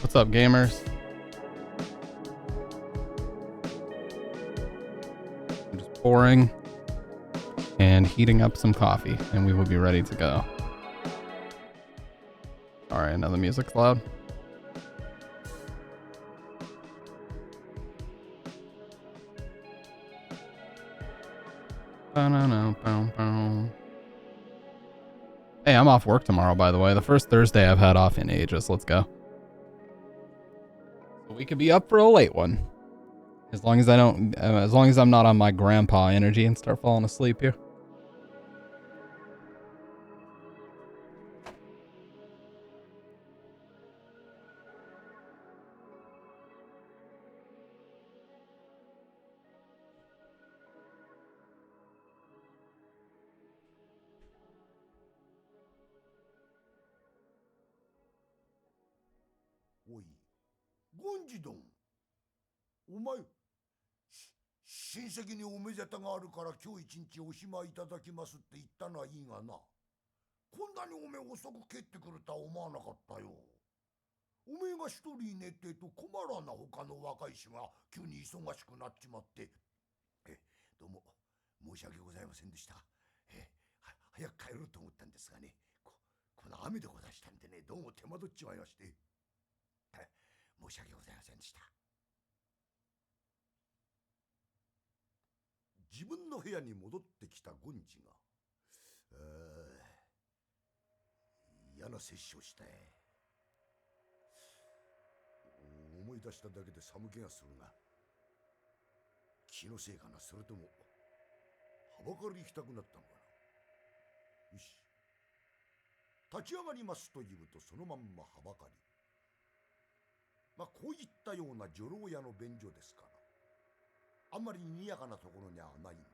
What's up, gamers? I'm just pouring and heating up some coffee, and we will be ready to go. Alright, another music's loud. Hey, I'm off work tomorrow, by the way. The first Thursday I've had off in ages. Let's go. So we could be up for a late one. As long as I'm not on my grandpa energy and start falling asleep here.おい、ゴンジドン。お前、親戚におめでたがあるから今日一日お暇いただきますって言ったのはいいがな。こんなにおめえ遅く帰ってくるとは思わなかったよ。おめえが一人いねえってと困らな他の若い衆が急に忙しくなっちまって。どうも申し訳ございませんでした。早く帰ろうと思ったんですがね、この雨でござしたんでね、どうも手間取っちまいまして。申し訳ございませんでした。自分の部屋に戻ってきたゴンジが、嫌な摂取をしたい。思い出しただけで寒気がするが、気のせいかな、それともはばかり行きたくなったのかな。よし、立ち上がりますと言うとそのまんまはばかり。こういったような女郎屋の便所ですから、あんまり賑やかなところにはないんで、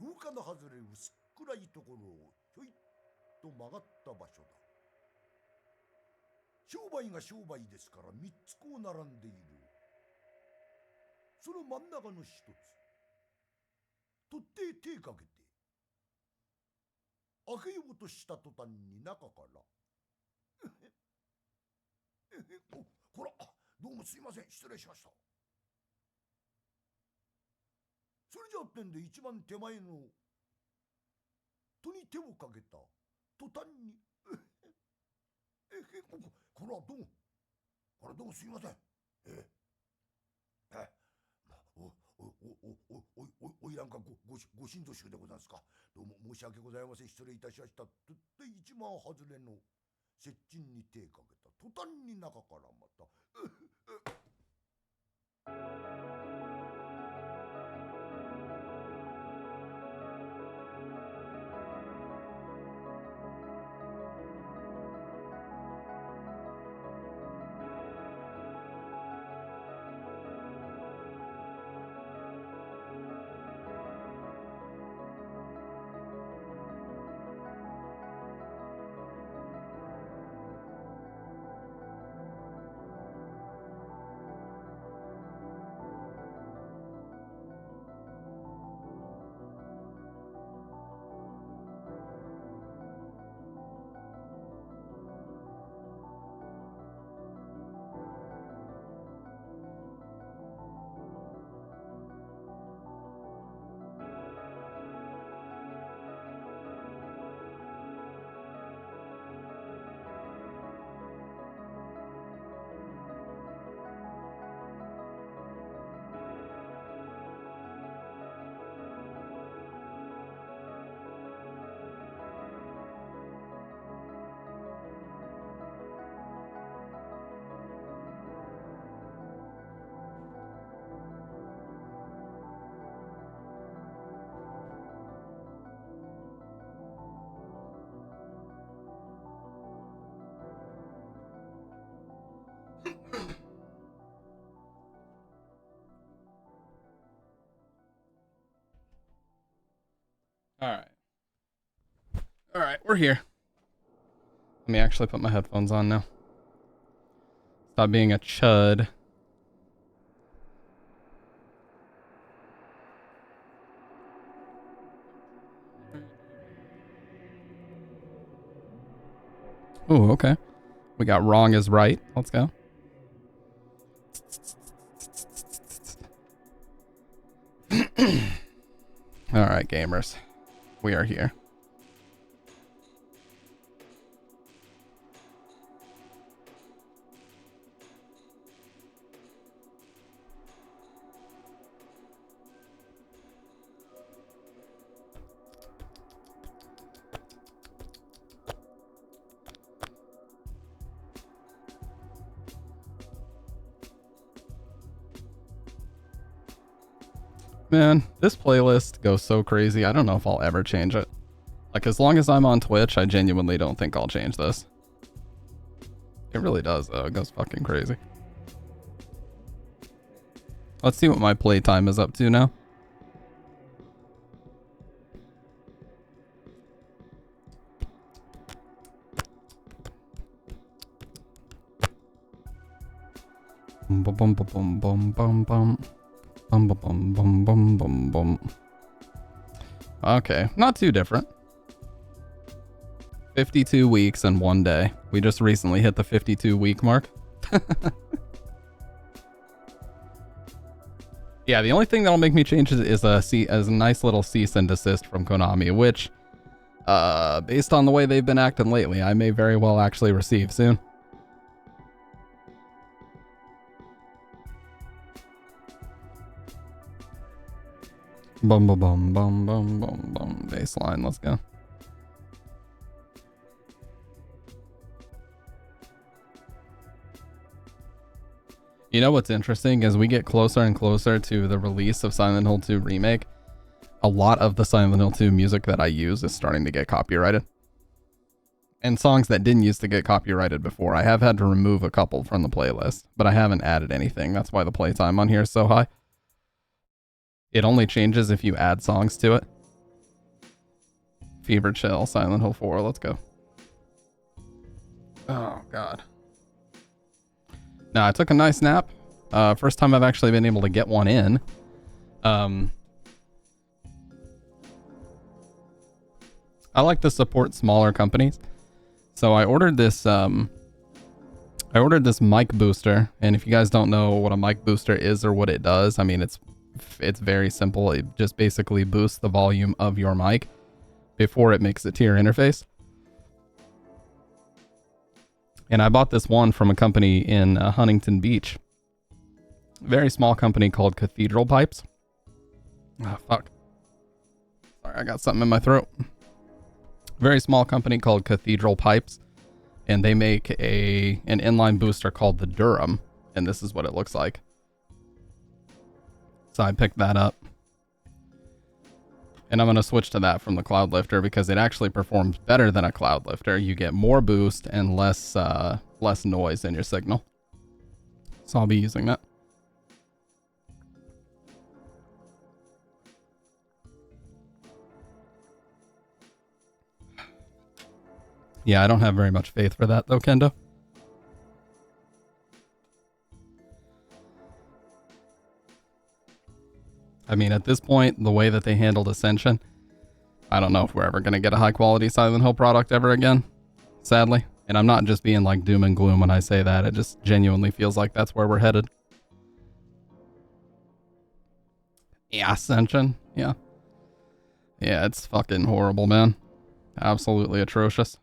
廊下の外れ薄暗いところをひょいっと曲がった場所だ。商売が商売ですから3つこう並んでいる。その真ん中の一つ、取って手かけて開けようとした途端に中からこら、どうもすいません、失礼しました。それじゃあってんで一番手前の戸に手をかけた途端にこれはどうもすいません。おいらんかご親族でございますか。どうも申し訳ございません、失礼いたしました。とって一番外れの接近に手かけた途端に中からまたAlright, we're here. Let me actually put my headphones on now. Stop being a chud. Oh, okay. We got wrong is right. Let's go. Alright, gamers. We are here. Man, this playlist goes so crazy. I don't know if I'll ever change it. Like, as long as I'm on Twitch, I genuinely don't think I'll change this. It really does, though. It goes fucking crazy. Let's see what my playtime is up to now. Bum bum bum bum bum bum. Bum bum bum bum bum bum bum. Okay, not too different. 52 weeks and 1 day. We just recently hit the 52 week mark. Yeah, the only thing that'll make me change is a nice little cease and desist from Konami, which, based on the way they've been acting lately, I may very well actually receive soon. Bum bum bum bum bum bum bum. Baseline, let's go. You know what's interesting as we get closer and closer to the release of Silent Hill 2 Remake, a lot of the Silent Hill 2 music that I use is starting to get copyrighted. And songs that didn't used to get copyrighted before, I have had to remove a couple from the playlist, but I haven't added anything. That's why the playtime on here is so high. It only changes if you add songs to it. Fever Chill, Silent Hill 4, let's go. Oh, God. Now, I took a nice nap. First time I've actually been able to get one in. I like to support smaller companies. So I ordered this mic booster, and if you guys don't know what a mic booster is or what it does, I mean, it's very simple. It just basically boosts the volume of your mic before it makes it to your interface. And I bought this one from a company in Huntington Beach. Very small company called Cathedral Pipes. Ah, fuck. Sorry, I got something in my throat. Very small company called Cathedral Pipes. And they make an inline booster called the Durham. And this is what it looks like. So I picked that up. And I'm going to switch to that from the Cloud Lifter because it actually performs better than a Cloud Lifter. You get more boost and less noise in your signal. So I'll be using that. Yeah, I don't have very much faith for that though, Kendo. I mean, at this point, the way that they handled Ascension, I don't know if we're ever going to get a high quality Silent Hill product ever again, sadly. And I'm not just being like doom and gloom when I say that. It just genuinely feels like that's where we're headed. Yeah, Ascension. Yeah. Yeah, it's fucking horrible, man. Absolutely atrocious.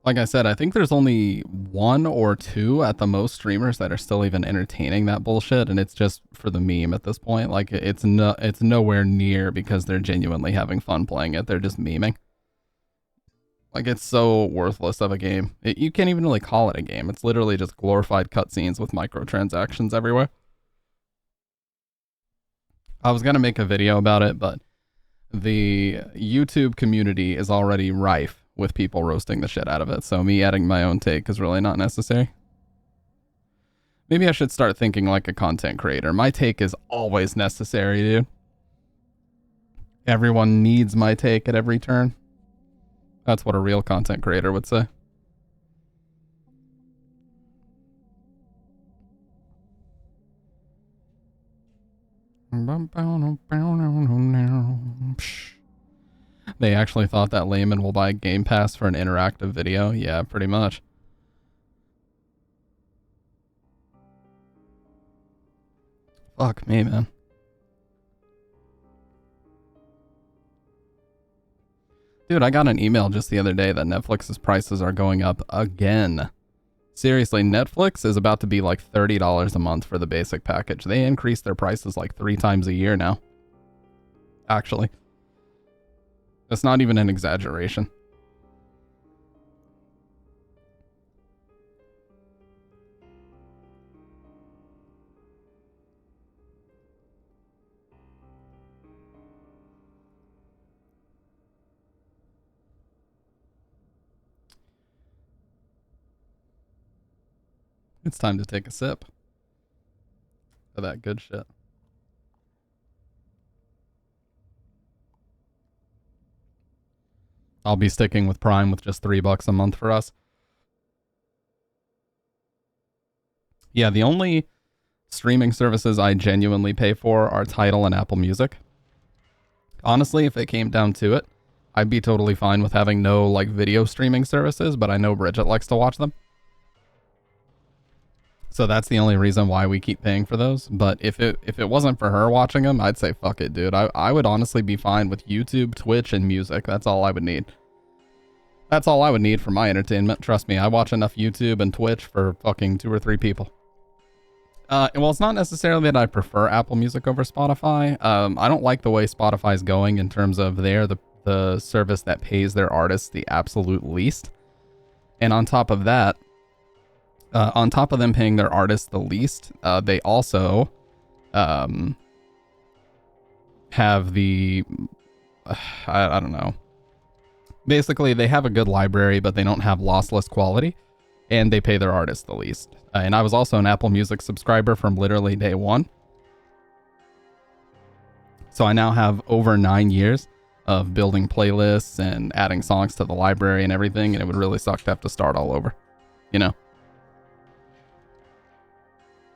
Like I said, I think there's only 1 or 2 at the most streamers that are still even entertaining that bullshit, and it's just for the meme at this point. Like it's nowhere near because they're genuinely having fun playing it. They're just memeing. Like it's so worthless of a game. You can't even really call it a game. It's literally just glorified cutscenes with microtransactions everywhere. I was gonna make a video about it, but the YouTube community is already rife with people roasting the shit out of it, so me adding my own take is really not necessary. Maybe I should start thinking like a content creator. My take is always necessary, dude. Everyone needs my take at every turn. That's what a real content creator would say. They actually thought that layman will buy Game Pass for an interactive video? Yeah, pretty much. Fuck me, man. Dude, I got an email just the other day that Netflix's prices are going up again. Seriously, Netflix is about to be like $30 a month for the basic package. They increase their prices like 3 times a year now. Actually. That's not even an exaggeration. It's time to take a sip of that good shit. I'll be sticking with Prime with just $3 a month for us. Yeah, the only streaming services I genuinely pay for are Tidal and Apple Music. Honestly, if it came down to it, I'd be totally fine with having no like video streaming services, but I know Bridget likes to watch them. So that's the only reason why we keep paying for those. But if it wasn't for her watching them, I'd say fuck it, dude. I would honestly be fine with YouTube, Twitch, and music. That's all I would need. That's all I would need for my entertainment. Trust me, I watch enough YouTube and Twitch for fucking 2 or 3 people. Well, it's not necessarily that I prefer Apple Music over Spotify. I don't like the way Spotify's going in terms of they're the service that pays their artists the absolute least. And on top of that, on top of them paying their artists the least, they also have the, I don't know. Basically, they have a good library, but they don't have lossless quality, and they pay their artists the least. And I was also an Apple Music subscriber from literally day one. So I now have over 9 years of building playlists and adding songs to the library and everything, and it would really suck to have to start all over, you know?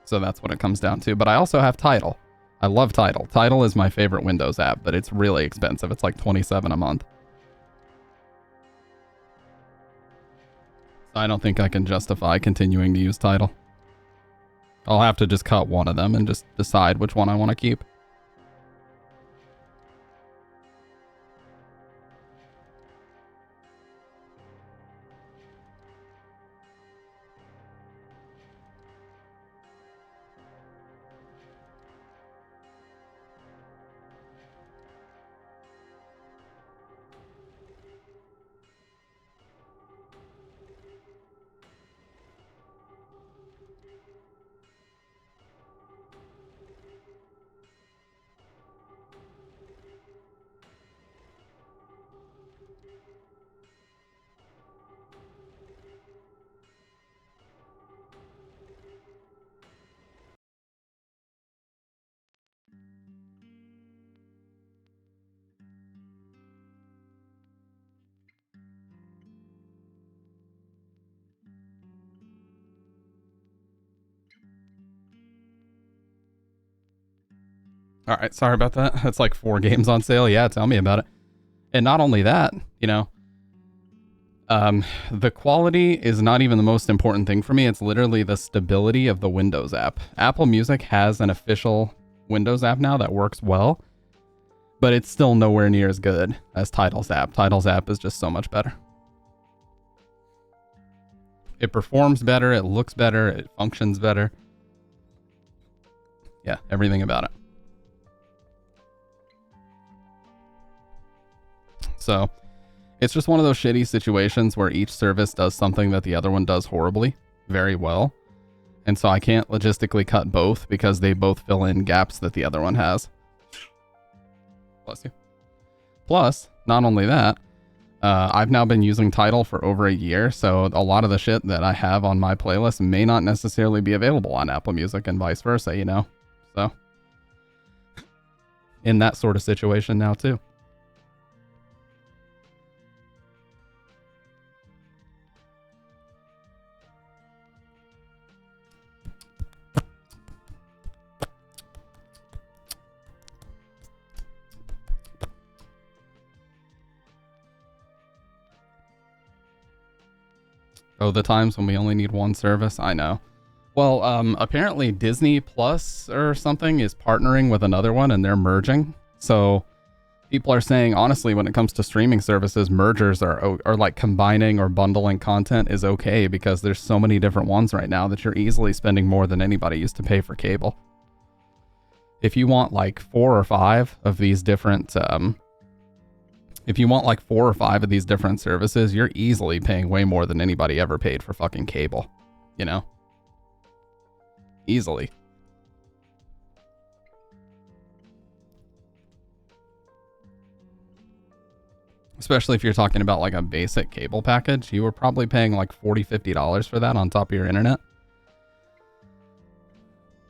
So that's what it comes down to. But I also have Tidal. I love Tidal. Tidal is my favorite Windows app, but it's really expensive. It's like $27 a month. I don't think I can justify continuing to use Tidal. I'll have to just cut one of them and just decide which one I want to keep. All right, sorry about that. That's like 4 games on sale. Yeah, tell me about it. And not only that, you know, the quality is not even the most important thing for me. It's literally the stability of the Windows app. Apple Music has an official Windows app now that works well, but it's still nowhere near as good as Tidal's app. Tidal's app is just so much better. It performs better, it looks better, it functions better. Yeah, everything about it. So it's just one of those shitty situations where each service does something that the other one does horribly, very well. And so I can't logistically cut both because they both fill in gaps that the other one has. Bless you. Plus, not only that, I've now been using Tidal for over a year, so a lot of the shit that I have on my playlist may not necessarily be available on Apple Music and vice versa, you know? So, in that sort of situation now too. Oh, the times when we only need one service? I know. Well, apparently Disney Plus or something is partnering with another one and they're merging. So people are saying, honestly, when it comes to streaming services, mergers are like combining or bundling content is okay because there's so many different ones right now that you're easily spending more than anybody used to pay for cable. If you want like 4 or 5 of these different, if you want like 4 or 5 of these different services, you're easily paying way more than anybody ever paid for fucking cable, you know? Easily. Especially if you're talking about like a basic cable package, you were probably paying like $40, $50 for that on top of your internet.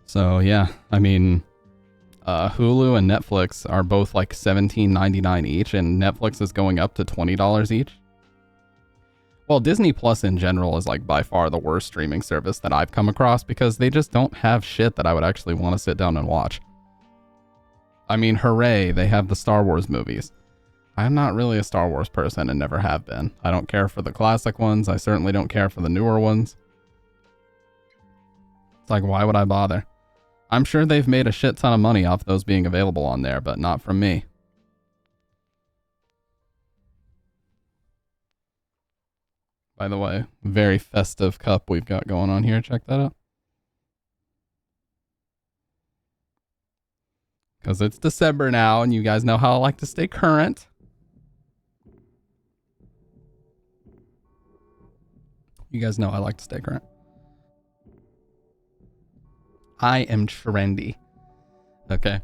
So yeah, I mean, Hulu and Netflix are both like $17.99 each, and Netflix is going up to $20 each. Well, Disney Plus in general is like by far the worst streaming service that I've come across because they just don't have shit that I would actually want to sit down and watch. I mean, hooray, they have the Star Wars movies. I'm not really a Star Wars person and never have been. I don't care for the classic ones. I certainly don't care for the newer ones. It's like, why would I bother? I'm sure they've made a shit ton of money off those being available on there, but not from me. By the way, very festive cup we've got going on here. Check that out. Because it's December now, and you guys know how I like to stay current. You guys know I like to stay current. I am trendy. Okay.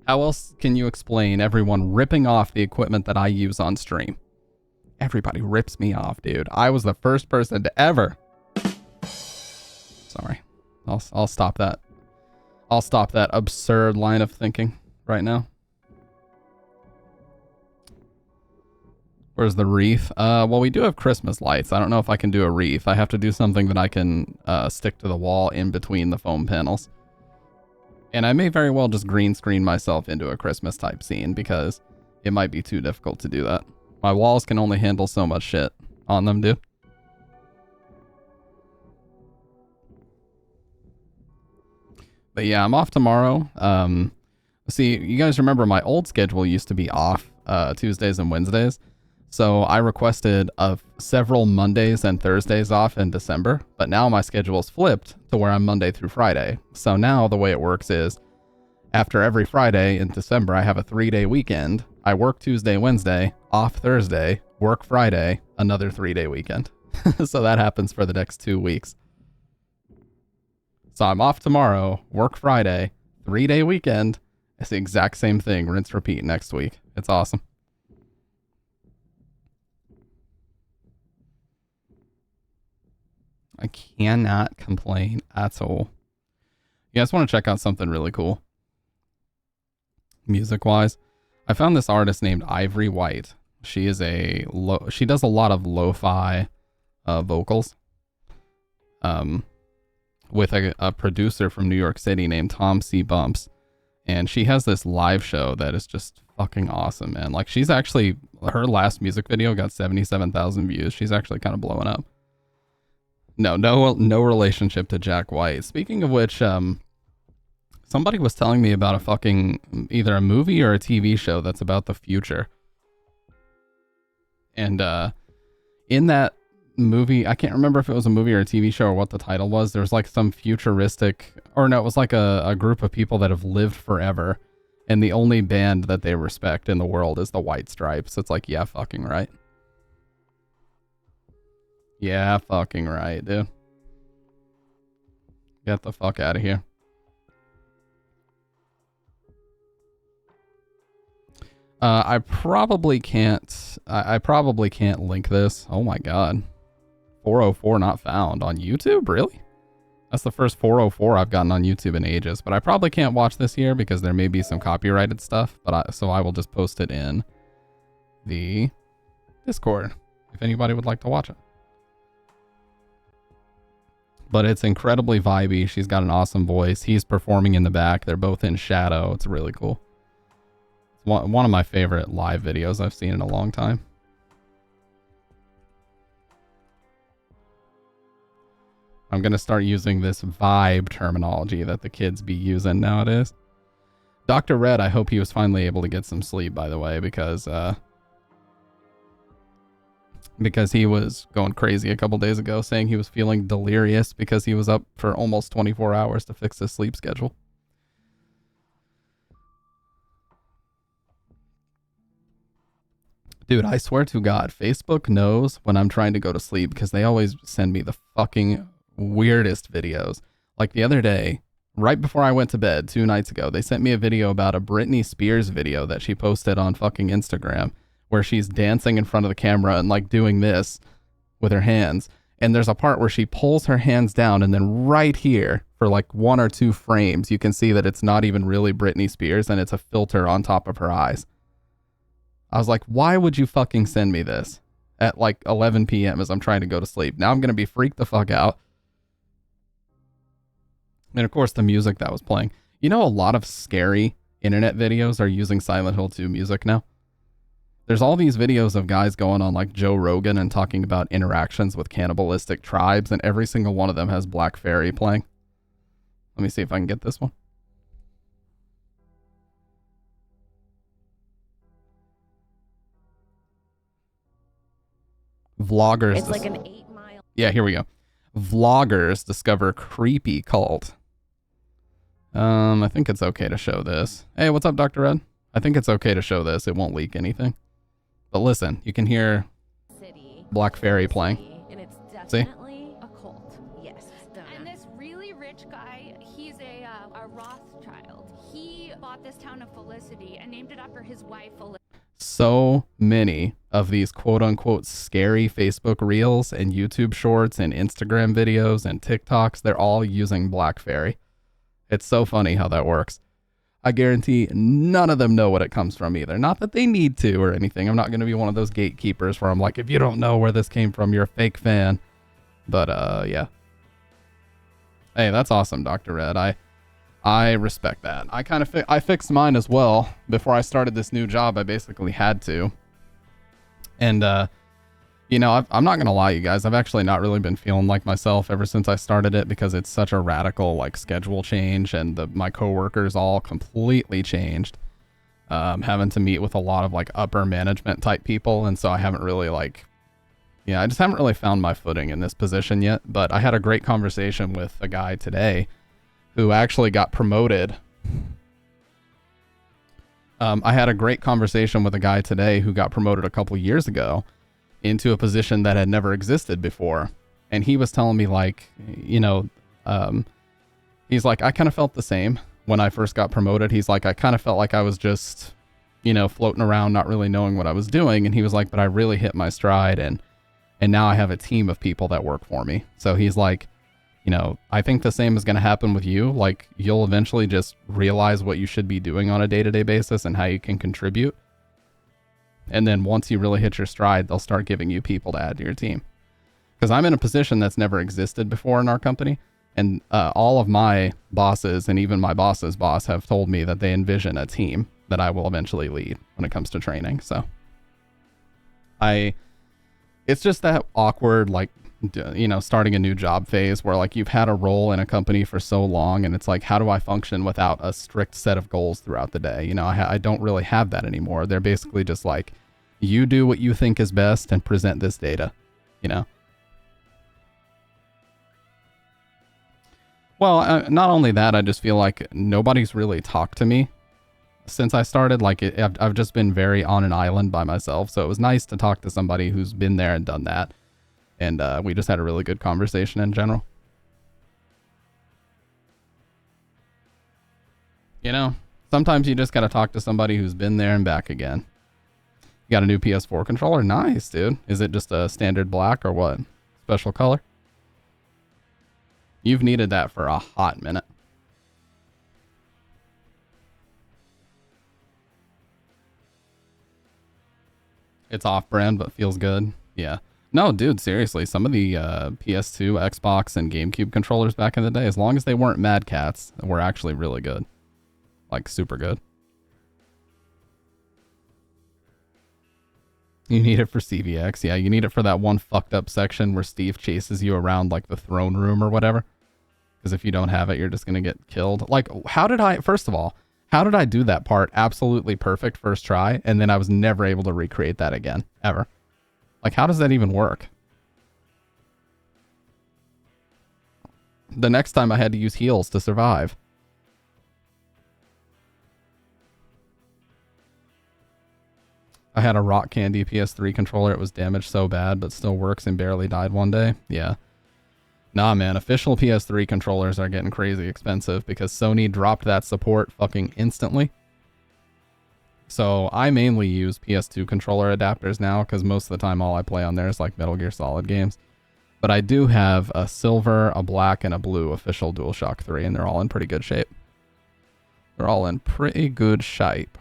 How else can you explain everyone ripping off the equipment that I use on stream? Everybody rips me off, dude. I was the first person to ever. Sorry. I'll stop that. I'll stop that absurd line of thinking right now. Where's the wreath? Well, we do have Christmas lights. I don't know if I can do a wreath. I have to do something that I can stick to the wall in between the foam panels. And I may very well just green screen myself into a Christmas type scene because it might be too difficult to do that. My walls can only handle so much shit on them, dude. But yeah, I'm off tomorrow. See, you guys remember my old schedule used to be off Tuesdays and Wednesdays. So I requested several Mondays and Thursdays off in December, but now my schedule's flipped to where I'm Monday through Friday. So now the way it works is after every Friday in December, I have a 3-day weekend. I work Tuesday, Wednesday, off Thursday, work Friday, another 3-day weekend. So that happens for the next 2 weeks. So I'm off tomorrow, work Friday, 3-day weekend. It's the exact same thing, rinse, repeat next week. It's awesome. I cannot complain at all. You guys want to check out something really cool? Music-wise, I found this artist named Ivory White. She is she does a lot of lo-fi vocals. With a producer from New York City named Tom C. Bumps. And she has this live show that is just fucking awesome, man. Like, she's actually, her last music video got 77,000 views. She's actually kind of blowing up. No relationship to Jack White. Speaking of which, somebody was telling me about a fucking, either a movie or a TV show that's about the future. And in that movie, I can't remember if it was a movie or a TV show or what the title was. There was like some futuristic, or no, it was like a group of people that have lived forever. And the only band that they respect in the world is the White Stripes. It's like, yeah, fucking right. Yeah, fucking right, dude. Get the fuck out of here. I probably can't link this. Oh my god. 404 not found on YouTube? Really? That's the first 404 I've gotten on YouTube in ages, but I probably can't watch this here because there may be some copyrighted stuff, but so I will just post it in the Discord if anybody would like to watch it. But it's incredibly vibey. She's got an awesome voice. He's performing in the back. They're both in shadow. It's really cool. It's one of my favorite live videos I've seen in a long time. I'm going to start using this vibe terminology that the kids be using nowadays. Dr. Red, I hope he was finally able to get some sleep, by the way, because he was going crazy a couple days ago, saying he was feeling delirious because he was up for almost 24 hours to fix his sleep schedule. Dude, I swear to God, Facebook knows when I'm trying to go to sleep because they always send me the fucking weirdest videos. Like the other day, right before I went to bed 2 nights ago, they sent me a video about a Britney Spears video that she posted on fucking Instagram where she's dancing in front of the camera and like doing this with her hands. And there's a part where she pulls her hands down and then right here for like 1 or 2 frames, you can see that it's not even really Britney Spears and it's a filter on top of her eyes. I was like, why would you fucking send me this at like 11 p.m. as I'm trying to go to sleep? Now I'm going to be freaked the fuck out. And of course, the music that was playing. You know, a lot of scary internet videos are using Silent Hill 2 music now. There's all these videos of guys going on like Joe Rogan and talking about interactions with cannibalistic tribes, and every single one of them has Black Fairy playing. Let me see if I can get this one. Vloggers. It's like an 8-mile. Yeah, here we go. Vloggers discover creepy cult. I think it's okay to show this. Hey, what's up, Dr. Red? I think it's okay to show this. It won't leak anything. But listen, you can hear Black Fairy playing. And it's See? definitely a cult. Yes. And this really rich guy, he's a Rothschild. He bought this town of Felicity and named it after his wife, Felicity. So many of these quote unquote scary Facebook reels and YouTube shorts and Instagram videos and TikToks, they're all using Black Fairy. It's so funny how that works. I guarantee none of them know what it comes from either. Not that they need to or anything. I'm not going to be one of those gatekeepers where I'm like, if you don't know where this came from, you're a fake fan. But yeah. Hey, that's awesome, Dr. Red. I respect that. I kind of I fixed mine as well. Before I started this new job, I basically had to. And, you know, I'm not going to lie, you guys. I've actually not really been feeling like myself ever since I started it because it's such a radical, like, schedule change. And my coworkers all completely changed. Having to meet with a lot of, like, upper management type people. And so I haven't really, like... Yeah, I just haven't really found my footing in this position yet. But I had a great conversation with a guy today who actually got promoted. I had a great conversation with a guy today who got promoted a couple years ago into a position that had never existed before. And he was telling me, like, you know, he's like, I kind of felt the same when I first got promoted. He's like, I kind of felt like I was just, you know, floating around, not really knowing what I was doing. And he was like, but I really hit my stride. And now I have a team of people that work for me. So he's like, you know, I think the same is going to happen with you. Like, you'll eventually just realize what you should be doing on a day-to-day basis and how you can contribute. And then once you really hit your stride, they'll start giving you people to add to your team. Because I'm in a position that's never existed before in our company. And all of my bosses and even my boss's boss have told me that they envision a team that I will eventually lead when it comes to training. So it's just that awkward, like, you know, starting a new job phase where, like, you've had a role in a company for so long and it's like, how do I function without a strict set of goals throughout the day? You know, I don't really have that anymore. They're basically just like, you do what you think is best and present this data, you know? Well, not only that, I just feel like nobody's really talked to me since I started. Like, I've just been very on an island by myself. So it was nice to talk to somebody who's been there and done that. And we just had a really good conversation in general. You know, sometimes you just got to talk to somebody who's been there and back again. You got a new PS4 controller? Nice, dude. Is it just a standard black or what? Special color? You've needed that for a hot minute. It's off-brand, but feels good. Yeah. No, dude, seriously, some of the PS2, Xbox, and GameCube controllers back in the day, as long as they weren't Mad Cats, were actually really good. Like, super good. You need it for CVX. Yeah, you need it for that one fucked up section where Steve chases you around like the throne room or whatever. Because if you don't have it, you're just going to get killed. Like, first of all, how did I do that part absolutely perfect first try, and then I was never able to recreate that again, ever? Like, how does that even work? The next time I had to use heals to survive. I had a Rock Candy PS3 controller. It was damaged so bad, but still works and barely died one day. Yeah. Nah, man. Official PS3 controllers are getting crazy expensive because Sony dropped that support fucking instantly. So I mainly use PS2 controller adapters now because most of the time all I play on there is like Metal Gear Solid games. But I do have a silver, a black, and a blue official DualShock 3, and they're all in pretty good shape. They're all in pretty good shape.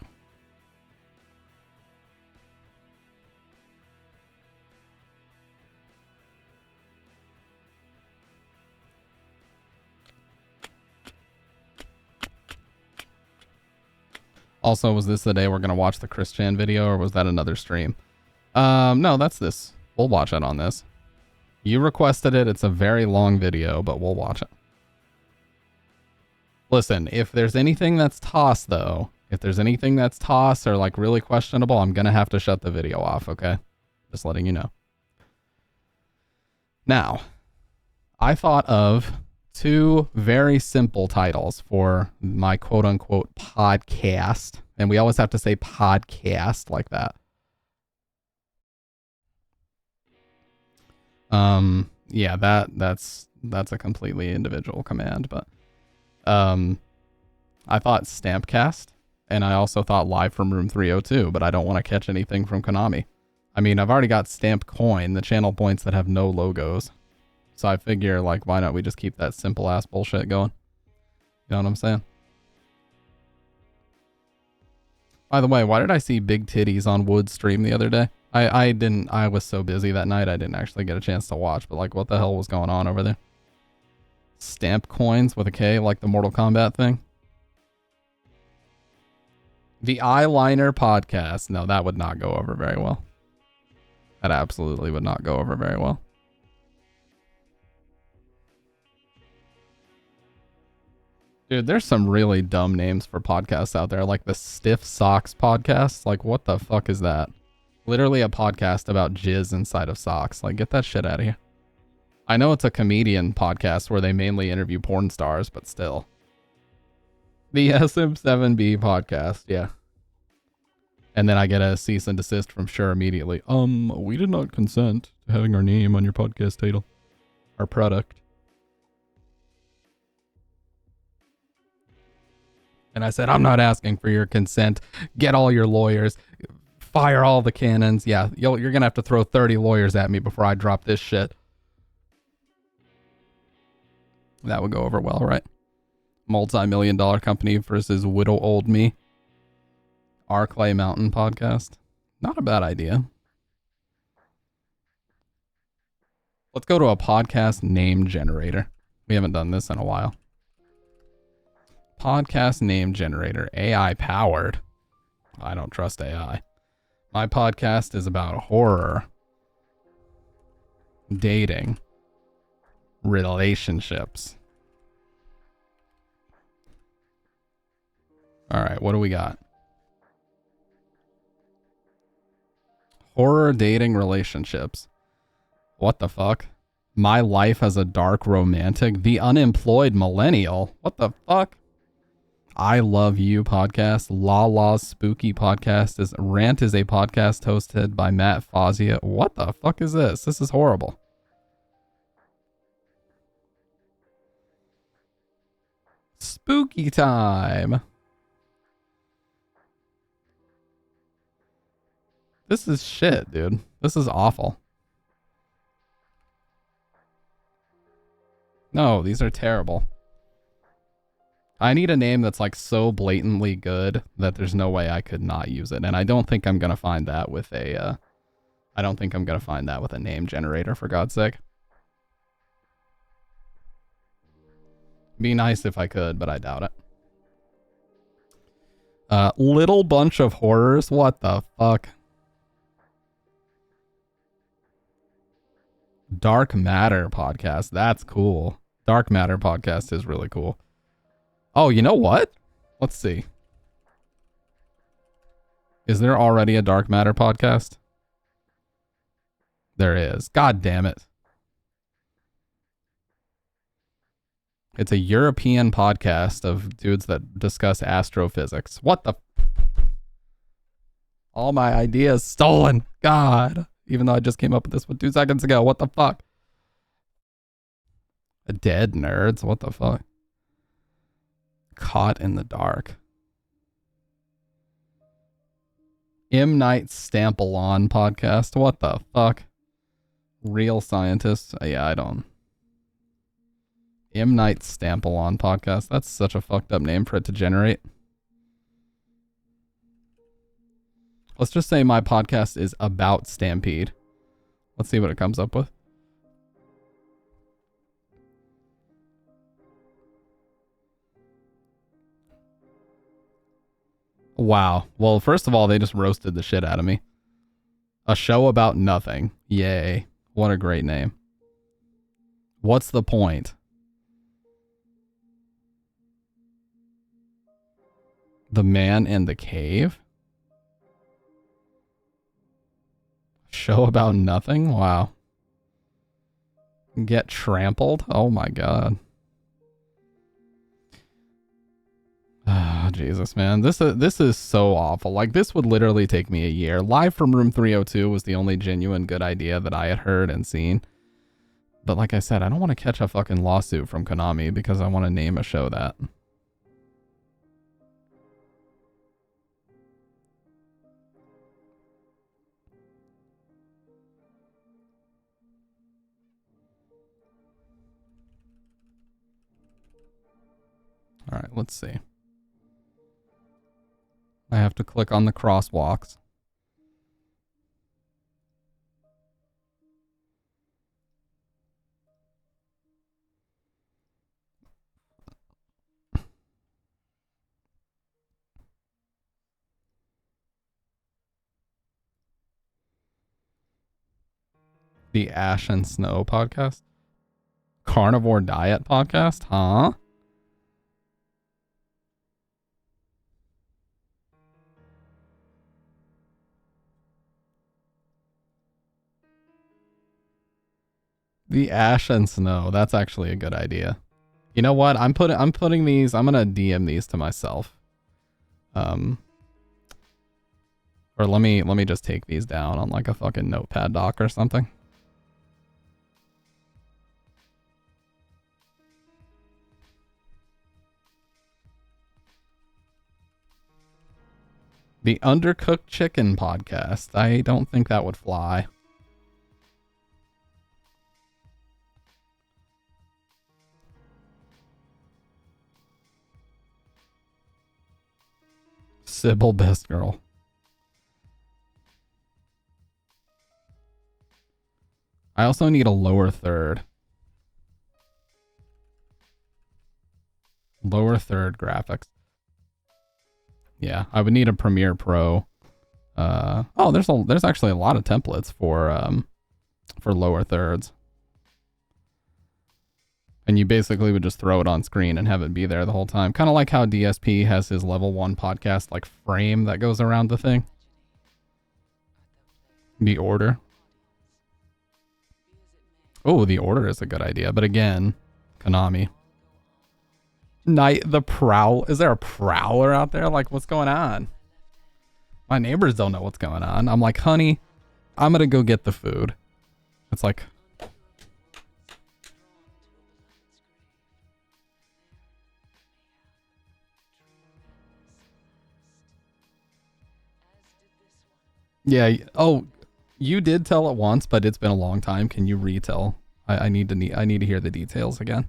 Also, was this the day we're going to watch the Chris Chan video, or was that another stream? No, that's this. We'll watch it on this. You requested it. It's a very long video, but we'll watch it. Listen, if there's anything that's tossed, though, if there's anything that's tossed or, like, really questionable, I'm going to have to shut the video off, okay? Just letting you know. Now, I thought of two very simple titles for my quote-unquote podcast. And we always have to say podcast like that. Yeah, that's a completely individual command, but I thought Stampcast, and I also thought Live from Room 302, but I don't want to catch anything from Konami. I mean, I've already got Stamp Coin, the channel points that have no logos. So I figure, like, why not we just keep that simple ass bullshit going? You know what I'm saying? By the way, why did I see big titties on Wood's stream the other day? I was so busy that night I didn't actually get a chance to watch, but like what the hell was going on over there? Stamp coins with a K, like the Mortal Kombat thing? The Eyeliner podcast. No, that would not go over very well. That absolutely would not go over very well. Dude, there's some really dumb names for podcasts out there, like the Stiff Socks podcast. Like, what the fuck is that? Literally a podcast about jizz inside of socks. Like, get that shit out of here. I know it's a comedian podcast where they mainly interview porn stars, but still. The SM7B podcast, yeah. And then I get a cease and desist from Shure immediately. We did not consent to having our name on your podcast title. Our product. And I said, I'm not asking for your consent. Get all your lawyers. Fire all the cannons. Yeah, you're going to have to throw 30 lawyers at me before I drop this shit. That would go over well, right? Multi-million-dollar company versus widow old me. Our Clay Mountain podcast. Not a bad idea. Let's go to a podcast name generator. We haven't done this in a while. Podcast name generator, AI powered. I don't trust AI. My podcast is about horror, dating, relationships. All right, what do we got? Horror, dating, relationships. What the fuck? My life as a dark romantic. The unemployed millennial. What the fuck? I Love You podcast. Lala's Spooky podcast. Rant is a podcast hosted by Matt Fazia. What the fuck is this? This is horrible. Spooky time. This is shit, dude. This is awful. No, these are terrible. I need a name that's like so blatantly good that there's no way I could not use it. And I don't think I'm going to find that with a, I don't think I'm going to find that with a name generator, for God's sake. Be nice if I could, but I doubt it. Little Bunch of Horrors? What the fuck? Dark Matter podcast. That's cool. Dark Matter podcast is really cool. Oh, you know what? Let's see. Is there already a Dark Matter podcast? There is. God damn it. It's a European podcast of dudes that discuss astrophysics. What the? All my ideas stolen. God. Even though I just came up with this 2 seconds ago. What the fuck? Dead nerds. What the fuck? Caught in the dark. M. Night Stampalon podcast. What the fuck? Real scientists. Yeah, I don't. M. Night Stampalon podcast. That's such a fucked up name for it to generate. Let's just say my podcast is about Stampede. Let's see what it comes up with. Wow. Well, first of all, they just roasted the shit out of me. A show about nothing. Yay. What a great name. What's the point? The Man in the Cave? Show about nothing? Wow. Get trampled? Oh my god. Ah, Jesus, man. This is so awful. Like, this would literally take me a year. Live from Room 302 was the only genuine good idea that I had heard and seen. But like I said, I don't want to catch a fucking lawsuit from Konami because I want to name a show that. All right, let's see. I have to click on the crosswalks. The Ash and Snow podcast? Carnivore Diet podcast? Huh? The Ash and Snow. That's actually a good idea. You know what? I'm putting these. I'm gonna DM these to myself. Or let me just take these down on like a fucking notepad doc or something. The Undercooked Chicken podcast. I don't think that would fly. Sybil Best Girl. I also need a lower third. Lower third graphics. Yeah, I would need a Premiere Pro. Oh, there's actually a lot of templates for lower thirds. And you basically would just throw it on screen and have it be there the whole time. Kind of like how DSP has his level 1 podcast like frame that goes around the thing. The Order. Oh, The Order is a good idea. But again, Konami. Night the Prowl. Is there a prowler out there? Like, what's going on? My neighbors don't know what's going on. I'm like, honey, I'm going to go get the food. It's like... Yeah. Oh, you did tell it once, but it's been a long time. Can you retell? I need to hear the details again.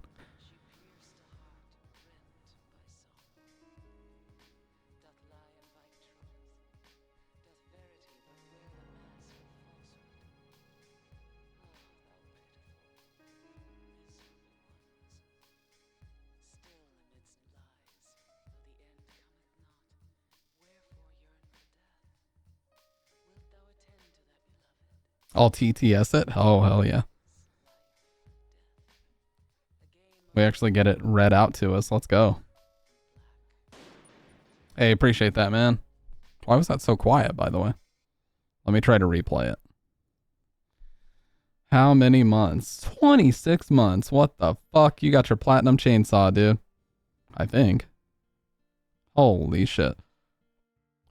I'll TTS it? Oh, hell yeah. We actually get it read out to us. Let's go. Hey, appreciate that, man. Why was that so quiet, by the way? Let me try to replay it. How many months? 26 months. What the fuck? You got your platinum chainsaw, dude. I think. Holy shit.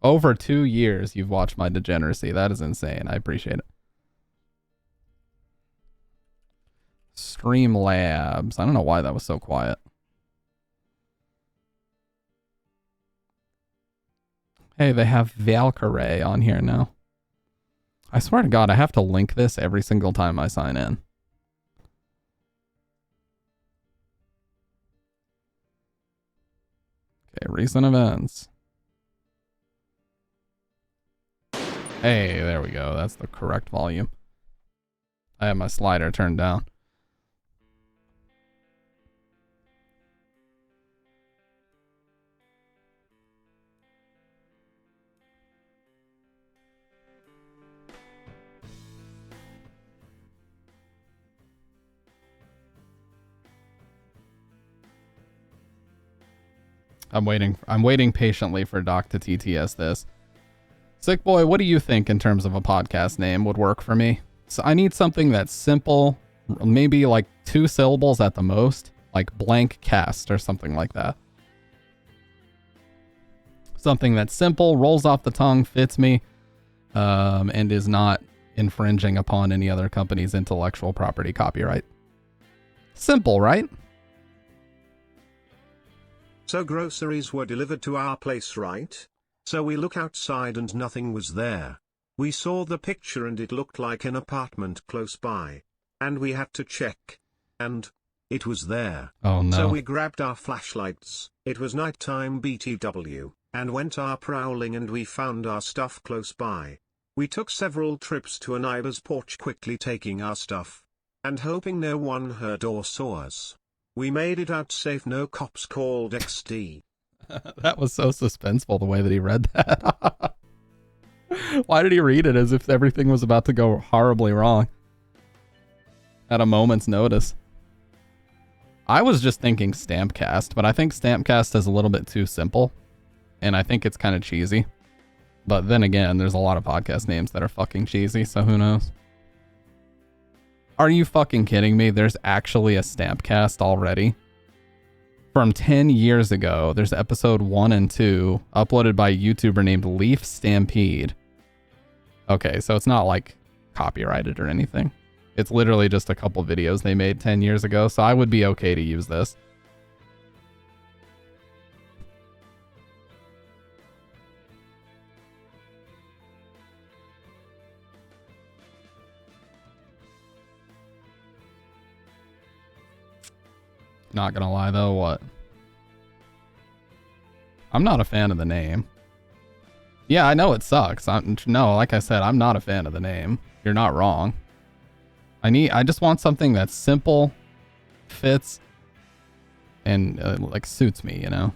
Over 2 years you've watched my degeneracy. That is insane. I appreciate it. Streamlabs. I don't know why that was so quiet. Hey, they have Valkyrie on here now. I swear to God, I have to link this every single time I sign in. Okay, recent events. Hey, there we go. That's the correct volume. I have my slider turned down. I'm waiting patiently for Doc to TTS this. Sick Boy, what do you think in terms of a podcast name would work for me? So I need something that's simple, maybe like 2 syllables at the most, like blank cast or something like that. Something that's simple, rolls off the tongue, fits me, and is not infringing upon any other company's intellectual property copyright. Simple, right? So groceries were delivered to our place, right? So we look outside and nothing was there. We saw the picture and it looked like an apartment close by. And we had to check. And it was there. Oh no. So we grabbed our flashlights, it was nighttime BTW, and went our prowling and we found our stuff close by. We took several trips to a neighbor's porch, quickly taking our stuff. And hoping no one heard or saw us. We made it out safe, no cops called XD. That was so suspenseful the way that he read that. Why did he read it as if everything was about to go horribly wrong? At a moment's notice. I was just thinking Stampcast, but I think Stampcast is a little bit too simple. And I think it's kind of cheesy. But then again, there's a lot of podcast names that are fucking cheesy, so who knows? Are you fucking kidding me? There's actually a Stampcast already. From 10 years ago, there's episode 1 and 2 uploaded by a YouTuber named Leaf Stampede. Okay, so it's not like copyrighted or anything. It's literally just a couple videos they made 10 years ago, so I would be okay to use this. Not gonna lie though, what? I'm not a fan of the name. Yeah, I know it sucks. No, like I said, I'm not a fan of the name. You're not wrong. I just want something that's simple, fits, and like suits me, you know?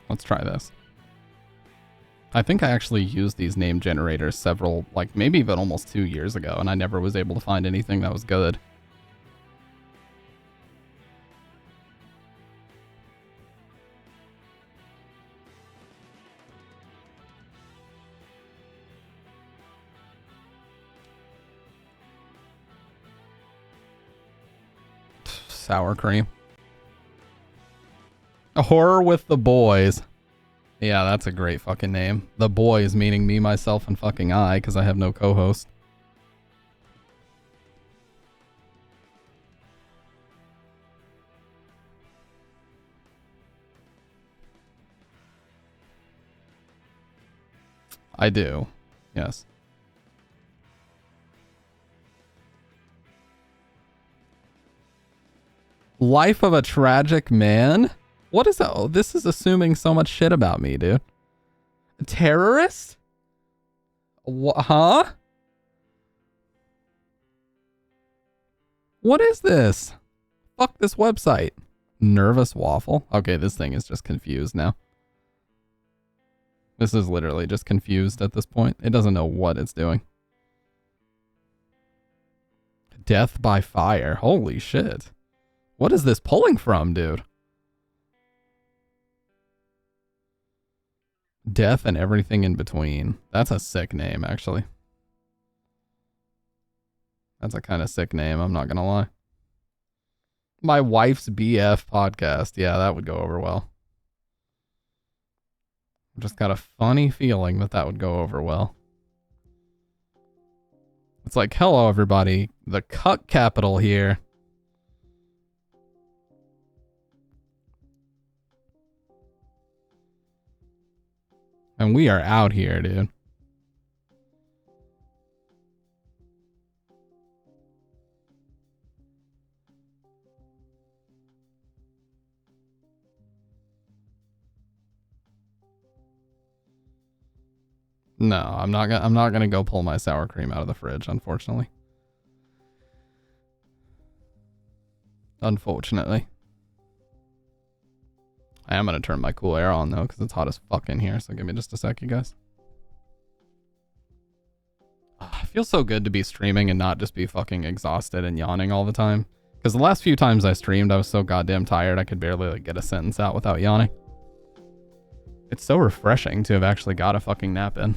Let's try this. I think I actually used these name generators several, like maybe even almost 2 years ago, and I never was able to find anything that was good. Sour cream. A horror with the boys. Yeah, that's a great fucking name. The boys meaning me, myself, and fucking I, because I have no co-host. I do. Yes. Life of a Tragic Man? What is that? Oh, this is assuming so much shit about me, dude. A terrorist? What? Huh? What is this? Fuck this website. Nervous waffle. Okay, this thing is just confused now. This is literally just confused at this point. It doesn't know what it's doing. Death by fire. Holy shit. What is this pulling from, dude? Death and everything in between. That's a sick name, actually. That's a kind of sick name, I'm not gonna lie. My wife's BF podcast. Yeah, that would go over well. I've just got a funny feeling that that would go over well. It's like, hello everybody, the cuck capital here. And we are out here, dude. No, I'm not gonna go pull my sour cream out of the fridge, unfortunately. Unfortunately. I am gonna turn my cool air on though, because it's hot as fuck in here, so give me just a sec, you guys. It feels so good to be streaming and not just be fucking exhausted and yawning all the time. Because the last few times I streamed, I was so goddamn tired I could barely like get a sentence out without yawning. It's so refreshing to have actually got a fucking nap in.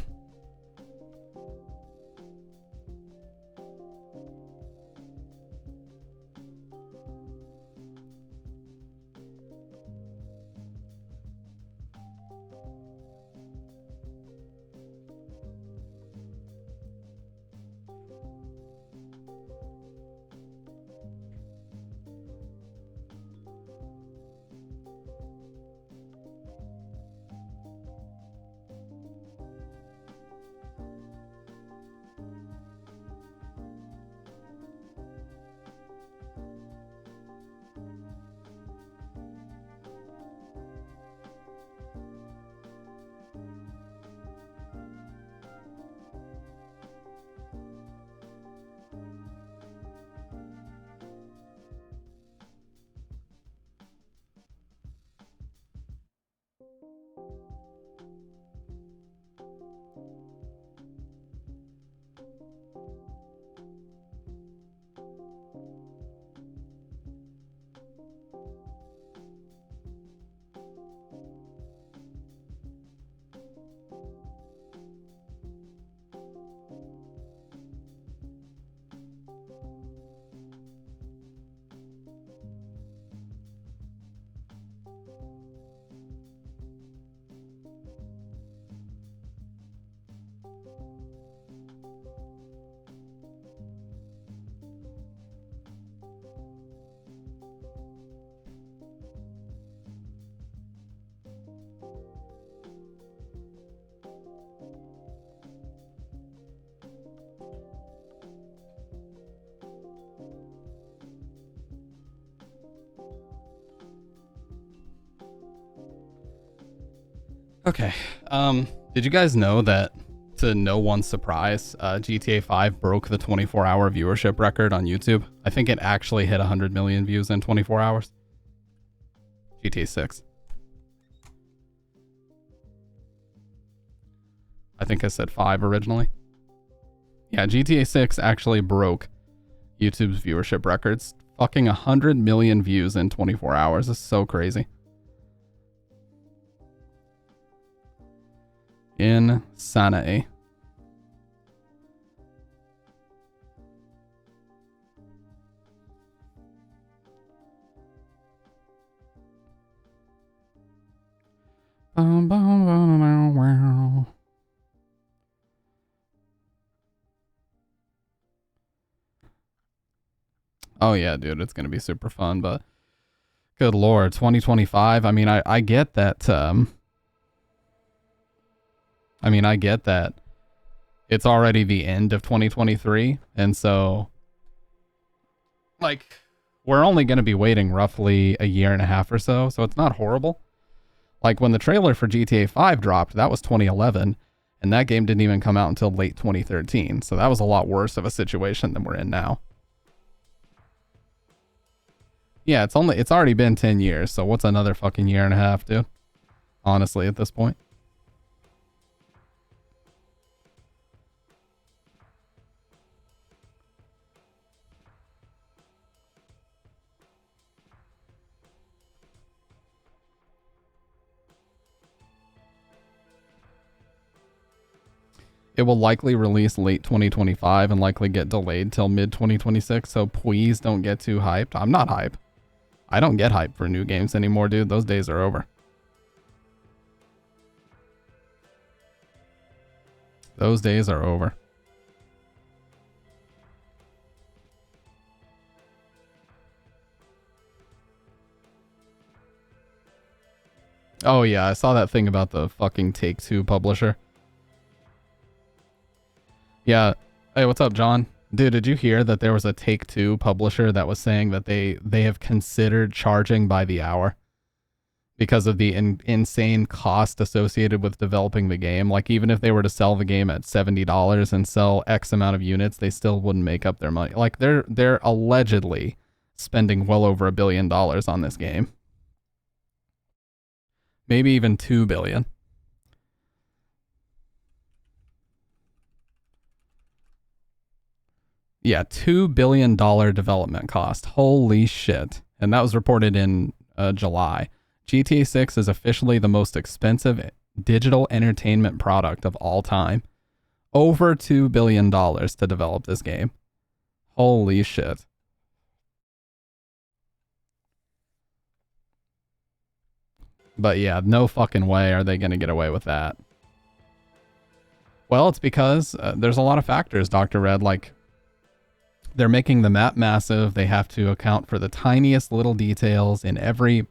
Okay. Did you guys know that, to no one's surprise, GTA 5 broke the 24-hour viewership record on YouTube? I think it actually hit 100 million views in 24 hours. GTA 6. I think I said 5 originally. Yeah, GTA 6 actually broke YouTube's viewership records. Fucking 100 million views in 24 hours. This is so crazy. Insanity. Oh yeah, dude, it's gonna be super fun, but good lord, 2025. I mean, I get that. I get that it's already the end of 2023, and so, like, we're only going to be waiting roughly a year and a half or so it's not horrible. Like, when the trailer for GTA 5 dropped, that was 2011, and that game didn't even come out until late 2013, so that was a lot worse of a situation than we're in now. Yeah, it's already been 10 years, so what's another fucking year and a half, dude? Honestly, at this point. It will likely release late 2025 and likely get delayed till mid 2026, so please don't get too hyped. I'm not hype. I don't get hyped for new games anymore, dude. Those days are over. Those days are over. Oh yeah, I saw that thing about the fucking Take-Two publisher. Yeah. Hey, what's up, John? Dude, did you hear that there was a Take-Two publisher that was saying that they have considered charging by the hour because of the insane cost associated with developing the game? Like, even if they were to sell the game at $70 and sell X amount of units, they still wouldn't make up their money. Like, they're allegedly spending well over $1 billion on this game. Maybe even $2 billion. Yeah, $2 billion development cost. Holy shit. And that was reported in July. GTA 6 is officially the most expensive digital entertainment product of all time. Over $2 billion to develop this game. Holy shit. But yeah, no fucking way are they going to get away with that. Well, it's because there's a lot of factors, Dr. Red. Like, they're making the map massive. They have to account for the tiniest little details in every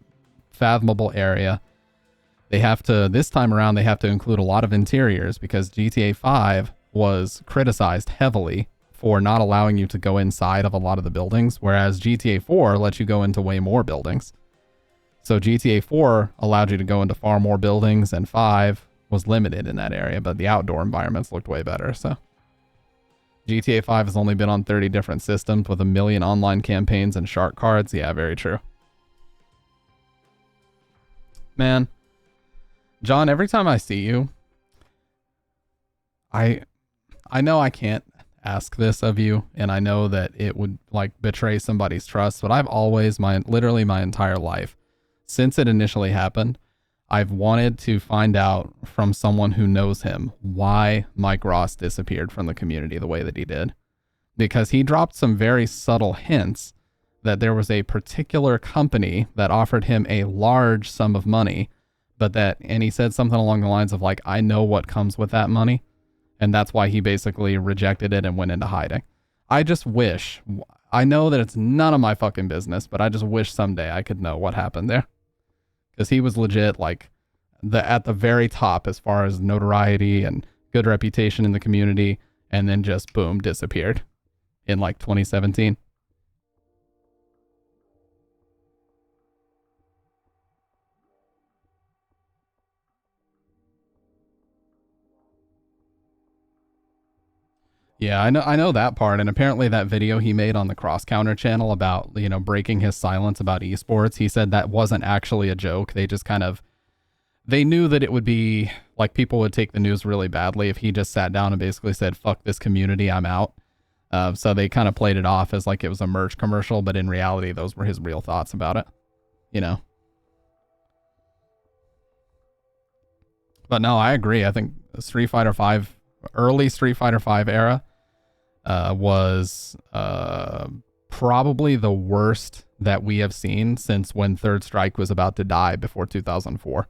fathomable area. They have to, this time around, they have to include a lot of interiors because GTA 5 was criticized heavily for not allowing you to go inside of a lot of the buildings, whereas GTA 4 lets you go into way more buildings. So GTA 4 allowed you to go into far more buildings, and 5 was limited in that area, but the outdoor environments looked way better, so. GTA 5 has only been on 30 different systems with 1 million online campaigns and shark cards. Yeah, very true. Man, John, every time I see you, I know I can't ask this of you, and I know that it would like betray somebody's trust, but I've always, literally my entire life, since it initially happened, I've wanted to find out from someone who knows him why Mike Ross disappeared from the community the way that he did. Because he dropped some very subtle hints that there was a particular company that offered him a large sum of money, and he said something along the lines of like, I know what comes with that money. And that's why he basically rejected it and went into hiding. I just wish, I know that it's none of my fucking business, but I just wish someday I could know what happened there. Because he was legit like at the very top as far as notoriety and good reputation in the community, and then just boom, disappeared in like 2017. Yeah, I know that part, and apparently that video he made on the Cross Counter channel about, you know, breaking his silence about esports, he said that wasn't actually a joke. They just kind of, they knew that it would be, like, people would take the news really badly if he just sat down and basically said, fuck this community, I'm out. So they kind of played it off as like it was a merch commercial, but in reality, those were his real thoughts about it, you know. But no, I agree. I think Street Fighter V, early Street Fighter V era, was probably the worst that we have seen since when Third Strike was about to die before 2004.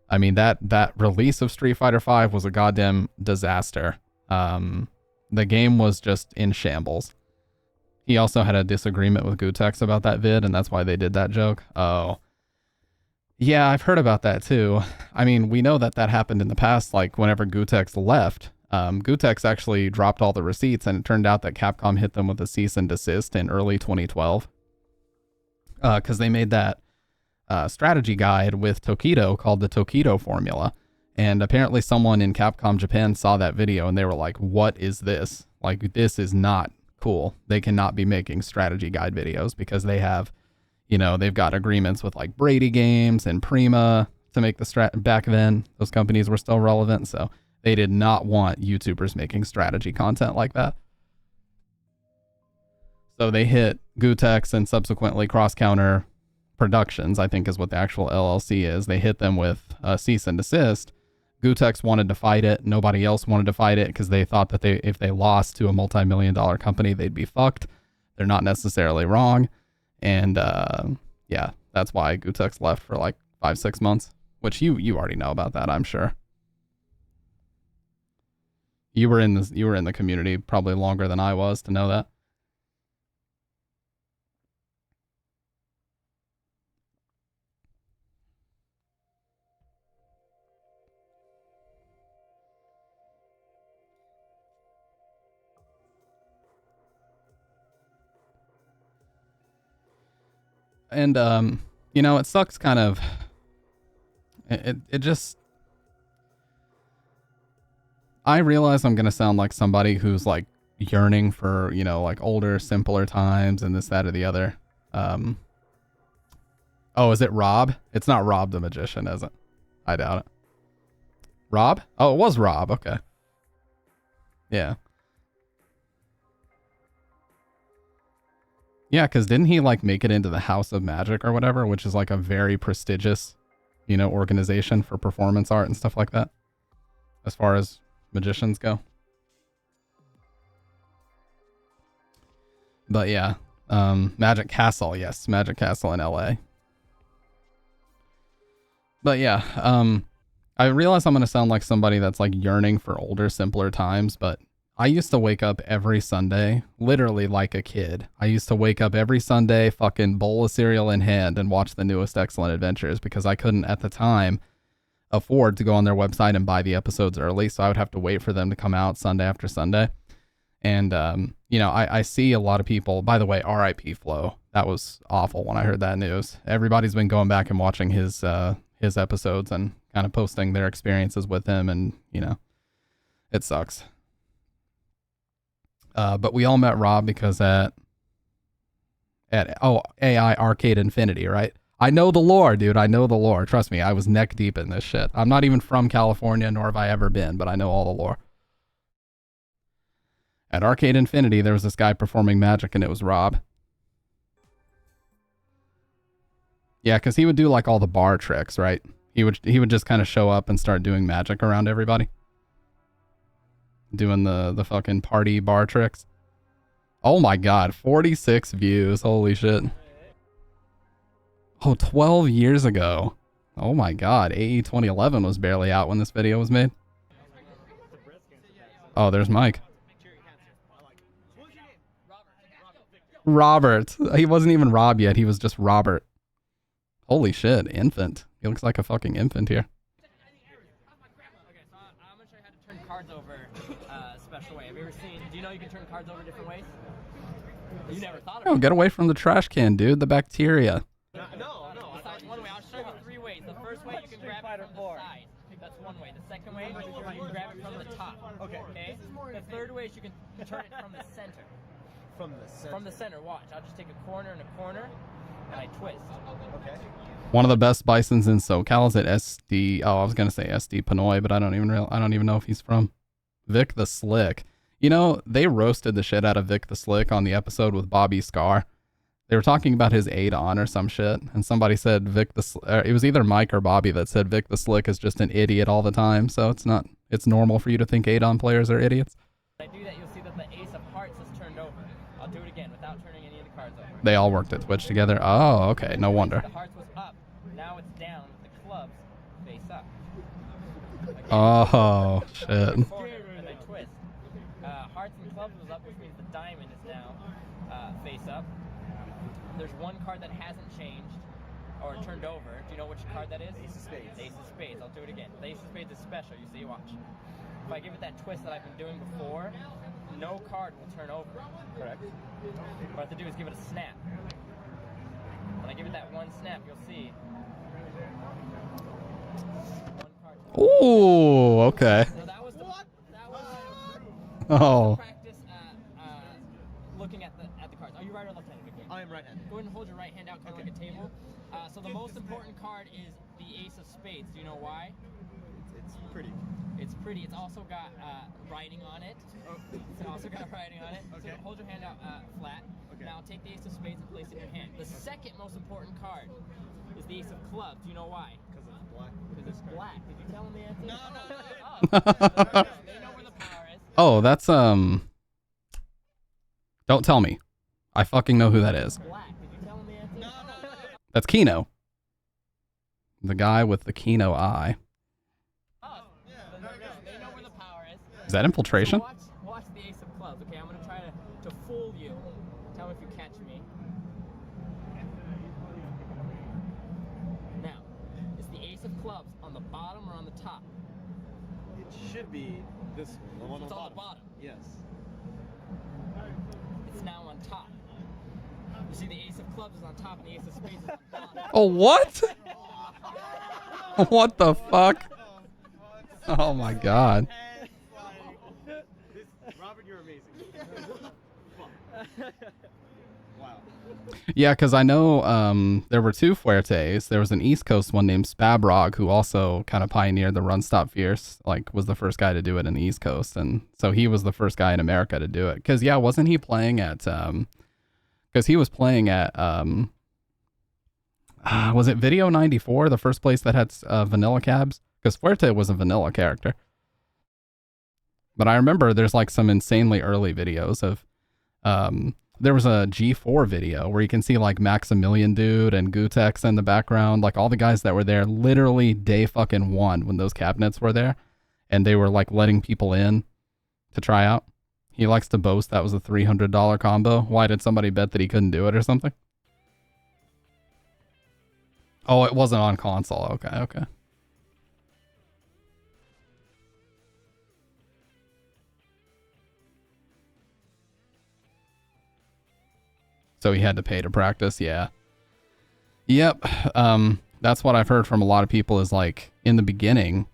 I mean, that release of Street Fighter V was a goddamn disaster. The game was just in shambles. He also had a disagreement with Gutex about that vid, and that's why they did that joke. Oh. Yeah, I've heard about that too. I mean, we know that happened in the past, like whenever Gutex left. Gutex actually dropped all the receipts, and it turned out that Capcom hit them with a cease and desist in early 2012. Because they made that strategy guide with Tokido called the Tokido Formula. And apparently someone in Capcom Japan saw that video and they were like, what is this? Like, this is not cool. They cannot be making strategy guide videos because they have You know, they've got agreements with like Brady Games and Prima to make the back then. Those companies were still relevant, so they did not want YouTubers making strategy content like that. So they hit Gutex and subsequently Cross Counter Productions, I think is what the actual LLC is. They hit them with a cease and desist. Gutex wanted to fight it. Nobody else wanted to fight it because they thought that if they lost to a multi-million-dollar company, they'd be fucked. They're not necessarily wrong. And yeah, that's why Gutex left for like 5-6 months, which you already know about that, I'm sure. You were in the community probably longer than I was to know that. And you know, it sucks kind of. It just, I realize I'm gonna sound like somebody who's like yearning for, you know, like older, simpler times and this, that, or the other. Oh, is it Rob? It's not Rob the Magician, is it? I doubt it. Rob? Oh, it was Rob. Okay. Yeah. Yeah, because didn't he like make it into the House of Magic or whatever, which is like a very prestigious, you know, organization for performance art and stuff like that, as far as magicians go. But yeah, Magic Castle, yes, Magic Castle in LA. But yeah, I realize I'm gonna sound like somebody that's like yearning for older, simpler times, but I used to wake up every Sunday, literally like a kid. I used to wake up every Sunday, fucking bowl of cereal in hand and watch the newest Excellent Adventures because I couldn't at the time afford to go on their website and buy the episodes early. So I would have to wait for them to come out Sunday after Sunday. And, you know, I see a lot of people, by the way, RIP Flo. That was awful when I heard that news. Everybody's been going back and watching his episodes and kind of posting their experiences with him. And, you know, it sucks. But we all met Rob because at AI Arcade Infinity, right? I know the lore, dude. I know the lore. Trust me, I was neck deep in this shit. I'm not even from California, nor have I ever been, but I know all the lore. At Arcade Infinity, there was this guy performing magic, and it was Rob. Yeah, because he would do like all the bar tricks, right? He would just kind of show up and start doing magic around everybody. Doing the fucking party bar tricks. Oh my god, 46 views. Holy shit. Oh, 12 years ago. Oh my god, AE 2011 was barely out when this video was made. Oh, there's Mike. Robert. He wasn't even Rob yet, he was just Robert. Holy shit, infant. He looks like a fucking infant here. Cards over special way. Have you ever seen, do you know you can turn cards over different ways? You never thought of it. Oh, get away from the trash can, dude. The bacteria. No. Besides one way. I'll show you 3 ways. The first way you can grab it from the side. That's one way. The second way you can grab it from the top. Okay. The third way is you can turn it from the center. From the center. Watch. I'll just take a corner and a corner, and I twist. Okay. One of the best bisons in SoCal is at SD. Oh, I was gonna say SD Pinoy, but I don't even know if he's from. Vic the Slick. You know, they roasted the shit out of Vic the Slick on the episode with Bobby Scar. They were talking about his aid-on or some shit, and somebody said it was either Mike or Bobby that said Vic the Slick is just an idiot all the time, so it's normal for you to think aid-on players are idiots. When I do that, you'll see that the ace of hearts is turned over. I'll do it again without turning any of the cards over. They all worked at Twitch together. Oh, okay, no wonder. The hearts was up. Now it's down with the clubs face up. Again. Oh, shit. And I twist. Hearts and clubs was up, which means the diamond is now face up. There's one card that hasn't changed or turned over. Do you know which card that is? Ace of Spades. Ace of Spades. I'll do it again. The Ace of Spades is special. You see, watch. If I give it that twist that I've been doing before, no card will turn over. Correct. What I have to do is give it a snap. When I give it that one snap, you'll see. One card. Ooh, okay. So that was Oh. practice looking at the cards. Are you right or left-handed again? I am right-handed. Go ahead and hold your right hand out kind of like a table. So the most important card is the ace of spades. Do you know why? It's pretty. It's pretty. It's also got writing on it. Oh. It's also got writing on it. Okay. So hold your hand out flat. Okay. Now take the ace of spades and place it in your hand. The second most important card is the ace of clubs. Do you know why? Because it's black. Because it's black. Did you tell them the answer? No. Oh. They know where the power is. Oh, that's don't tell me. I fucking know who that is. Black. Did you tell them the answer? No. That's Kino. The guy with the Kino eye. Oh. They know where the power is. Is that infiltration? So watch the ace of clubs. Okay, I'm gonna try to fool you. Tell me if you catch me. Now, is the ace of clubs on the bottom or on the top? It should be this one. It's on the bottom. Yes. It's now on top. You see, the ace of clubs is on top and the ace of spades is on bottom. Oh, what? What the fuck? Oh my god. Robert, you're amazing. Wow. Yeah, because I know there were two Fuertes. There was an East Coast one named Spabrog who also kind of pioneered the Run Stop Fierce, like was the first guy to do it in the East Coast. And so he was the first guy in America to do it. Because, yeah, wasn't he playing at, because he was playing at, was it Video 94, the first place that had vanilla cabs? Because Fuerte was a vanilla character. But I remember there's like some insanely early videos of, there was a G4 video where you can see like Maximilian Dude and Gutex in the background, like all the guys that were there literally day fucking one when those cabinets were there, and they were like letting people in to try out. He likes to boast that was a $300 combo. Why did somebody bet that he couldn't do it or something? Oh, it wasn't on console. Okay. So he had to pay to practice. Yeah. Yep. That's what I've heard from a lot of people is like in the beginning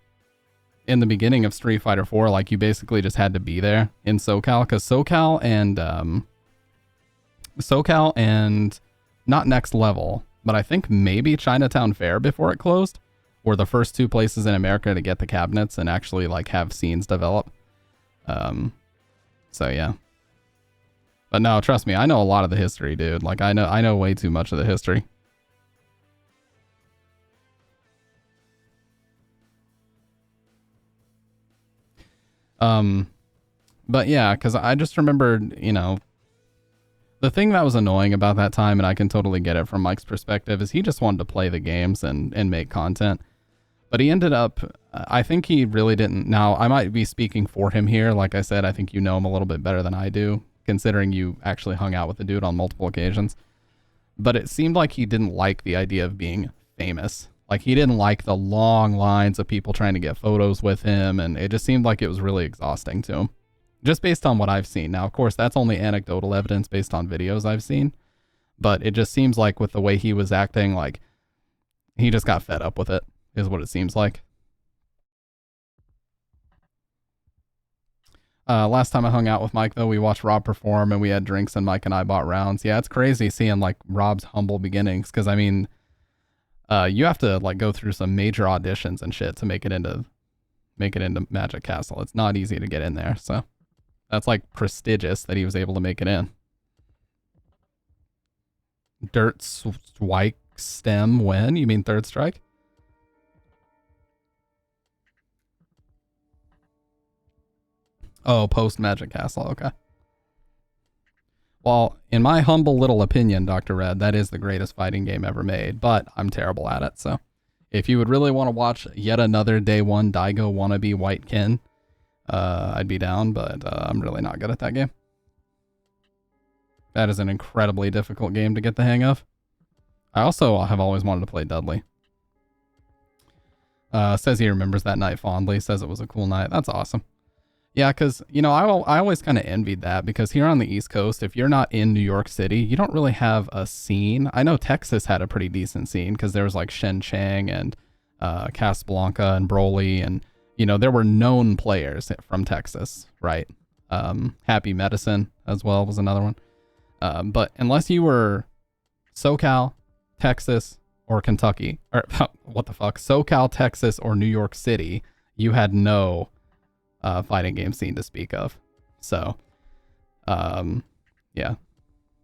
of Street Fighter 4, like you basically just had to be there in SoCal, because SoCal and not Next Level, but I think maybe Chinatown Fair before it closed were the first two places in America to get the cabinets and actually like have scenes develop. So yeah. But no, trust me, I know a lot of the history, dude. Like I know way too much of the history. But yeah, because I just remembered, you know, the thing that was annoying about that time, and I can totally get it from Mike's perspective, is he just wanted to play the games and make content. But he ended up, I think he really didn't. Now, I might be speaking for him here. Like I said, I think you know him a little bit better than I do, considering you actually hung out with the dude on multiple occasions. But it seemed like he didn't like the idea of being famous. Like, he didn't like the long lines of people trying to get photos with him, and it just seemed like it was really exhausting to him. Just based on what I've seen. Now, of course, that's only anecdotal evidence based on videos I've seen. But it just seems like with the way he was acting, like, he just got fed up with it, is what it seems like. Last time I hung out with Mike, though, we watched Rob perform, and we had drinks, and Mike and I bought rounds. Yeah, it's crazy seeing, like, Rob's humble beginnings, because, I mean, you have to, like, go through some major auditions and shit to make it into Magic Castle. It's not easy to get in there, so that's, like, prestigious that he was able to make it in. Dirt Swike Stem when? You mean Third Strike? Oh, post Magic Castle, okay. Well, in my humble little opinion, Dr. Red, that is the greatest fighting game ever made, but I'm terrible at it, so if you would really want to watch yet another Day 1 Daigo wannabe White Kin, I'd be down, but I'm really not good at that game. That is an incredibly difficult game to get the hang of. I also have always wanted to play Dudley. Says he remembers that night fondly, says it was a cool night. That's awesome. Yeah, because, you know, I always kind of envied that, because here on the East Coast, if you're not in New York City, you don't really have a scene. I know Texas had a pretty decent scene, because there was like Shen Chang and Casablanca and Broly, and, you know, there were known players from Texas, right? Happy Medicine as well was another one. But unless you were SoCal, Texas, or Kentucky, or what the fuck, SoCal, Texas, or New York City, you had no fighting game scene to speak of. So, yeah.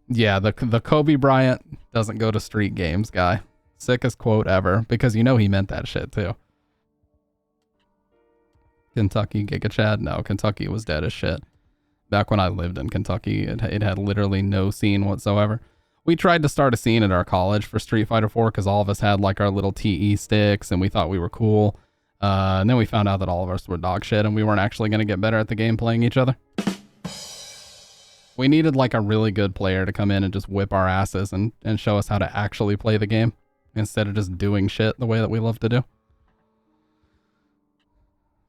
Yeah, the Kobe Bryant doesn't go to street games guy. Sickest quote ever, because you know he meant that shit too. Kentucky Giga Chad? No, Kentucky was dead as shit. Back when I lived in Kentucky, it had literally no scene whatsoever. We tried to start a scene at our college for Street Fighter 4 because all of us had like our little TE sticks and we thought we were cool. And then we found out that all of us were dog shit and we weren't actually going to get better at the game playing each other. We needed like a really good player to come in and just whip our asses and show us how to actually play the game instead of just doing shit the way that we love to do.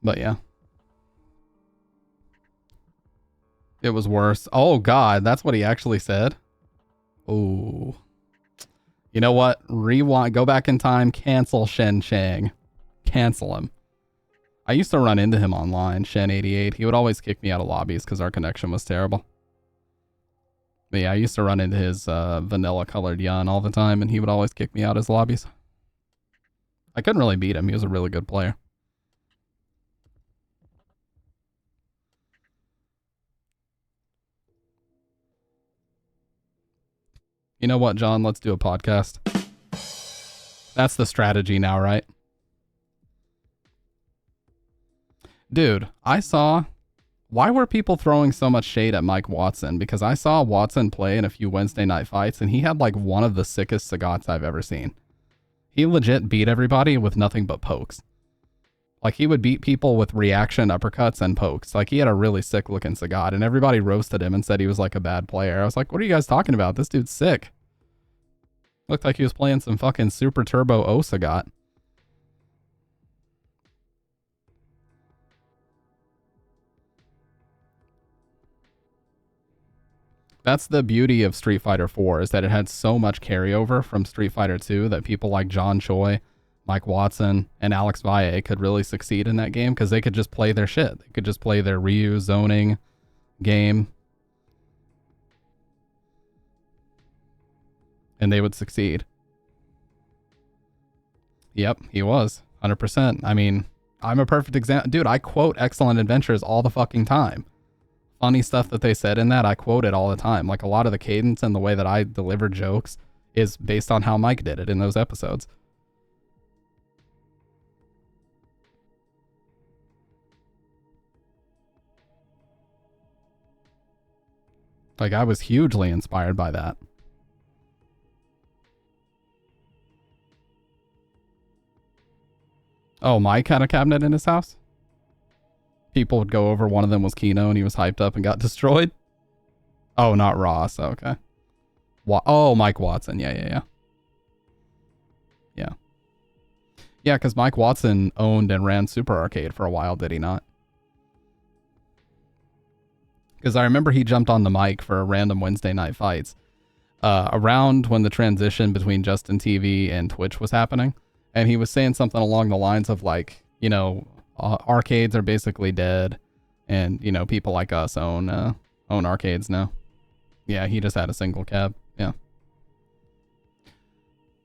But yeah. It was worse. Oh God, that's what he actually said. Oh. You know what? Rewind, go back in time, cancel Shen Chang. Cancel him. I used to run into him online, Shen88. He would always kick me out of lobbies because our connection was terrible. But yeah, I used to run into his vanilla colored Yun all the time and he would always kick me out his lobbies. I couldn't really beat him. He was a really good player. You know what, John? Let's do a podcast. That's the strategy now, right? Dude, I saw... Why were people throwing so much shade at Mike Watson? Because I saw Watson play in a few Wednesday night fights, and he had like one of the sickest Sagats I've ever seen. He legit beat everybody with nothing but pokes. Like, he would beat people with reaction uppercuts and pokes. Like, he had a really sick looking Sagat, and everybody roasted him and said he was like a bad player. I was like, what are you guys talking about? This dude's sick. Looked like he was playing some fucking Super Turbo O Sagat. That's the beauty of Street Fighter 4, is that it had so much carryover from Street Fighter 2 that people like John Choi, Mike Watson, and Alex Valle could really succeed in that game because they could just play their shit. They could just play their Ryu zoning game. And they would succeed. Yep, he was. 100%. I mean, I'm a perfect example. Dude, I quote Excellent Adventures all the fucking time. Funny stuff that they said in that, I quote it all the time. Like, a lot of the cadence and the way that I deliver jokes is based on how Mike did it in those episodes. Like, I was hugely inspired by that. Oh, Mike had a cabinet in his house? People would go over, one of them was Kino, and he was hyped up and got destroyed? Oh, not Ross, okay. Oh, Mike Watson, yeah. Yeah, because Mike Watson owned and ran Super Arcade for a while, did he not? Because I remember he jumped on the mic for random Wednesday night fights around when the transition between Justin TV and Twitch was happening. And he was saying something along the lines of like, you know, arcades are basically dead. And, you know, people like us own arcades now. Yeah, he just had a single cab. Yeah.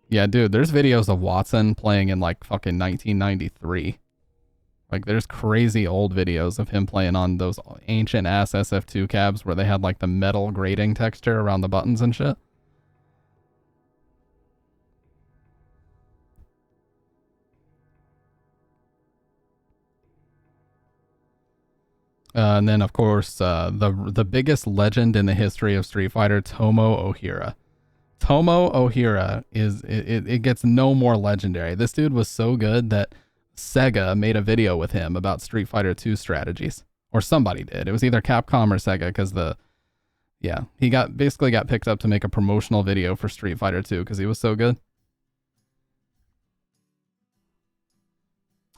Yeah, dude, there's videos of Watson playing in like fucking 1993. Like, there's crazy old videos of him playing on those ancient ass SF2 cabs where they had like the metal grating texture around the buttons and shit. And then, of course, the biggest legend in the history of Street Fighter, Tomo Ohira. Tomo Ohira it gets no more legendary. This dude was so good that Sega made a video with him about Street Fighter 2 strategies. Or somebody did. It was either Capcom or Sega because he basically got picked up to make a promotional video for Street Fighter 2 because he was so good.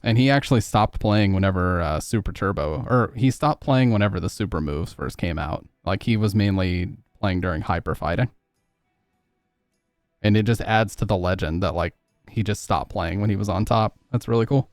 And he actually stopped playing whenever Super Turbo, or he stopped playing whenever the Super moves first came out. Like, he was mainly playing during Hyper Fighting. And it just adds to the legend that, like, he just stopped playing when he was on top. That's really cool.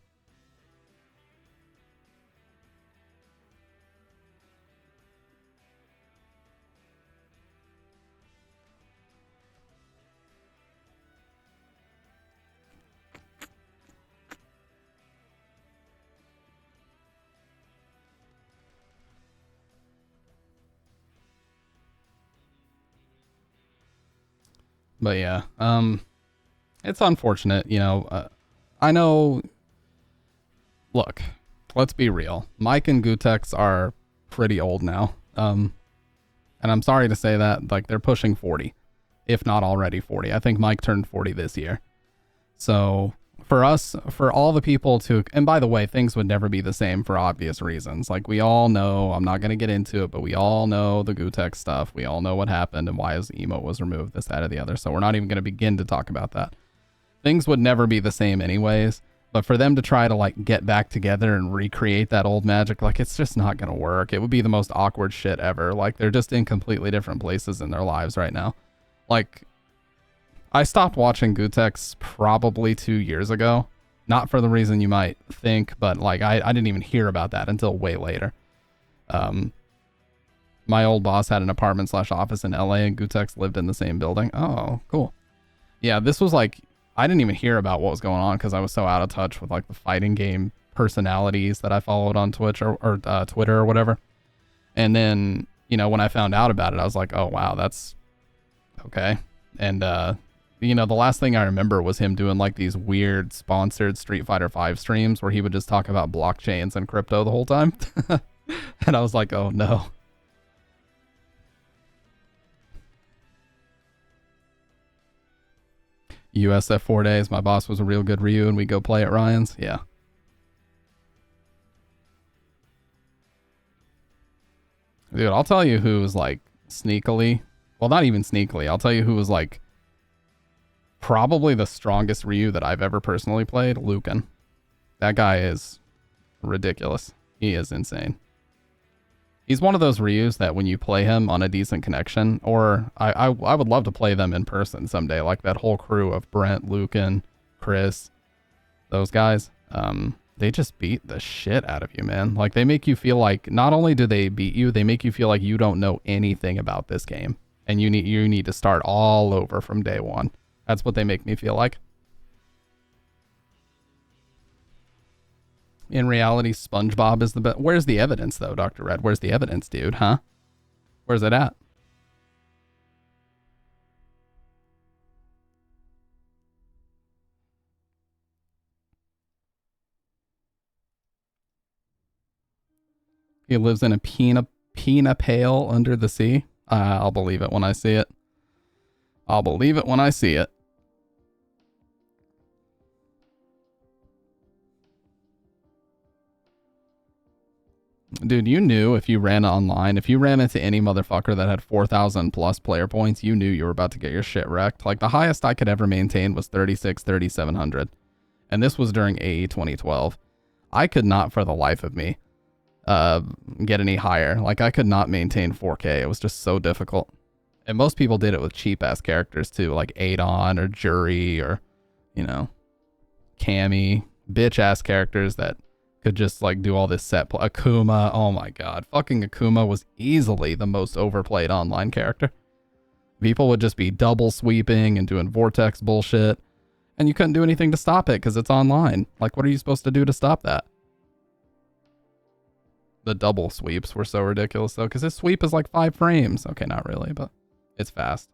But yeah, it's unfortunate, you know. I know. Look, let's be real. Mike and Gutex are pretty old now. And I'm sorry to say that, like, they're pushing 40, if not already 40. I think Mike turned 40 this year. So for us, for all the people to, and by the way, things would never be the same for obvious reasons. Like, we all know, I'm not going to get into it, but we all know the Gutex stuff. We all know what happened and why his emote was removed, this, that, or the other. So we're not even going to begin to talk about that. Things would never be the same anyways. But for them to try to, like, get back together and recreate that old magic, like, it's just not going to work. It would be the most awkward shit ever. Like, they're just in completely different places in their lives right now. Like, I stopped watching Gutex probably 2 years ago. Not for the reason you might think, but, like, I didn't even hear about that until way later. My old boss had an apartment/office in LA, and Gutex lived in the same building. Oh, cool. Yeah, this was, like, I didn't even hear about what was going on because I was so out of touch with, like, the fighting game personalities that I followed on Twitch or Twitter or whatever. And then, you know, when I found out about it, I was like, oh, wow, that's okay. And, you know, the last thing I remember was him doing, like, these weird sponsored Street Fighter V streams where he would just talk about blockchains and crypto the whole time. And I was like, oh, no. USF 4 days. My boss was a real good Ryu and we go play at Ryan's. Yeah. Dude, I'll tell you who was, like, sneakily. Well, not even sneakily. I'll tell you who was, like, probably the strongest Ryu that I've ever personally played. Lucan. That guy is ridiculous. He is insane. He's one of those Ryus that when you play him on a decent connection, or I would love to play them in person someday, like that whole crew of Brent, Lucan, Chris, those guys. They just beat the shit out of you, man. Like, they make you feel like, not only do they beat you, they make you feel like you don't know anything about this game. And you need to start all over from day one. That's what they make me feel like. In reality, SpongeBob is the best. Where's the evidence, though, Dr. Red? Where's the evidence, dude, huh? Where's it at? He lives in a pina pail under the sea. I'll believe it when I see it. I'll believe it when I see it. Dude, you knew if you ran online, if you ran into any motherfucker that had 4,000 plus player points, you knew you were about to get your shit wrecked. Like, the highest I could ever maintain was 3,700. And this was during AE 2012. I could not for the life of me get any higher. Like, I could not maintain 4K. It was just so difficult. And most people did it with cheap-ass characters, too, like Adon or Jury or, you know, Cammy. Bitch-ass characters that could just, like, do all this set Akuma. Oh my god. Fucking Akuma was easily the most overplayed online character. People would just be double sweeping and doing vortex bullshit. And you couldn't do anything to stop it because it's online. Like, what are you supposed to do to stop that? The double sweeps were so ridiculous, though, because his sweep is like 5 frames. Okay, not really, but it's fast.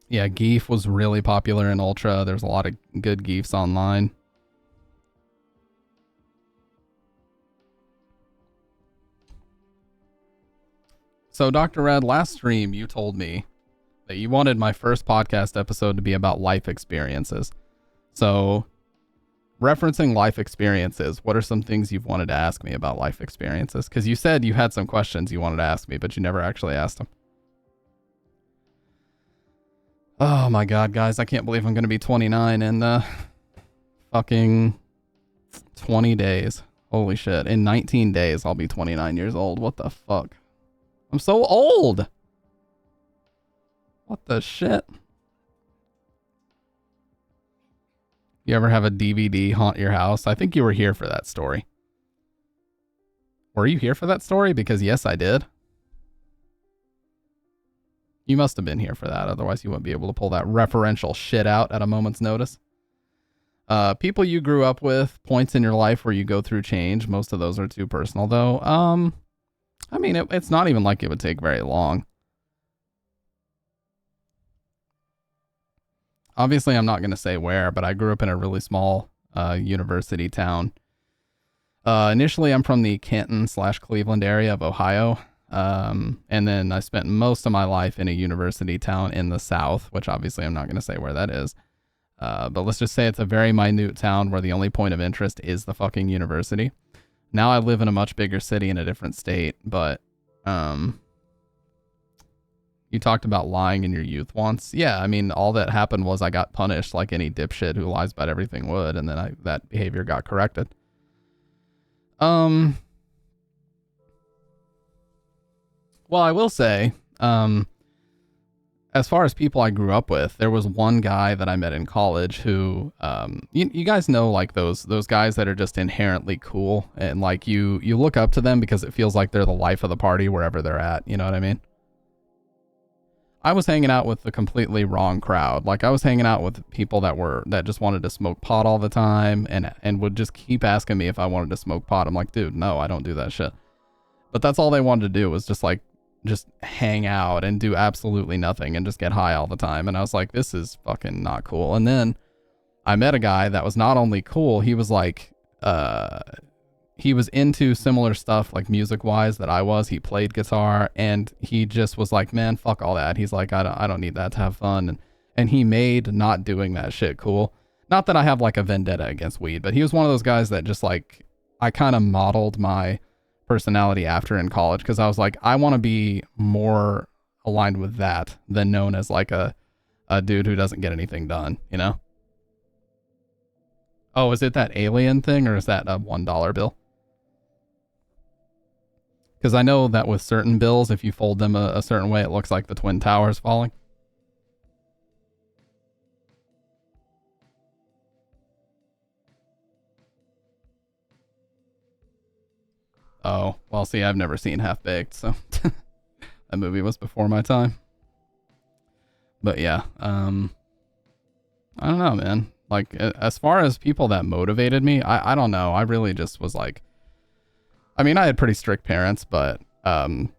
Yeah, Geef was really popular in Ultra. There's a lot of good Geefs online. So, Dr. Red, last stream you told me that you wanted my first podcast episode to be about life experiences. So, referencing life experiences, what are some things you've wanted to ask me about life experiences? Because you said you had some questions you wanted to ask me, but you never actually asked them. Oh my god, guys, I can't believe I'm going to be 29 in fucking 20 days. Holy shit. In 19 days, I'll be 29 years old. What the fuck? I'm so old! What the shit? You ever have a DVD haunt your house? I think you were here for that story. Were you here for that story? Because yes, I did. You must have been here for that, otherwise you wouldn't be able to pull that referential shit out at a moment's notice. People you grew up with, points in your life where you go through change. Most of those are too personal, though. I mean, it's not even like it would take very long. Obviously, I'm not going to say where, but I grew up in a really small university town. Initially, I'm from the Canton/Cleveland area of Ohio. And then I spent most of my life in a university town in the South, which obviously I'm not going to say where that is. But let's just say it's a very minute town where the only point of interest is the fucking university. Now I live in a much bigger city in a different state, but you talked about lying in your youth once. Yeah, I mean, all that happened was I got punished like any dipshit who lies about everything would, and then that behavior got corrected. Well, I will say, as far as people I grew up with, there was one guy that I met in college who, you guys know, like those guys that are just inherently cool, and like you look up to them because it feels like they're the life of the party wherever they're at. You know what I mean? I was hanging out with the completely wrong crowd. Like I was hanging out with people that just wanted to smoke pot all the time and would just keep asking me if I wanted to smoke pot. I'm like, dude, no, I don't do that shit. But that's all they wanted to do was just hang out and do absolutely nothing and just get high all the time. And I was like, this is fucking not cool. And then I met a guy that was not only cool, he was like, he was into similar stuff, like music wise, that I was. He played guitar and he just was like, man, fuck all that. He's like, I don't need that to have fun. And he made not doing that shit cool. Not that I have like a vendetta against weed, but he was one of those guys that just like, I kind of modeled my personality after in college, because I was like, I want to be more aligned with that than known as like a dude who doesn't get anything done, you know? Oh, is it that alien thing, or is that a $1 bill? Because I know that with certain bills, if you fold them a certain way, it looks like the Twin Towers falling. Oh, well, see, I've never seen Half Baked, so that movie was before my time. But yeah, I don't know, man. Like, as far as people that motivated me, I don't know. I really just was like, I mean, I had pretty strict parents, but when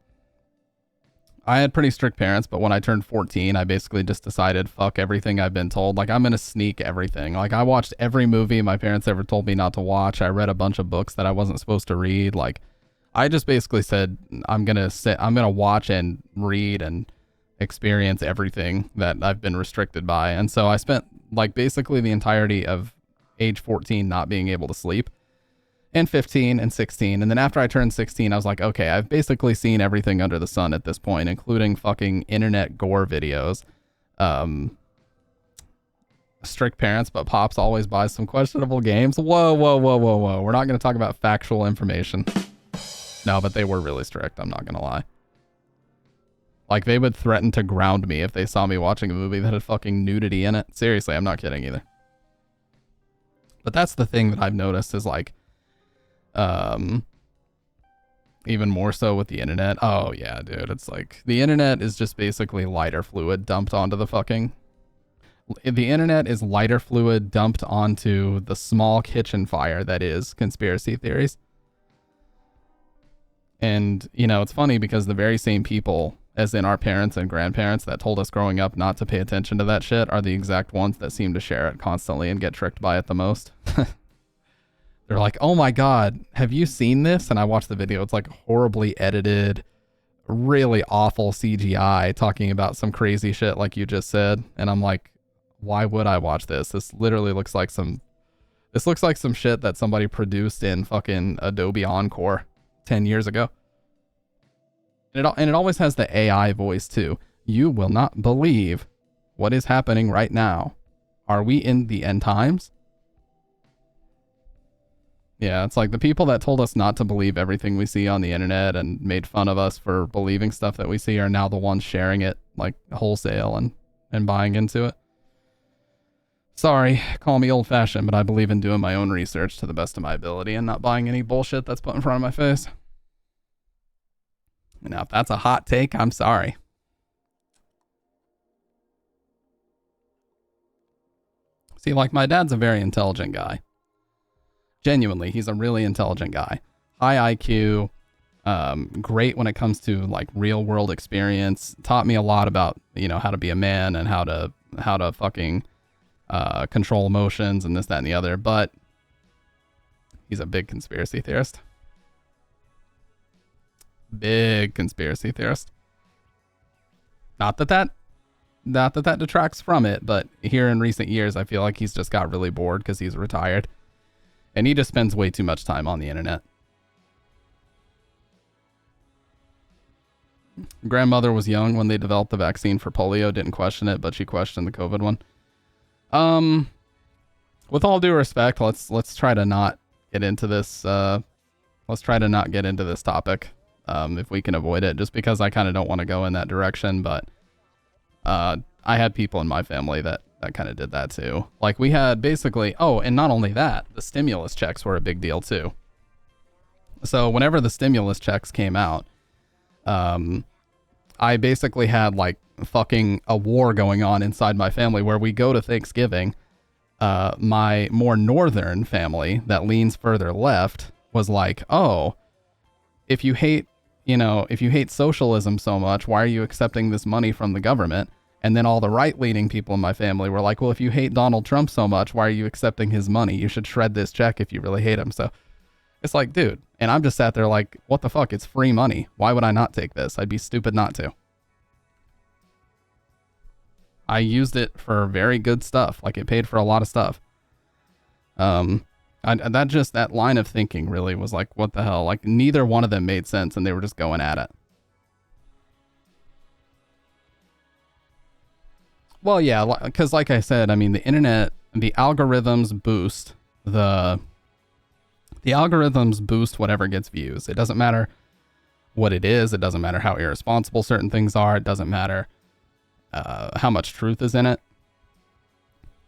I turned 14, I basically just decided, fuck everything I've been told. Like, I'm going to sneak everything. Like, I watched every movie my parents ever told me not to watch. I read a bunch of books that I wasn't supposed to read. Like, I just basically said, I'm going to watch and read and experience everything that I've been restricted by. And so I spent like basically the entirety of age 14 not being able to sleep, and 15 and 16. And then after I turned 16, I was like, okay, I've basically seen everything under the sun at this point, including fucking internet gore videos. Strict parents, but Pops always buys some questionable games. Whoa. We're not going to talk about factual information. No, but they were really strict. I'm not going to lie. Like, they would threaten to ground me if they saw me watching a movie that had fucking nudity in it. Seriously, I'm not kidding either. But that's the thing that I've noticed is like, even more so with the internet. Oh yeah, dude. It's like, the internet is just basically lighter fluid dumped onto the internet is lighter fluid dumped onto the small kitchen fire that is conspiracy theories. And, you know, it's funny because the very same people, as in our parents and grandparents, that told us growing up not to pay attention to that shit, are the exact ones that seem to share it constantly and get tricked by it the most. They're like, oh my God, have you seen this? And I watched the video. It's like horribly edited, really awful CGI talking about some crazy shit like you just said. And I'm like, why would I watch this? This literally looks like some shit that somebody produced in fucking Adobe Encore 10 years ago. And it always has the AI voice too. You will not believe what is happening right now. Are we in the end times? Yeah, it's like the people that told us not to believe everything we see on the internet and made fun of us for believing stuff that we see are now the ones sharing it like wholesale and buying into it. Sorry, call me old-fashioned, but I believe in doing my own research to the best of my ability and not buying any bullshit that's put in front of my face. Now, if that's a hot take, I'm sorry. See, like, my dad's a very intelligent guy. Genuinely, he's a really intelligent guy. High IQ, great when it comes to like real world experience. Taught me a lot about, you know, how to be a man and how to fucking control emotions and this, that, and the other. But he's a big conspiracy theorist. Big conspiracy theorist. Not that detracts from it, but here in recent years, I feel like he's just got really bored because he's retired. And he just spends way too much time on the internet. Grandmother was young when they developed the vaccine for polio. Didn't question it, but she questioned the COVID one. With all due respect, let's try to not get into this. Let's try to not get into this topic, if we can avoid it. Just because I kind of don't want to go in that direction, but I had people in my family that kind of did that too. Like we had basically, oh, and not only that, the stimulus checks were a big deal too. So whenever the stimulus checks came out, I basically had like fucking a war going on inside my family where we go to Thanksgiving. My more northern family that leans further left was like, oh, if you hate socialism so much, why are you accepting this money from the government? And then all the right-leaning people in my family were like, well, if you hate Donald Trump so much, why are you accepting his money? You should shred this check if you really hate him. So it's like, dude, and I'm just sat there like, what the fuck? It's free money. Why would I not take this? I'd be stupid not to. I used it for very good stuff. Like it paid for a lot of stuff. That line of thinking really was like, what the hell? Like neither one of them made sense and they were just going at it. Well, yeah, because like I said, I mean, the internet, the algorithms boost the algorithms boost whatever gets views. It doesn't matter what it is. It doesn't matter how irresponsible certain things are. It doesn't matter how much truth is in it.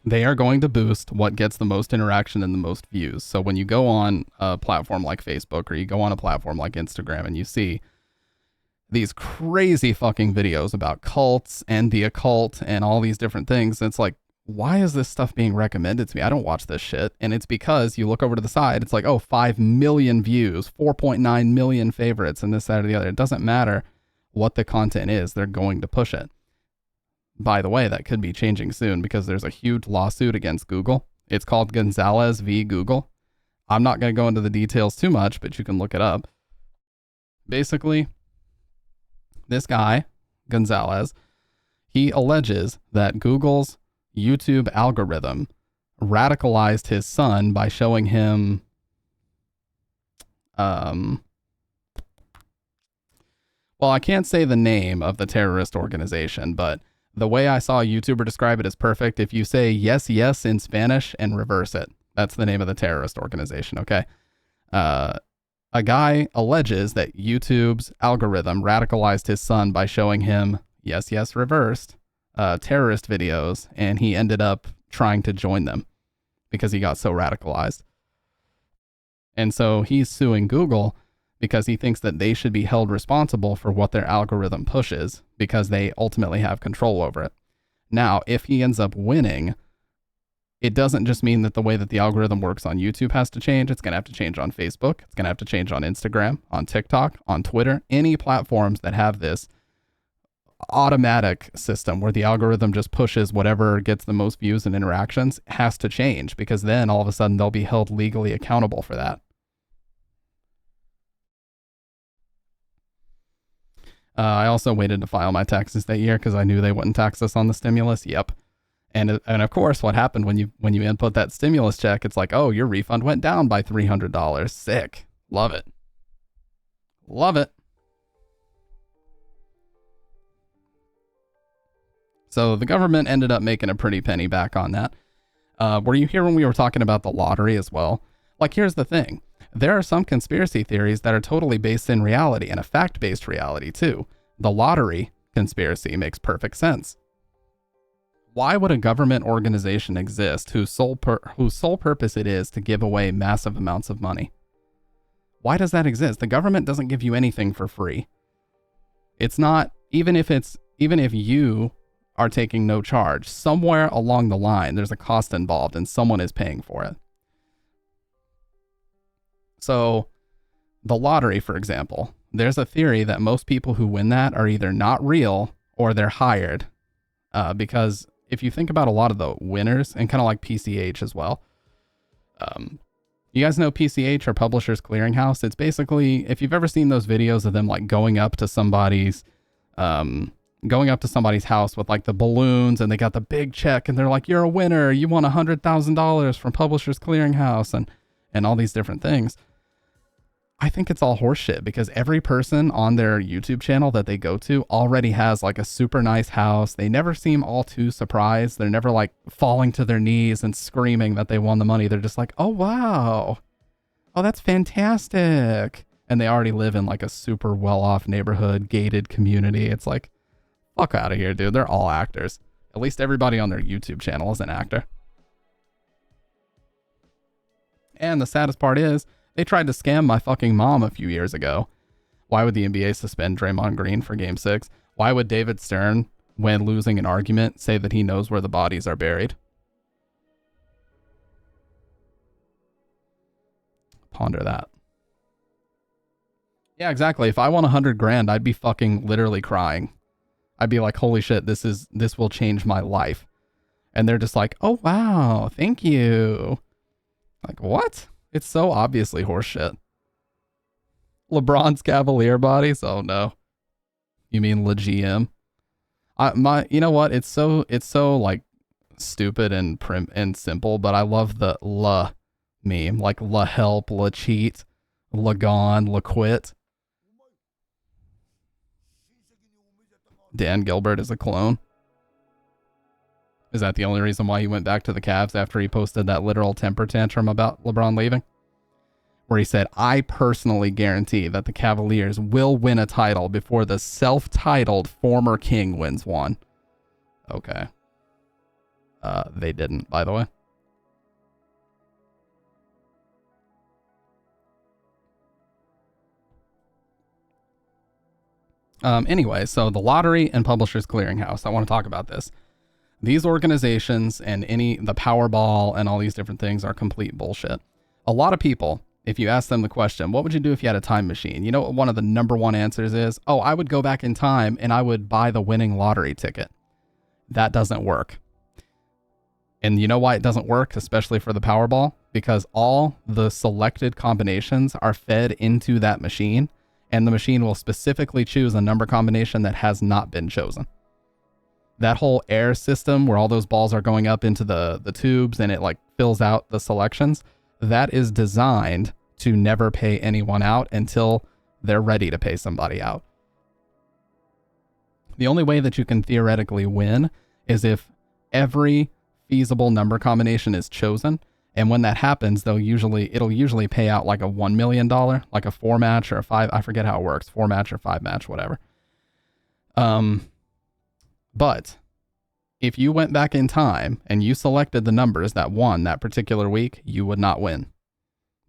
They are going to boost what gets the most interaction and the most views. So when you go on a platform like Facebook or you go on a platform like Instagram and you see these crazy fucking videos about cults and the occult and all these different things, it's like, why is this stuff being recommended to me? I don't watch this shit. And it's because you look over to the side, it's like, oh, 5 million views, 4.9 million favorites, and this, that, or the other. It doesn't matter what the content is, they're going to push it. By the way, that could be changing soon because there's a huge lawsuit against Google. It's called Gonzalez v. Google. I'm not going to go into the details too much, but you can look it up. Basically, this guy, Gonzalez, he alleges that Google's YouTube algorithm radicalized his son by showing him well, I can't say the name of the terrorist organization, but the way I saw a YouTuber describe it is perfect. If you say yes, yes in Spanish and reverse it, that's the name of the terrorist organization, okay? A guy alleges that YouTube's algorithm radicalized his son by showing him yes, yes reversed terrorist videos, and he ended up trying to join them because he got so radicalized. And so he's suing Google because he thinks that they should be held responsible for what their algorithm pushes because they ultimately have control over it. Now, if he ends up winning, it doesn't just mean that the way that the algorithm works on YouTube has to change. It's going to have to change on Facebook. It's going to have to change on Instagram, on TikTok, on Twitter, any platforms that have this automatic system where the algorithm just pushes whatever gets the most views and interactions has to change, because then all of a sudden they'll be held legally accountable for that. I also waited to file my taxes that year because I knew they wouldn't tax us on the stimulus. Yep. And of course, what happened when you input that stimulus check, it's like, oh, your refund went down by $300. Sick. Love it. Love it. So the government ended up making a pretty penny back on that. Were you here when we were talking about the lottery as well? Like, here's the thing. There are some conspiracy theories that are totally based in reality, and a fact-based reality too. The lottery conspiracy makes perfect sense. Why would a government organization exist whose sole purpose it is to give away massive amounts of money? Why does that exist? The government doesn't give you anything for free. It's not, even if you are taking no charge. Somewhere along the line, there's a cost involved and someone is paying for it. So the lottery, for example, there's a theory that most people who win that are either not real or they're hired. Because if you think about a lot of the winners, and kind of like PCH as well, you guys know PCH or Publishers Clearinghouse? It's basically, if you've ever seen those videos of them like going up to somebody's house with like the balloons and they got the big check and they're like, you're a winner, you won $100,000 from Publishers Clearinghouse and all these different things. I think it's all horseshit because every person on their YouTube channel that they go to already has like a super nice house. They never seem all too surprised. They're never like falling to their knees and screaming that they won the money. They're just like, oh, wow. Oh, that's fantastic. And they already live in like a super well-off neighborhood, gated community. It's like, fuck out of here, dude. They're all actors. At least everybody on their YouTube channel is an actor. And the saddest part is, they tried to scam my fucking mom a few years ago. Why would the NBA suspend Draymond Green for Game 6? Why would David Stern, when losing an argument, say that he knows where the bodies are buried? Ponder that. Yeah, exactly. If I won 100 grand, I'd be fucking literally crying. I'd be like, holy shit, this will change my life. And they're just like, oh, wow, thank you. Like, what? It's so obviously horseshit. LeBron's Cavalier bodies? Oh no. You mean LeGM? You know what? It's so like stupid and prim and simple, but I love the la meme, like la help, la cheat, la gone, la quit. Dan Gilbert is a clone. Is that the only reason why he went back to the Cavs after he posted that literal temper tantrum about LeBron leaving? Where he said, I personally guarantee that the Cavaliers will win a title before the self-titled former king wins one. Okay. They didn't, by the way. Anyway, so the lottery and Publishers Clearinghouse, I want to talk about this. These organizations and the Powerball and all these different things are complete bullshit. A lot of people, if you ask them the question, what would you do if you had a time machine? You know what one of the number one answers is? Oh, I would go back in time and I would buy the winning lottery ticket. That doesn't work. And you know why it doesn't work, especially for the Powerball? Because all the selected combinations are fed into that machine, and the machine will specifically choose a number combination that has not been chosen. That whole air system where all those balls are going up into the tubes and it like fills out the selections, that is designed to never pay anyone out until they're ready to pay somebody out. The only way that you can theoretically win is if every feasible number combination is chosen. And when that happens, it'll usually pay out like a $1 million, like a 4-match or a 5, I forget how it works, 4-match or 5-match, whatever. But if you went back in time and you selected the numbers that won that particular week, you would not win,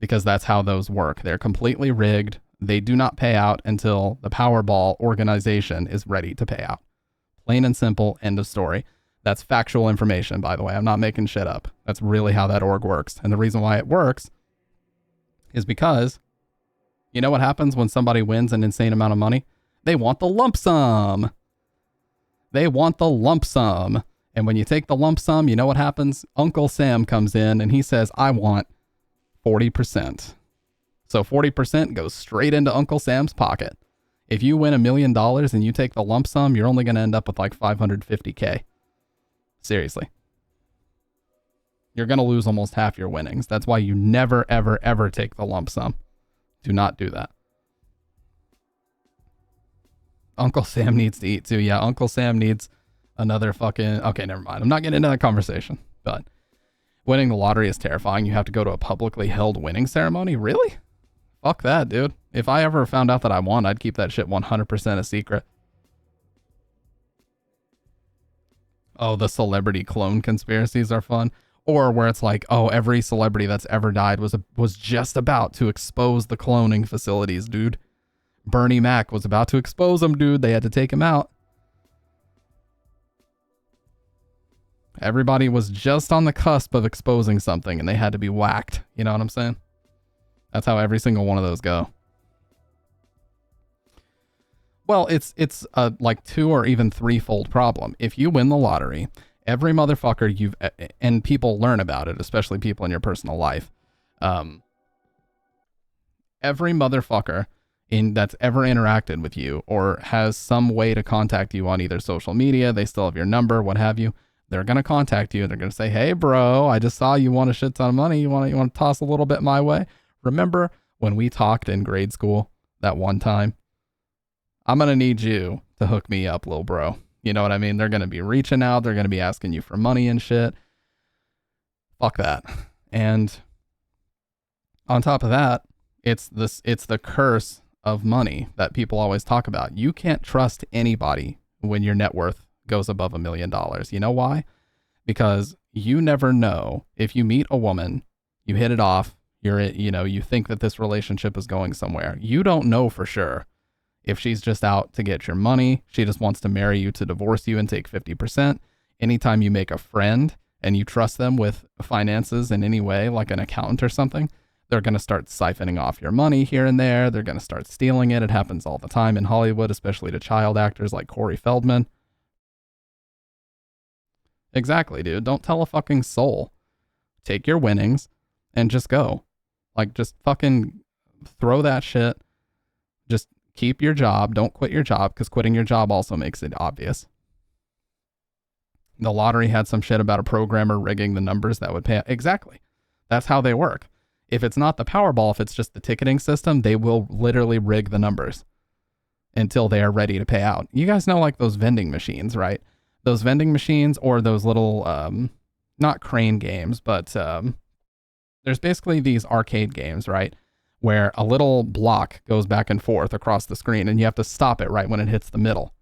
because that's how those work. They're completely rigged. They do not pay out until the Powerball organization is ready to pay out. Plain and simple, end of story. That's factual information, by the way. I'm not making shit up. That's really how that org works. And the reason why it works is because you know what happens when somebody wins an insane amount of money? They want the lump sum. They want the lump sum. And when you take the lump sum, you know what happens? Uncle Sam comes in and he says, I want 40%. So 40% goes straight into Uncle Sam's pocket. If you win $1 million and you take the lump sum, you're only going to end up with like $550K. Seriously. You're going to lose almost half your winnings. That's why you never, ever, ever take the lump sum. Do not do that. Uncle Sam needs to eat too. Yeah, Uncle Sam needs another fucking... Okay, never mind. I'm not getting into that conversation. But winning the lottery is terrifying. You have to go to a publicly held winning ceremony? Really? Fuck that, dude. If I ever found out that I won, I'd keep that shit 100% a secret. Oh, the celebrity clone conspiracies are fun. Or where it's like, oh, every celebrity that's ever died was just about to expose the cloning facilities, dude. Bernie Mac was about to expose them, dude. They had to take him out. Everybody was just on the cusp of exposing something and they had to be whacked. You know what I'm saying? That's how every single one of those go. Well, it's a like 2 or even 3-fold problem. If you win the lottery, every motherfucker and people learn about it, especially people in your personal life. Every motherfucker that's ever interacted with you or has some way to contact you on either social media, they still have your number, what have you. They're going to contact you. They're going to say, hey, bro, I just saw you want a shit ton of money. You want to toss a little bit my way? Remember when we talked in grade school that one time? I'm going to need you to hook me up, little bro. You know what I mean? They're going to be reaching out. They're going to be asking you for money and shit. Fuck that. And on top of that, it's the curse of money that people always talk about. You can't trust anybody when your net worth goes above $1 million. You know why? Because you never know. If you meet a woman, you hit it off, you think that this relationship is going somewhere. You don't know for sure if she's just out to get your money. She just wants to marry you to divorce you and take 50%. Anytime you make a friend and you trust them with finances in any way, like an accountant or something, they're going to start siphoning off your money here and there. They're going to start stealing it. It happens all the time in Hollywood, especially to child actors like Corey Feldman. Exactly, dude. Don't tell a fucking soul. Take your winnings and just go. Like, just fucking throw that shit. Just keep your job. Don't quit your job, because quitting your job also makes it obvious. The lottery had some shit about a programmer rigging the numbers that would pay. Exactly. That's how they work. If it's not the Powerball, if it's just the ticketing system, they will literally rig the numbers until they are ready to pay out. You guys know, like, those vending machines, right? Those vending machines, or those little, not crane games, but there's basically these arcade games, right? Where a little block goes back and forth across the screen and you have to stop it right when it hits the middle.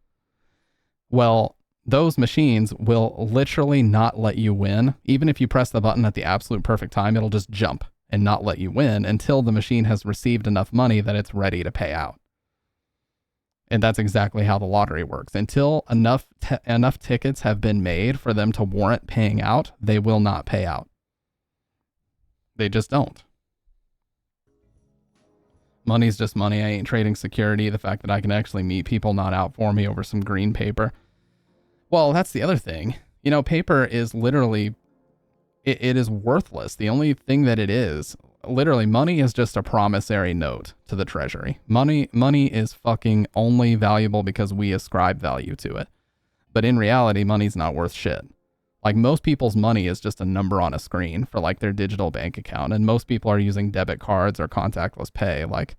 Well, those machines will literally not let you win. Even if you press the button at the absolute perfect time, it'll just jump and not let you win until the machine has received enough money that it's ready to pay out. And that's exactly how the lottery works. Until enough tickets have been made for them to warrant paying out, they will not pay out. They just don't. Money's just money. I ain't trading security. The fact that I can actually meet people not out for me over some green paper. Well, that's the other thing. You know, paper is literally, it is worthless. The only thing that it is, literally, money is just a promissory note to the treasury. Money is fucking only valuable because we ascribe value to it. But in reality, money's not worth shit. Like, most people's money is just a number on a screen for, like, their digital bank account. And most people are using debit cards or contactless pay. Like,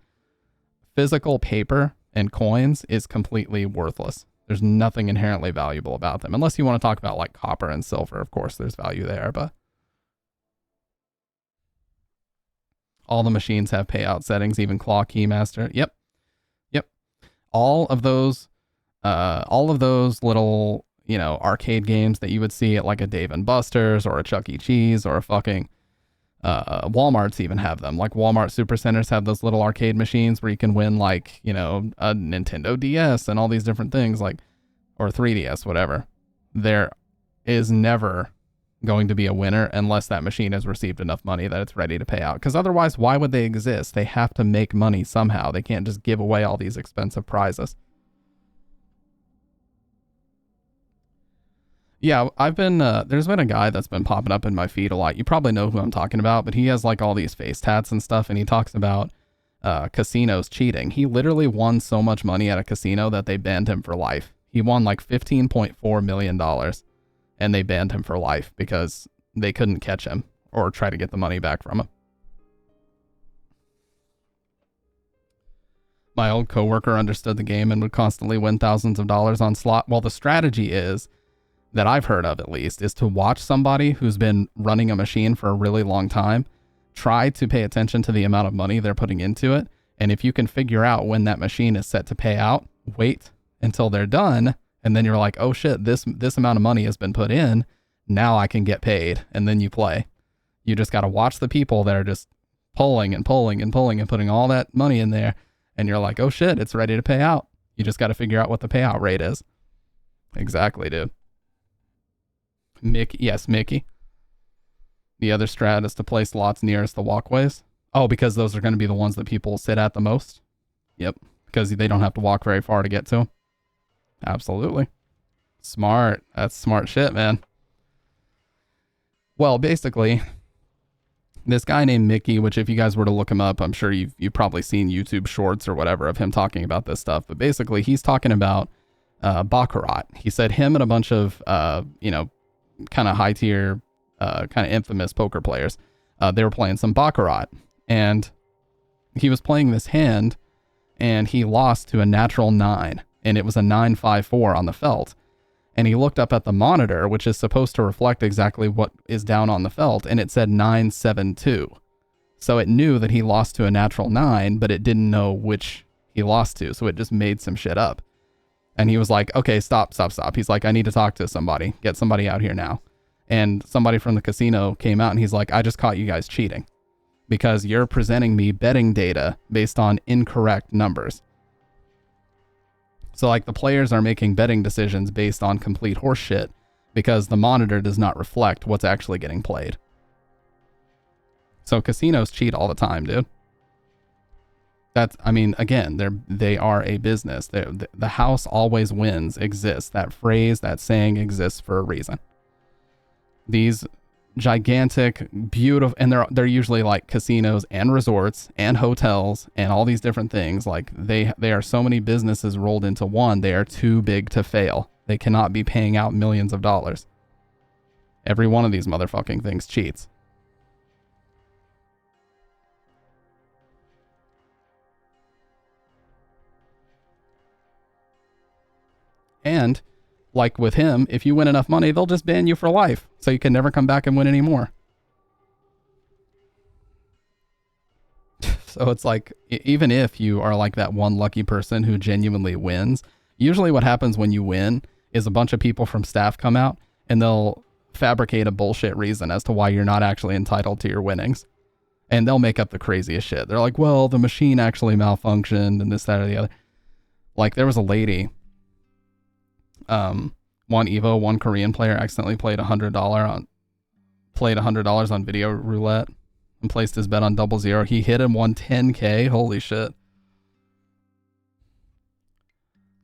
physical paper and coins is completely worthless. There's nothing inherently valuable about them. Unless you want to talk about, like, copper and silver. Of course, there's value there, but all the machines have payout settings, even Claw Keymaster. Yep. All of those little, you know, arcade games that you would see at like a Dave and Buster's or a Chuck E. Cheese or a fucking Walmart's even have them. Like Walmart Supercenters have those little arcade machines where you can win, like, you know, a Nintendo DS and all these different things, like, or 3DS, whatever. There is never going to be a winner unless that machine has received enough money that it's ready to pay out. Because otherwise, why would they exist? They have to make money somehow. They can't just give away all these expensive prizes. Yeah, I've been, there's been a guy that's been popping up in my feed a lot. You probably know who I'm talking about, but he has like all these face tats and stuff, and he talks about casinos cheating. He literally won so much money at a casino that they banned him for life. He won like $15.4 million, and they banned him for life because they couldn't catch him or try to get the money back from him. My old coworker understood the game and would constantly win thousands of dollars on slot. Well, the strategy is, that I've heard of at least, is to watch somebody who's been running a machine for a really long time, try to pay attention to the amount of money they're putting into it, and if you can figure out when that machine is set to pay out, wait until they're done, and then you're like, oh shit, this amount of money has been put in, now I can get paid, and then you play. You just got to watch the people that are just pulling and pulling and pulling and putting all that money in there, and you're like, oh shit, it's ready to pay out. You just got to figure out what the payout rate is. Exactly, dude. Mickey. Yes, Mickey. The other strat is to place lots nearest the walkways. Oh, because those are going to be the ones that people sit at the most? Yep, because they don't have to walk very far to get to them. Absolutely. Smart. That's smart shit, man. Well, basically, this guy named Mickey, which if you guys were to look him up, I'm sure you've probably seen YouTube shorts or whatever of him talking about this stuff. But basically, he's talking about Baccarat. He said him and a bunch of, kind of high tier, kind of infamous poker players, they were playing some Baccarat. And he was playing this hand, and he lost to a natural 9. And it was a 9-5-4 on the felt. And he looked up at the monitor, which is supposed to reflect exactly what is down on the felt, and it said 9-7-2. So it knew that he lost to a natural 9, but it didn't know which he lost to, so it just made some shit up. And he was like, okay, stop. He's like, I need to talk to somebody. Get somebody out here now. And somebody from the casino came out, and he's like, I just caught you guys cheating because you're presenting me betting data based on incorrect numbers. So, like, the players are making betting decisions based on complete horseshit because the monitor does not reflect what's actually getting played. So, casinos cheat all the time, dude. That's, I mean, again, they are a business. The house always wins exists. That phrase, that saying exists for a reason. These gigantic, beautiful, and they're usually like casinos and resorts and hotels and all these different things. Like they are so many businesses rolled into one. They are too big to fail. They cannot be paying out millions of dollars. Every one of these motherfucking things cheats. And like with him, if you win enough money, they'll just ban you for life. So you can never come back and win anymore. So it's like, even if you are like that one lucky person who genuinely wins, usually what happens when you win is a bunch of people from staff come out and they'll fabricate a bullshit reason as to why you're not actually entitled to your winnings. And they'll make up the craziest shit. They're like, well, the machine actually malfunctioned and this, that, or the other. Like there was a lady, one Korean player accidentally played $100 on video roulette and placed his bet on 00. He hit and won 10K. Holy shit.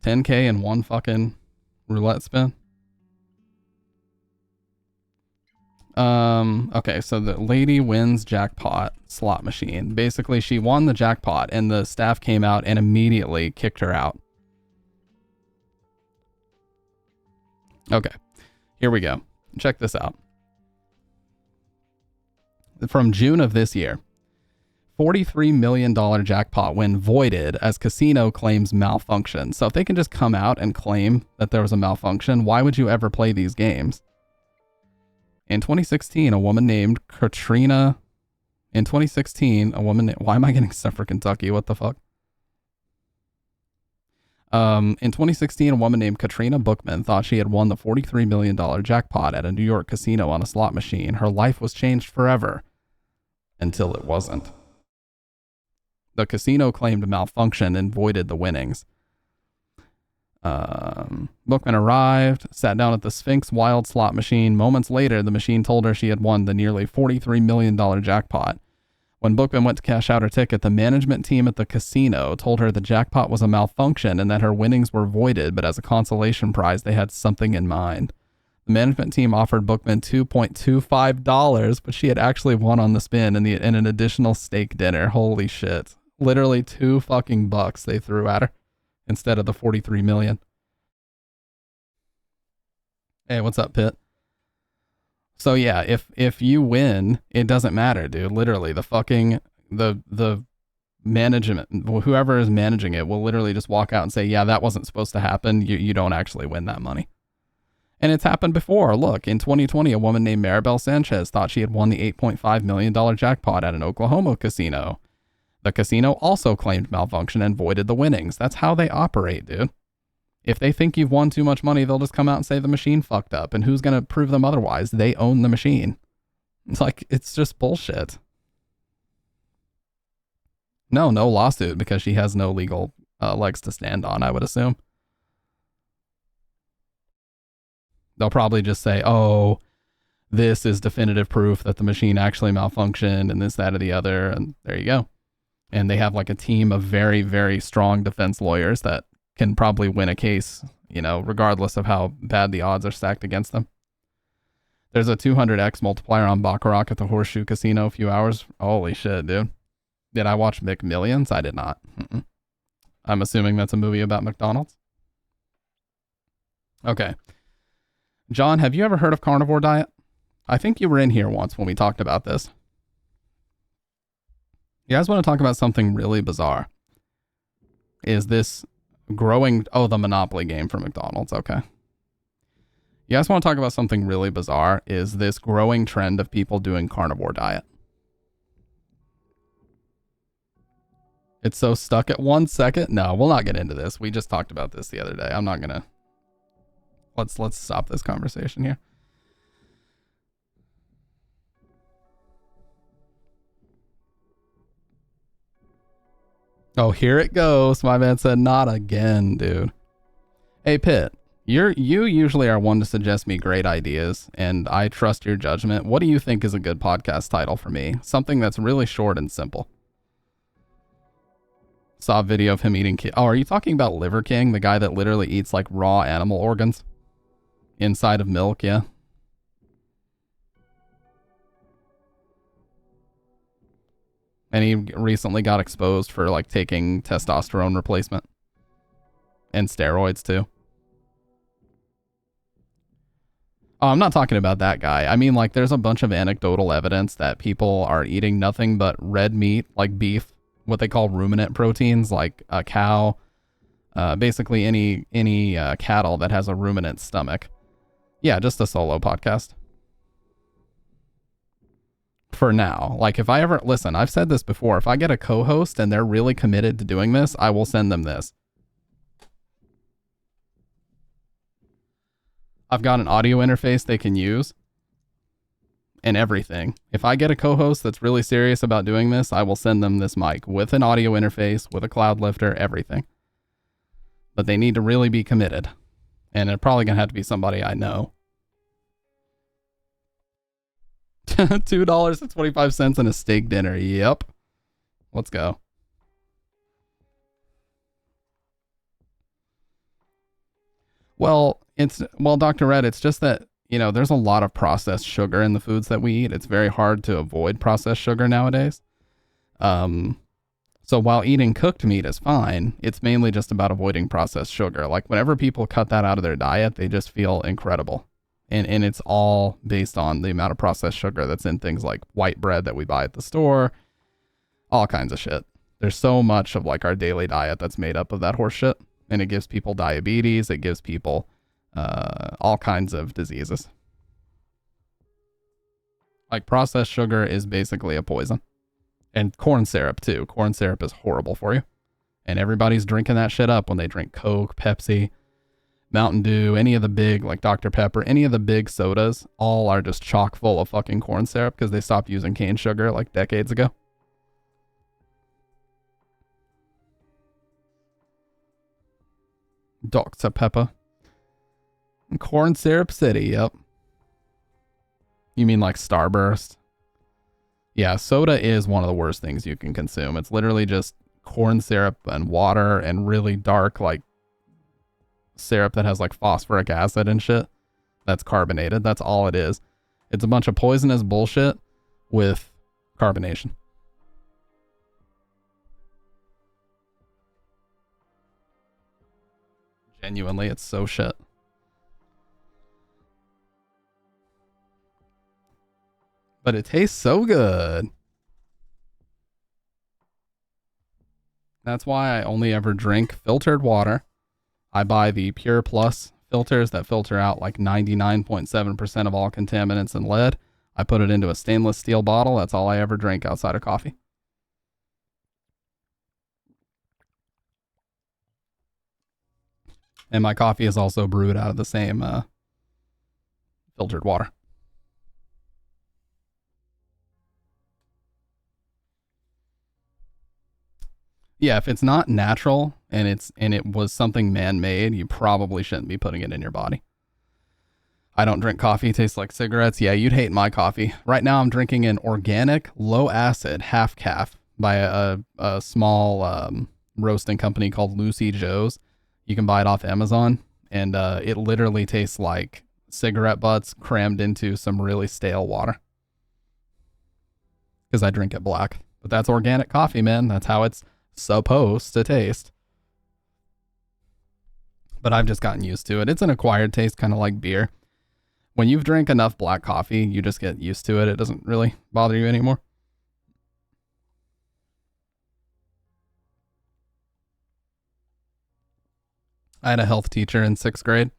10K in one fucking roulette spin. Okay, so the lady wins jackpot slot machine. Basically, she won the jackpot and the staff came out and immediately kicked her out. Okay, here we go. Check this out. From June of this year, $43 million jackpot win voided as casino claims malfunction. So if they can just come out and claim that there was a malfunction, why would you ever play these games? In 2016, a woman named Katrina... In 2016, a woman... Why am I getting stuff for Kentucky? What the fuck? In 2016, a woman named Katrina Bookman thought she had won the $43 million jackpot at a New York casino on a slot machine. Her life was changed forever. Until it wasn't. The casino claimed malfunction and voided the winnings. Bookman arrived, sat down at the Sphinx Wild slot machine. Moments later, the machine told her she had won the nearly $43 million jackpot. When Bookman went to cash out her ticket, the management team at the casino told her the jackpot was a malfunction and that her winnings were voided, but as a consolation prize, they had something in mind. The management team offered Bookman $2.25, but she had actually won on the spin and an additional steak dinner. Holy shit. Literally $2 they threw at her instead of the 43 million. Hey, what's up, Pitt? So yeah, if you win, it doesn't matter, dude. Literally, the management, whoever is managing it, will literally just walk out and say, yeah, that wasn't supposed to happen. You don't actually win that money. And it's happened before. Look, in 2020, a woman named Maribel Sanchez thought she had won the $8.5 million jackpot at an Oklahoma casino. The casino also claimed malfunction and voided the winnings. That's how they operate, dude. If they think you've won too much money, they'll just come out and say the machine fucked up. And who's going to prove them otherwise? They own the machine. It's like, it's just bullshit. No lawsuit because she has no legal legs to stand on, I would assume. They'll probably just say, oh, this is definitive proof that the machine actually malfunctioned and this, that, or the other. And there you go. And they have like a team of very, very strong defense lawyers that can probably win a case, you know, regardless of how bad the odds are stacked against them. There's a 200x multiplier on Baccarat at the Horseshoe Casino a few hours. Holy shit, dude. Did I watch McMillions? I did not. I'm assuming that's a movie about McDonald's. Okay. John, have you ever heard of carnivore diet? I think you were in here once when we talked about this. You guys want to talk about something really bizarre? Is this growing... Oh, the Monopoly game for McDonald's. Okay. You guys want to talk about something really bizarre? Is this growing trend of people doing carnivore diet? It's so stuck at 1 second? No, we'll not get into this. We just talked about this the other day. I'm not going to... Let's stop this conversation here. Oh, here it goes. My man said, not again, dude. Hey, Pitt, you usually are one to suggest me great ideas, and I trust your judgment. What do you think is a good podcast title for me? Something that's really short and simple. Saw a video of him eating... Oh, are you talking about Liver King? The guy that literally eats, like, raw animal organs? Inside of milk, yeah. And he recently got exposed for like taking testosterone replacement. And steroids too. Oh, I'm not talking about that guy. I mean, like, there's a bunch of anecdotal evidence that people are eating nothing but red meat, like beef, what they call ruminant proteins, like a cow, basically any cattle that has a ruminant stomach. Yeah, just a solo podcast. For now. Like, if I ever... Listen, I've said this before. If I get a co-host and they're really committed to doing this, I will send them this. I've got an audio interface they can use. And everything. If I get a co-host that's really serious about doing this, I will send them this mic with an audio interface, with a cloud lifter, everything. But they need to really be committed. And they're probably going to have to be somebody I know. $2.25 and a steak dinner. Yep. Let's go. Well, Dr. Red, it's just that, you know, there's a lot of processed sugar in the foods that we eat. It's very hard to avoid processed sugar nowadays. So while eating cooked meat is fine, it's mainly just about avoiding processed sugar. Like, whenever people cut that out of their diet, they just feel incredible. And it's all based on the amount of processed sugar that's in things like white bread that we buy at the store, all kinds of shit. There's so much of like our daily diet that's made up of that horse shit, and it gives people diabetes. It gives people all kinds of diseases. Like, processed sugar is basically a poison. And corn syrup too. Corn syrup is horrible for you. And everybody's drinking that shit up when they drink Coke, Pepsi, Mountain Dew, any of the big, like Dr. Pepper, any of the big sodas, all are just chock full of fucking corn syrup because they stopped using cane sugar like decades ago. Dr. Pepper. Corn syrup city, yep. You mean like Starburst? Yeah, soda is one of the worst things you can consume. It's literally just corn syrup and water and really dark, like, syrup that has like phosphoric acid and shit that's carbonated. That's all it is. It's a bunch of poisonous bullshit with carbonation. Genuinely, it's so shit. But it tastes so good. That's why I only ever drink filtered water. I buy the Pure Plus filters that filter out like 99.7% of all contaminants and lead. I put it into a stainless steel bottle. That's all I ever drink outside of coffee. And my coffee is also brewed out of the same filtered water. Yeah, if it's not natural and it was something man-made, you probably shouldn't be putting it in your body. I don't drink coffee, tastes like cigarettes. Yeah, you'd hate my coffee. Right now I'm drinking an organic, low acid, half calf by a small roasting company called Lucy Joe's. You can buy it off Amazon, and it literally tastes like cigarette butts crammed into some really stale water. Because I drink it black. But that's organic coffee, man. That's how it's supposed to taste. But I've just gotten used to it. It's an acquired taste, kind of like beer. When you've drank enough black coffee, you just get used to it. It doesn't really bother you anymore. I had a health teacher in 6th grade.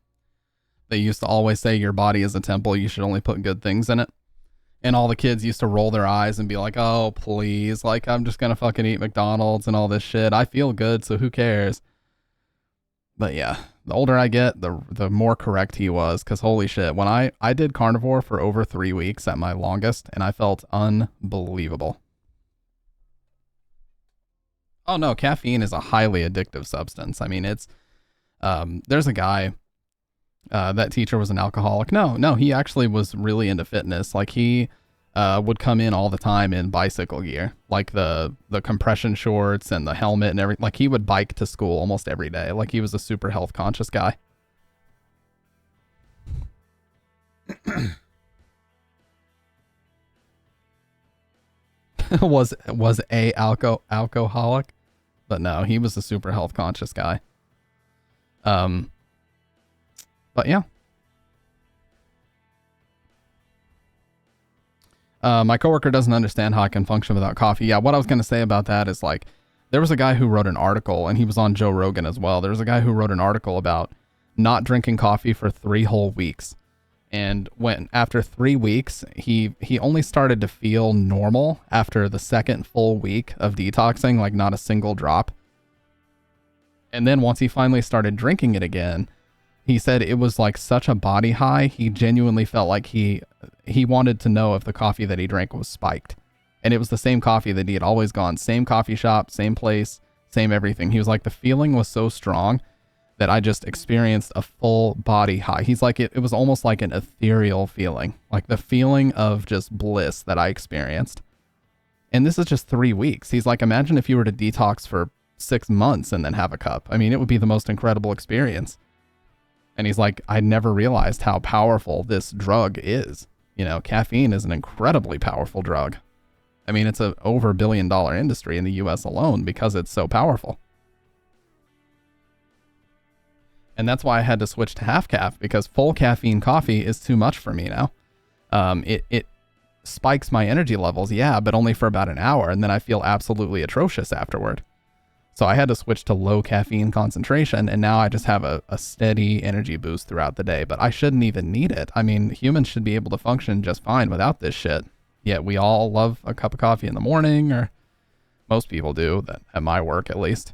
They used to always say your body is a temple. You should only put good things in it. And all the kids used to roll their eyes and be like, oh, please. Like, I'm just going to fucking eat McDonald's and all this shit. I feel good, so who cares? But yeah, the older I get, the more correct he was. Because holy shit, when I did carnivore for over 3 weeks at my longest, and I felt unbelievable. Oh no, caffeine is a highly addictive substance. I mean, it's, there's a guy, that teacher was an alcoholic. No, he actually was really into fitness. Like he would come in all the time in bicycle gear, like the compression shorts and the helmet and everything. Like he would bike to school almost every day. Like he was a super health conscious guy. was a alcoholic, but no, he was a super health conscious guy. But yeah. My coworker doesn't understand how I can function without coffee. Yeah, what I was going to say about that is like, there was a guy who wrote an article, and he was on Joe Rogan as well. There was a guy who wrote an article about not drinking coffee for 3 whole weeks. And when after 3 weeks, he only started to feel normal after the second full week of detoxing, like not a single drop. And then once he finally started drinking it again, he said it was like such a body high. He genuinely felt like he wanted to know if the coffee that he drank was spiked. And it was the same coffee that he had always gone, same coffee shop, same place, same everything. He was like, the feeling was so strong that I just experienced a full body high. He's like, it was almost like an ethereal feeling, like the feeling of just bliss that I experienced. And this is just 3 weeks. He's like, imagine if you were to detox for 6 months and then have a cup. I mean, it would be the most incredible experience. And he's like, I never realized how powerful this drug is. You know, caffeine is an incredibly powerful drug. I mean, it's a over $1 billion industry in the US alone because it's so powerful. And that's why I had to switch to half calf, because full caffeine coffee is too much for me now. It spikes my energy levels, yeah, but only for about an hour, and then I feel absolutely atrocious afterward. So I had to switch to low caffeine concentration, and now I just have a steady energy boost throughout the day, but I shouldn't even need it. I mean, humans should be able to function just fine without this shit. Yet we all love a cup of coffee in the morning, or most people do, that at my work at least.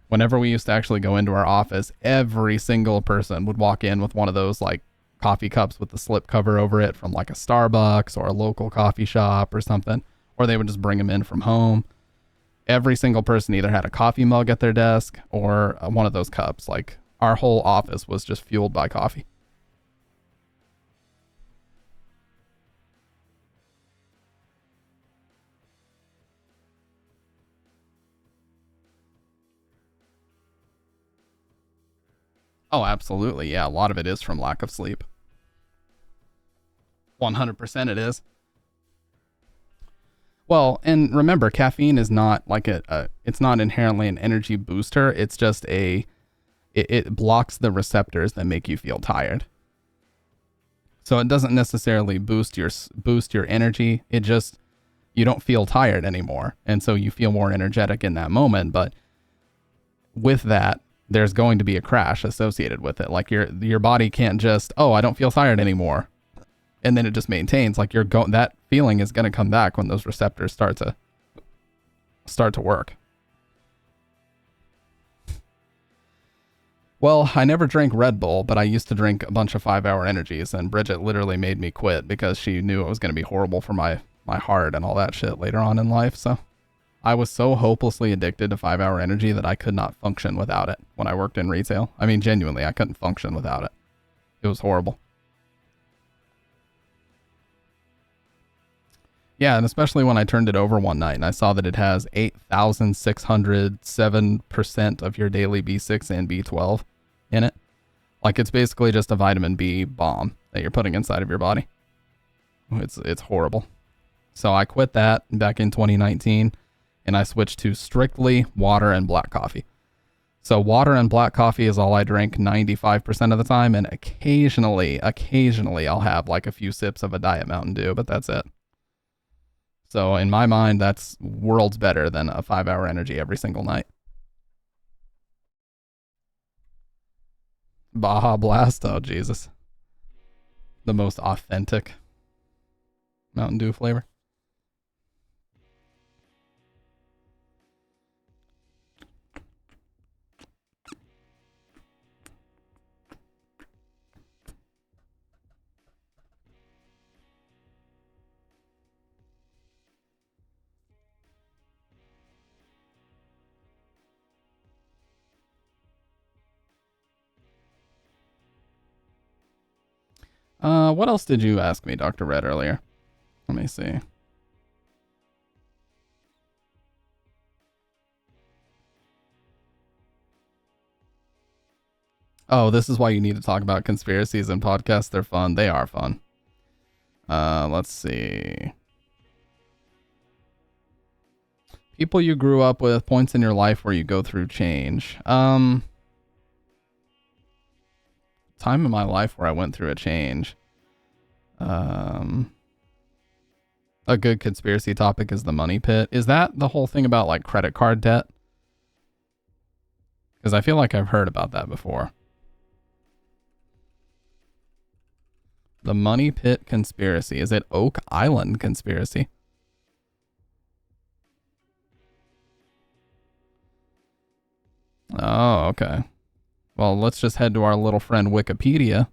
Whenever we used to actually go into our office, every single person would walk in with one of those like coffee cups with the slip cover over it from like a Starbucks or a local coffee shop or something, or they would just bring them in from home. Every single person either had a coffee mug at their desk or one of those cups. Like our whole office was just fueled by coffee. Oh, absolutely. Yeah, a lot of it is from lack of sleep. 100% it is. Well, and remember, caffeine is not like it's not inherently an energy booster. It's just it blocks the receptors that make you feel tired. So it doesn't necessarily boost your energy. It just, you don't feel tired anymore. And so you feel more energetic in that moment. But with that, there's going to be a crash associated with it. Like your body can't just, oh, I don't feel tired anymore, and then it just maintains. Like that feeling is going to come back when those receptors start to work. Well, I never drank Red Bull, but I used to drink a bunch of 5-hour energies, and Bridget literally made me quit because she knew it was going to be horrible for my heart and all that shit later on in life. So I was so hopelessly addicted to 5-hour energy that I could not function without it when I worked in retail. I mean, genuinely, I couldn't function without it. It was horrible. Yeah, and especially when I turned it over one night and I saw that it has 8,607% of your daily B6 and B12 in it. Like, it's basically just a vitamin B bomb that you're putting inside of your body. It's horrible. So I quit that back in 2019 and I switched to strictly water and black coffee. So water and black coffee is all I drink 95% of the time, and occasionally I'll have like a few sips of a Diet Mountain Dew, but that's it. So in my mind, that's worlds better than a 5-hour energy every single night. Baja Blast, oh Jesus. The most authentic Mountain Dew flavor. What else did you ask me, Dr. Red, earlier? Let me see. Oh, this is why you need to talk about conspiracies and podcasts. They're fun. They are fun. Let's see. People you grew up with, points in your life where you go through change. Time in my life where I went through a change. A good conspiracy topic is the money pit. Is that the whole thing about like credit card debt? Because I feel like I've heard about that before. The money pit conspiracy. Is it Oak Island conspiracy? Oh, okay. Well, let's just head to our little friend Wikipedia.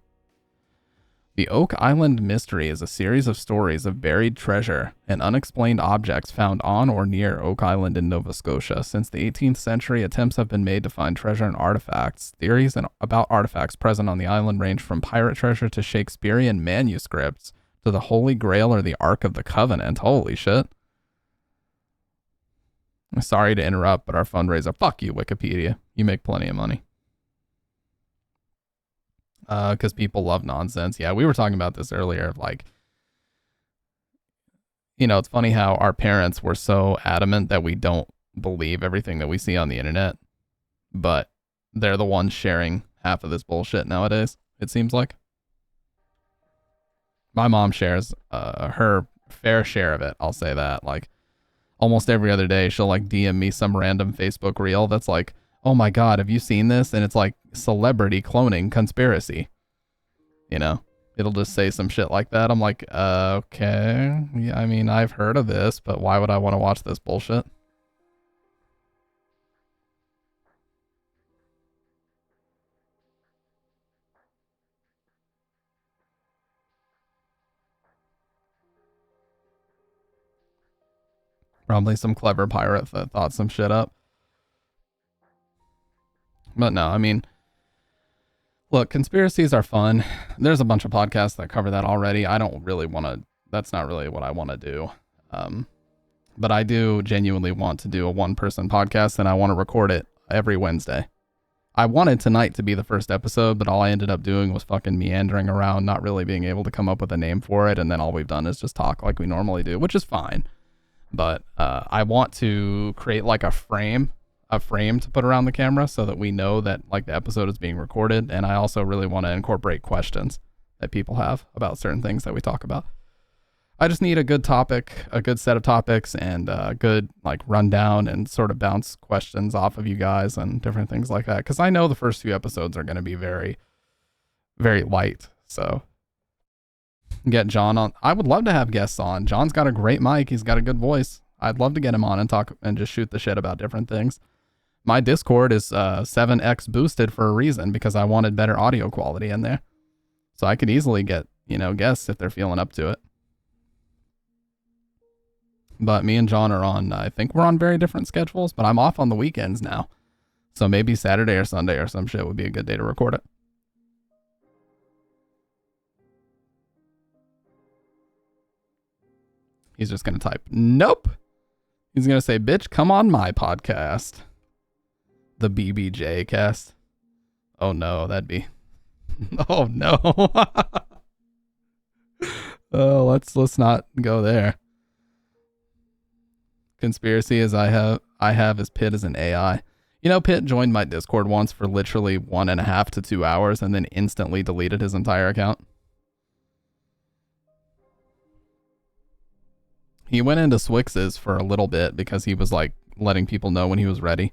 The Oak Island Mystery is a series of stories of buried treasure and unexplained objects found on or near Oak Island in Nova Scotia. Since the 18th century, attempts have been made to find treasure and artifacts. Theories about artifacts present on the island range from pirate treasure to Shakespearean manuscripts to the Holy Grail or the Ark of the Covenant. Holy shit. I'm sorry to interrupt, but our fundraiser... Fuck you, Wikipedia. You make plenty of money. Because people love nonsense. Yeah, we were talking about this earlier. Like, you know, it's funny how our parents were so adamant that we don't believe everything that we see on the internet, but they're the ones sharing half of this bullshit nowadays, it seems like. My mom shares her fair share of it, I'll say that. Like, almost every other day, she'll like DM me some random Facebook reel that's like, oh my God, have you seen this? And it's like celebrity cloning conspiracy. You know, it'll just say some shit like that. I'm like, okay. Yeah, I mean, I've heard of this, but why would I want to watch this bullshit? Probably some clever pirate that thought some shit up. But no, I mean, look, conspiracies are fun. There's a bunch of podcasts that cover that already. I don't really want to, that's not really what I want to do. But I do genuinely want to do a one-person podcast, and I want to record it every Wednesday. I wanted tonight to be the first episode, but all I ended up doing was fucking meandering around, not really being able to come up with a name for it, and then all we've done is just talk like we normally do, which is fine. But I want to create like a frame to put around the camera so that we know that like the episode is being recorded. And I also really want to incorporate questions that people have about certain things that we talk about. I just need a good topic, a good set of topics, and a good like rundown and sort of bounce questions off of you guys and different things like that. Because I know the first few episodes are going to be very, very light. So get John on. I would love to have guests on. John's got a great mic. He's got a good voice. I'd love to get him on and talk and just shoot the shit about different things. My Discord is 7x boosted for a reason, because I wanted better audio quality in there. So I could easily get, you know, guests if they're feeling up to it. But me and John are on, I think we're on very different schedules, but I'm off on the weekends now. So maybe Saturday or Sunday or some shit would be a good day to record it. He's just going to type, nope. He's going to say, bitch, come on my podcast. The BBJ cast. Oh no, that'd be... Oh no. Oh, let's not go there. Conspiracy is I have is Pitt as an AI. You know, Pitt joined my Discord once for literally 1.5 to 2 hours and then instantly deleted his entire account. He went into Swix's for a little bit because he was like letting people know when he was ready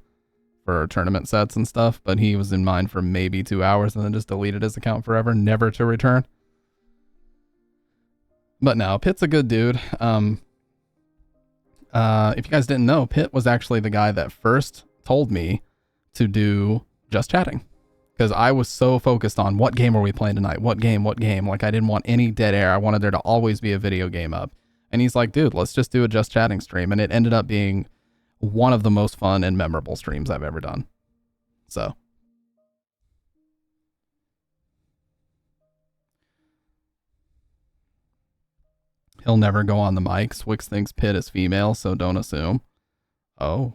for tournament sets and stuff, but he was in mine for maybe 2 hours and then just deleted his account forever, never to return. But no, Pitt's a good dude. If you guys didn't know, Pitt was actually the guy that first told me to do just chatting, because I was so focused on what game are we playing tonight? What game? Like I didn't want any dead air. I wanted there to always be a video game up. And he's like, dude, let's just do a just chatting stream. And it ended up being one of the most fun and memorable streams I've ever done. So. He'll never go on the mic. Swix thinks Pitt is female, so don't assume. Oh.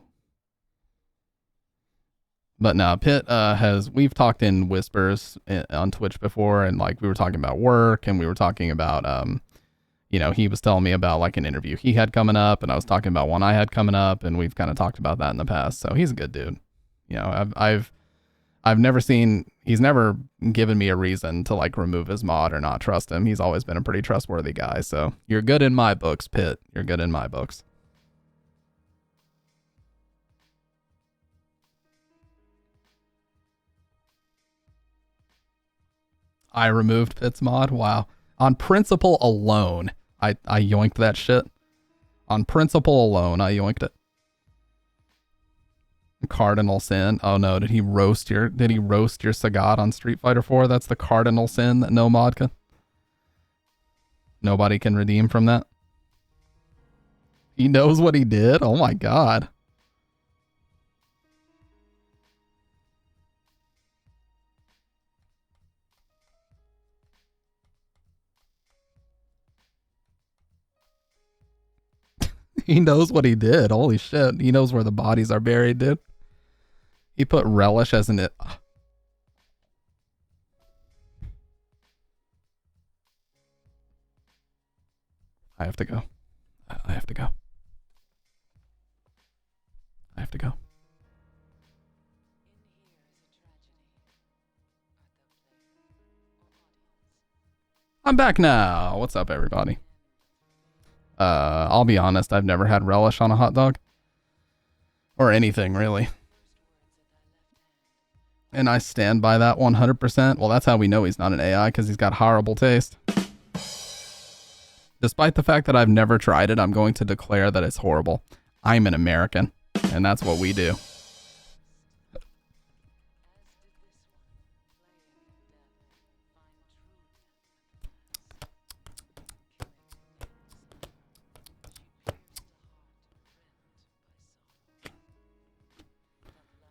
But no, Pitt we've talked in whispers on Twitch before, and like we were talking about work, and we were talking about, you know, he was telling me about like an interview he had coming up, and I was talking about one I had coming up, and we've kind of talked about that in the past. So he's a good dude. You know, I've never seen, he's never given me a reason to like remove his mod or not trust him. He's always been a pretty trustworthy guy. So you're good in my books, Pitt. You're good in my books. I removed Pitt's mod. Wow. On principle alone, I yoinked that shit. On principle alone, I yoinked it. Cardinal sin. Oh no, did he roast your Sagat on Street Fighter 4? That's the cardinal sin that no mod can. Nobody can redeem from that. He knows what he did? Oh my god. He knows what he did. Holy shit. He knows where the bodies are buried, dude. He put relish as an it. I have to go. I have to go. I have to go. I'm back now. What's up, everybody? I'll be honest, I've never had relish on a hot dog. Or anything, really. And I stand by that 100%. Well, that's how we know he's not an AI, because he's got horrible taste. Despite the fact that I've never tried it, I'm going to declare that it's horrible. I'm an American, and that's what we do.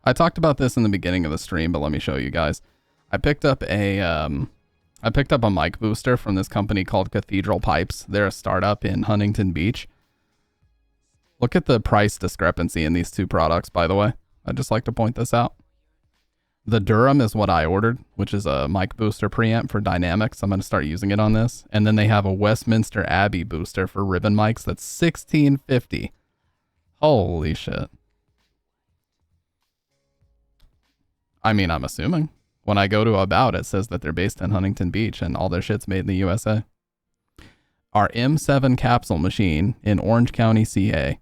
I talked about this in the beginning of the stream, but let me show you guys. I picked up a mic booster from this company called Cathedral Pipes. They're a startup in Huntington Beach. Look at the price discrepancy in these two products, by the way. I'd just like to point this out. The Durham is what I ordered, which is a mic booster preamp for dynamics. I'm going to start using it on this. And then they have a Westminster Abbey booster for ribbon mics that's $16.50. Holy shit. I mean, I'm assuming. When I go to About, it says that they're based in Huntington Beach and all their shit's made in the USA. Our M7 capsule machine in Orange County, CA.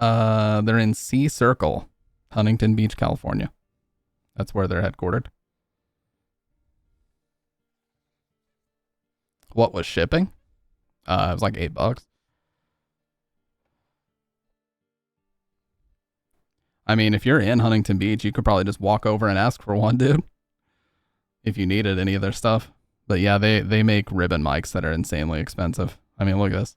They're in Sea Circle, Huntington Beach, California. That's where they're headquartered. What was shipping? It was like $8. I mean, if you're in Huntington Beach, you could probably just walk over and ask for one, dude. If you needed any of their stuff. But yeah, they make ribbon mics that are insanely expensive. I mean, look at this.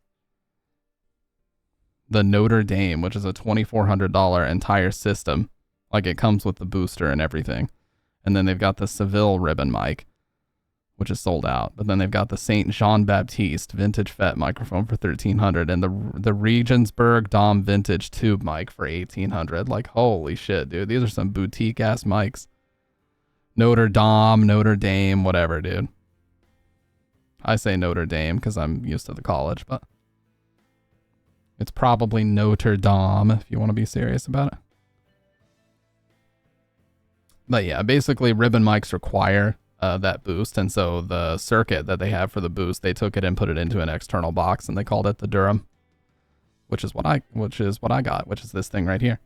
The Notre Dame, which is a $2,400 entire system. Like, it comes with the booster and everything. And then they've got the Seville ribbon mic, which is sold out. But then they've got the Saint Jean Baptiste vintage FET microphone for $1,300 and the Regensburg Dom vintage tube mic for $1,800. Like, holy shit, dude. These are some boutique ass mics. Notre Dame, whatever, dude. I say Notre Dame because I'm used to the college, but it's probably Notre Dame if you want to be serious about it. But yeah, basically ribbon mics require that boost, and so the circuit that they have for the boost, they took it and put it into an external box, and they called it the Durham, which is what I got, which is this thing right here.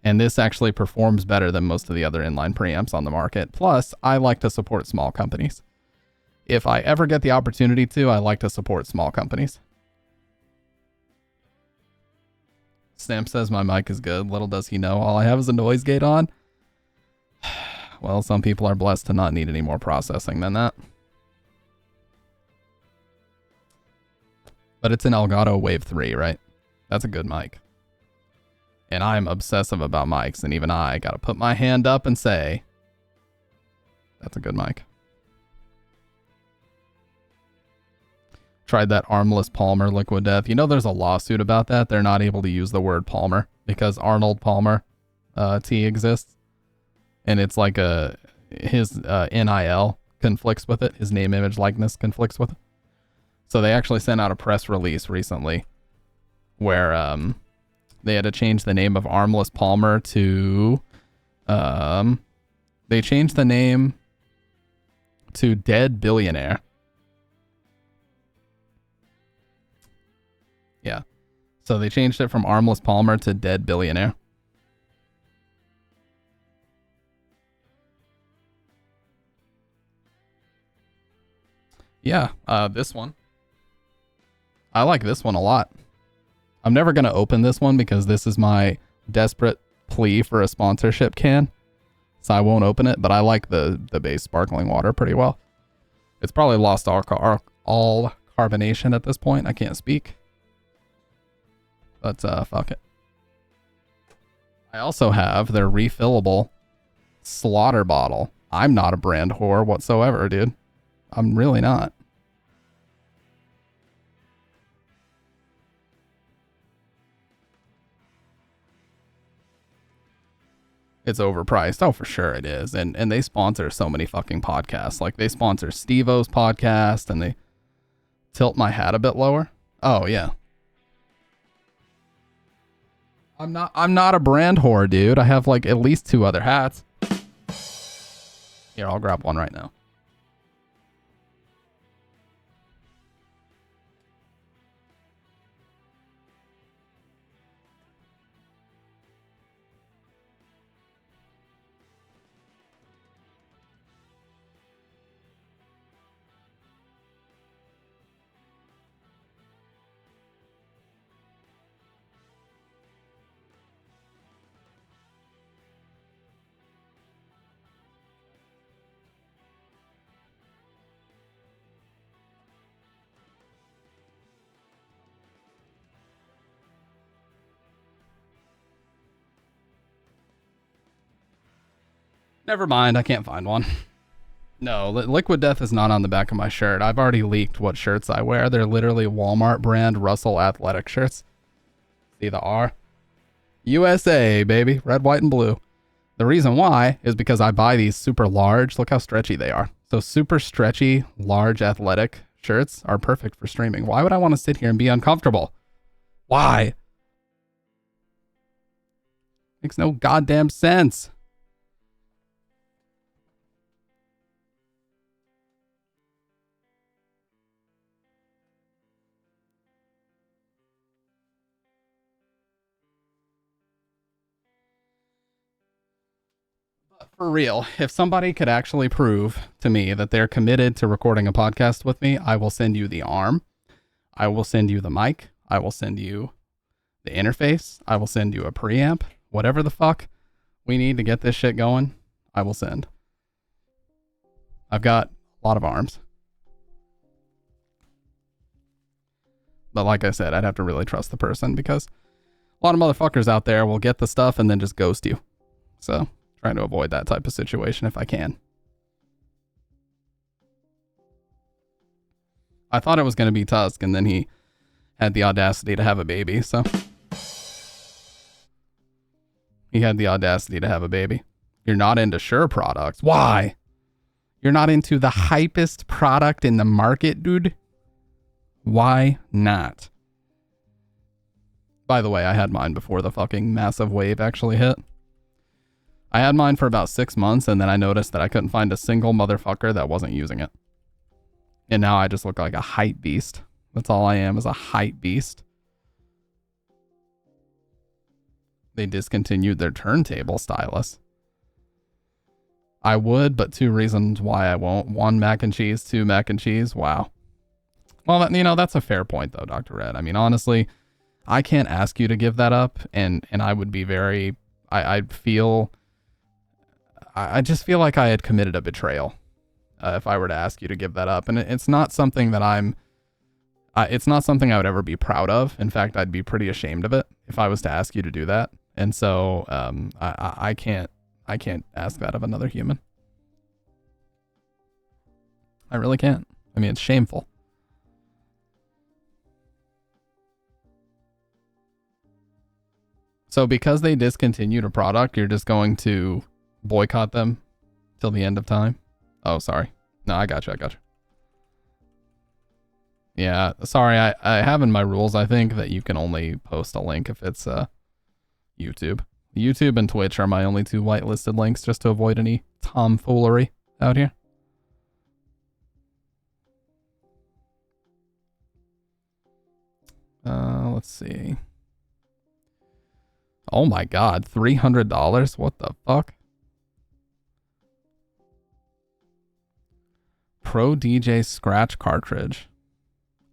And this actually performs better than most of the other inline preamps on the market. Plus, I like to support small companies. If I ever get the opportunity to, I like to support small companies. Stamp says my mic is good. Little does he know, all I have is a noise gate on. Well, some people are blessed to not need any more processing than that. But it's an Elgato Wave 3, right? That's a good mic. And I'm obsessive about mics, and even I gotta put my hand up and say, that's a good mic. Tried that armless Palmer Liquid Death. You know there's a lawsuit about that. They're not able to use the word Palmer because Arnold Palmer T exists. And it's like his NIL conflicts with it. His name, image, likeness conflicts with it. So they actually sent out a press release recently where they had to change the name of Armless Palmer to they changed the name to Dead Billionaire. Yeah. So they changed it from Armless Palmer to Dead Billionaire. Yeah, this one. I like this one a lot. I'm never going to open this one because this is my desperate plea for a sponsorship can. So I won't open it, but I like the base sparkling water pretty well. It's probably lost all carbonation at this point. I can't speak. But fuck it. I also have their refillable Slaughter bottle. I'm not a brand whore whatsoever, dude. I'm really not. It's overpriced. Oh, for sure it is. And they sponsor so many fucking podcasts. Like, they sponsor Steve-O's podcast, and they tilt my hat a bit lower. Oh, yeah. I'm not a brand whore, dude. I have, like, at least 2 other hats. Here, I'll grab one right now. Never mind, I can't find one. No, Liquid Death is not on the back of my shirt. I've already leaked what shirts I wear. They're literally Walmart brand Russell athletic shirts. See the R? USA, baby. Red, white, and blue. The reason why is because I buy these super large. Look how stretchy they are. So super stretchy, large athletic shirts are perfect for streaming. Why would I want to sit here and be uncomfortable? Why? Makes no goddamn sense. For real, if somebody could actually prove to me that they're committed to recording a podcast with me, I will send you the arm. I will send you the mic. I will send you the interface. I will send you a preamp. Whatever the fuck we need to get this shit going, I will send. I've got a lot of arms. But like I said, I'd have to really trust the person because a lot of motherfuckers out there will get the stuff and then just ghost you. So trying to avoid that type of situation if I can. I thought it was going to be Tusk, and then he had the audacity to have a baby, so. He had the audacity to have a baby. You're not into Shure products. Why? You're not into the hypest product in the market, dude? Why not? By the way, I had mine before the fucking massive wave actually hit. I had mine for about 6 months, and then I noticed that I couldn't find a single motherfucker that wasn't using it. And now I just look like a hype beast. That's all I am, is a hype beast. They discontinued their turntable stylus. I would, but 2 reasons why I won't. 1, mac and cheese. 2, mac and cheese. Wow. Well, that's a fair point, though, Dr. Red. I mean, honestly, I can't ask you to give that up, and I would be very... I just feel like I had committed a betrayal if I were to ask you to give that up. And it's not something that it's not something I would ever be proud of. In fact, I'd be pretty ashamed of it if I was to ask you to do that. And so I can't ask that of another human. I really can't. I mean, it's shameful. So because they discontinued a product, you're just going to boycott them till the end of time? Oh, sorry. No, I got you. Yeah, sorry. I have in my rules, I think, that you can only post a link if it's YouTube. YouTube and Twitch are my only 2 whitelisted links, just to avoid any tomfoolery out here. Let's see. Oh my god, $300? What the fuck? Pro DJ Scratch cartridge.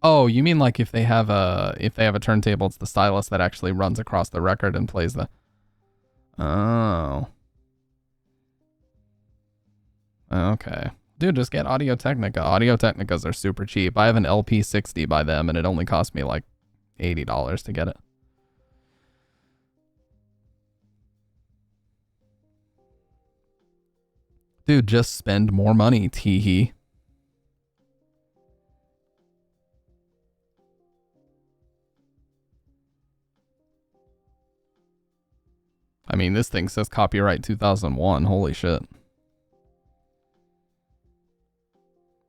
Oh, you mean like if they have a turntable, it's the stylus that actually runs across the record and plays the... Oh. Okay. Dude, just get Audio-Technica. Audio-Technicas are super cheap. I have an LP60 by them, and it only cost me like $80 to get it. Dude, just spend more money, teehee. I mean, this thing says copyright 2001. Holy shit.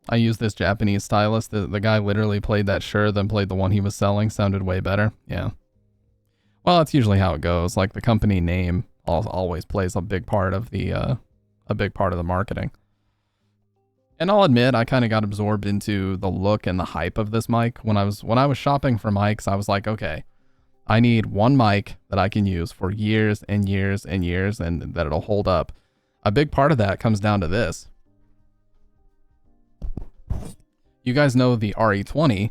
I used this Japanese stylus. The guy literally played that Shure, then played the one he was selling. Sounded way better. Yeah. Well, that's usually how it goes. Like, the company name always plays a big part of the marketing. And I'll admit, I kind of got absorbed into the look and the hype of this mic. When I was shopping for mics, I was like, okay, I need one mic that I can use for years and years and years, and that it'll hold up. A big part of that comes down to this. You guys know the RE20.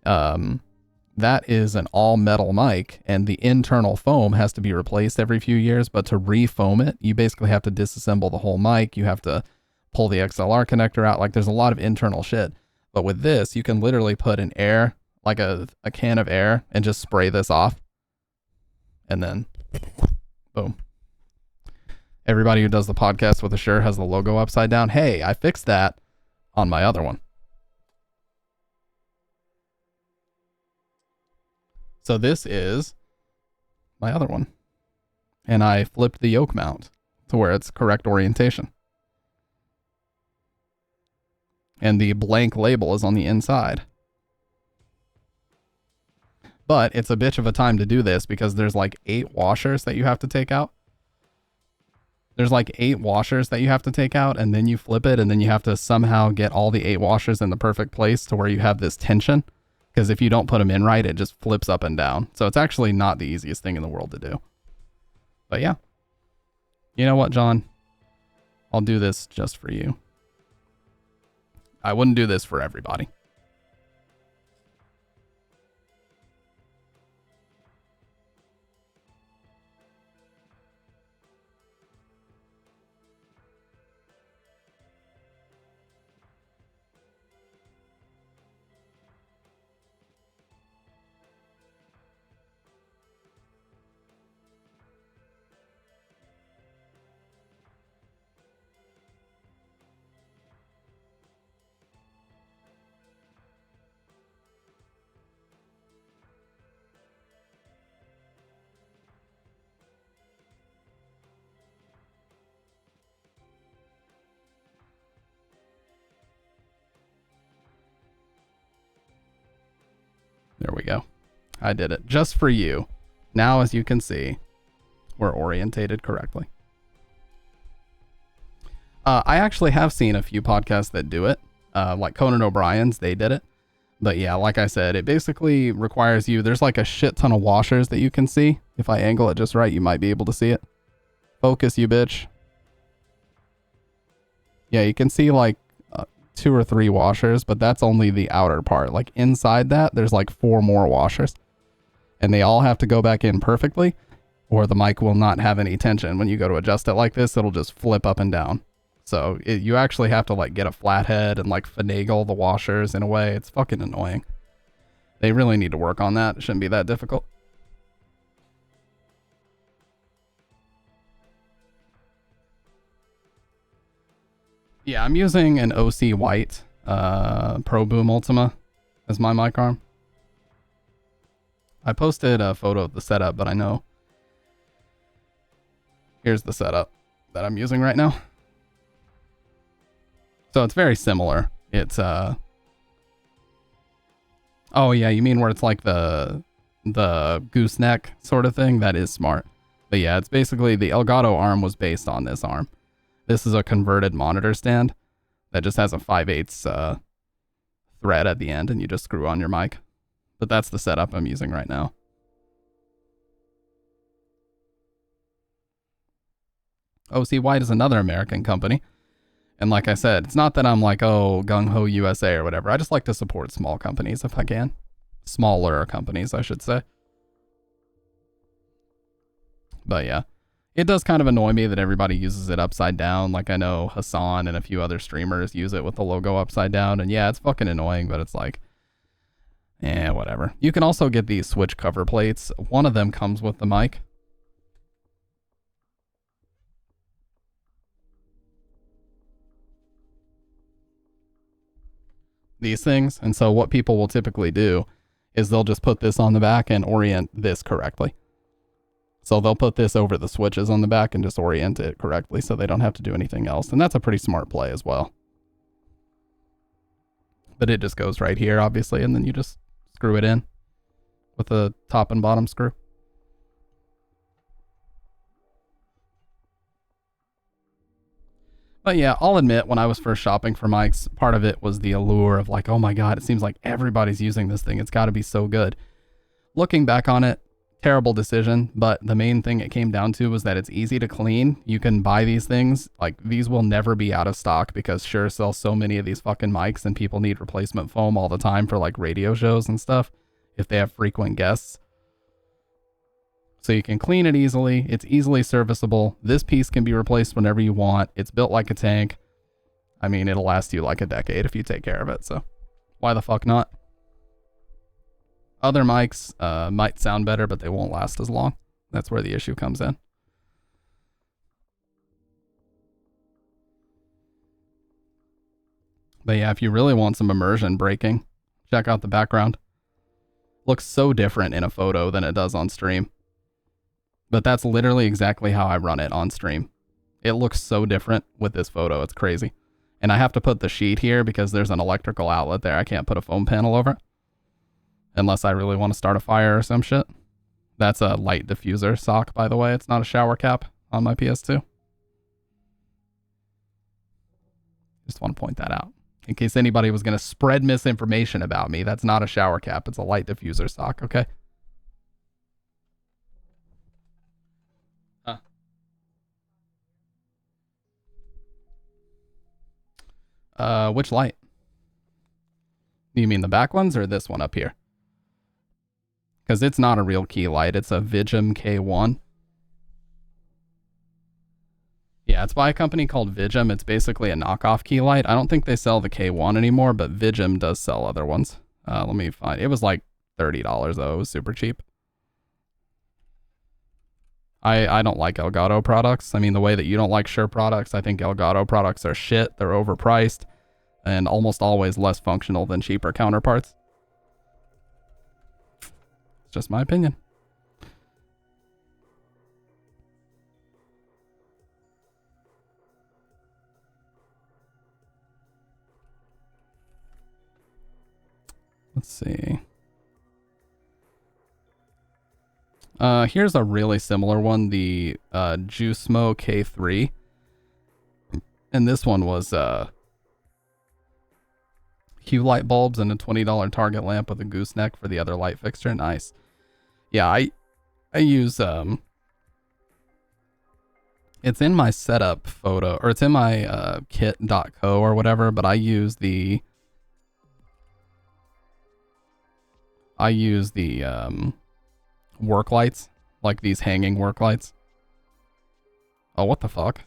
That is an all metal mic, and the internal foam has to be replaced every few years, but to re-foam it, you basically have to disassemble the whole mic. You have to pull the XLR connector out. Like, there's a lot of internal shit. But with this, you can literally put an air, like a can of air, and just spray this off. And then, boom. Everybody who does the podcast with a Shure has the logo upside down. Hey, I fixed that on my other one. So this is my other one. And I flipped the yoke mount to where it's correct orientation. And the blank label is on the inside. But it's a bitch of a time to do this because there's like 8 washers that you have to take out. There's like 8 washers that you have to take out, and then you flip it, and then you have to somehow get all the 8 washers in the perfect place to where you have this tension. Because if you don't put them in right, it just flips up and down. So it's actually not the easiest thing in the world to do. But yeah. You know what, John? I'll do this just for you. I wouldn't do this for everybody. I did it just for you. Now, as you can see, we're orientated correctly. I actually have seen a few podcasts that do it, like Conan O'Brien's, they did it. But yeah, like I said, it basically requires you, there's like a shit ton of washers that you can see. If I angle it just right, you might be able to see it. Focus, you bitch. Yeah, you can see like 2 or 3 washers, but that's only the outer part. Like inside that, there's like 4 more washers. And they all have to go back in perfectly, or the mic will not have any tension. When you go to adjust it like this, it'll just flip up and down. So you actually have to like get a flathead and like finagle the washers in a way. It's fucking annoying. They really need to work on that. It shouldn't be that difficult. Yeah, I'm using an OC White Pro Boom Ultima as my mic arm. I posted a photo of the setup, but I know. Here's the setup that I'm using right now. So it's very similar. It's oh yeah, you mean where it's like the gooseneck sort of thing? That is smart. But yeah, it's basically the Elgato arm was based on this arm. This is a converted monitor stand that just has a 5/8 thread at the end, and you just screw on your mic. But that's the setup I'm using right now. OC White is another American company. And like I said, it's not that I'm like, oh, gung-ho USA or whatever. I just like to support small companies if I can. Smaller companies, I should say. But yeah, it does kind of annoy me that everybody uses it upside down. Like I know Hassan and a few other streamers use it with the logo upside down. And yeah, it's fucking annoying, but it's like, whatever. You can also get these switch cover plates. One of them comes with the mic. These things. And so what people will typically do is they'll just put this on the back and orient this correctly. So they'll put this over the switches on the back and just orient it correctly so they don't have to do anything else. And that's a pretty smart play as well. But it just goes right here, obviously, and then you just screw it in with the top and bottom screw. But yeah, I'll admit, when I was first shopping for mics, part of it was the allure of like, oh my God, it seems like everybody's using this thing. It's got to be so good. Looking back on it, terrible decision, but the main thing it came down to was that it's easy to clean. You can buy these things. Like, these will never be out of stock because Shure sells so many of these fucking mics and people need replacement foam all the time for like radio shows and stuff if they have frequent guests. So you can clean it easily. It's easily serviceable. This piece can be replaced whenever you want. It's built like a tank. I mean, it'll last you like a decade if you take care of it. So why the fuck not? Other mics might sound better, but they won't last as long. That's where the issue comes in. But yeah, if you really want some immersion breaking, check out the background. Looks so different in a photo than it does on stream. But that's literally exactly how I run it on stream. It looks so different with this photo. It's crazy. And I have to put the sheet here because there's an electrical outlet there. I can't put a foam panel over it. Unless I really want to start a fire or some shit. That's a light diffuser sock, by the way. It's not a shower cap on my PS2. Just want to point that out. In case anybody was going to spread misinformation about me, that's not a shower cap. It's a light diffuser sock, okay? Which light? You mean the back ones or this one up here? Because it's not a real key light. It's a Vigim K1. Yeah, it's by a company called Vigim. It's basically a knockoff key light. I don't think they sell the K1 anymore, but Vigim does sell other ones. Let me find. It was like $30 though. It was super cheap. I don't like Elgato products. I mean, the way that you don't like Shure products, I think Elgato products are shit. They're overpriced and almost always less functional than cheaper counterparts. It's just my opinion. Let's see. Here's a really similar one, the Juicemo K3. And this one was Hue light bulbs and a $20 target lamp with a gooseneck for the other light fixture. Nice. Yeah, I use it's in my setup photo, or it's in my kit.co or whatever, but I use the work lights, like these hanging work lights. Oh, what the fuck?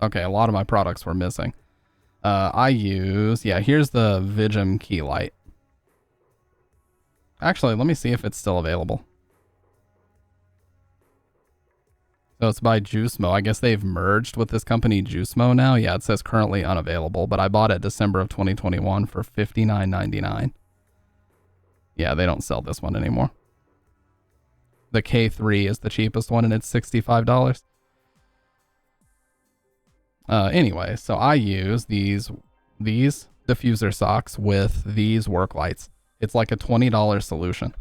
Okay, a lot of my products were missing. I use, yeah, here's the Vigim key light. Actually, let me see if it's still available. So it's by Juicemo. I guess they've merged with this company Juicemo now. Yeah, it says currently unavailable, but I bought it December of 2021 for $59.99. Yeah, they don't sell this one anymore. The K3 is the cheapest one and it's $65. Anyway, so I use these diffuser socks with these work lights. It's like a $20 solution.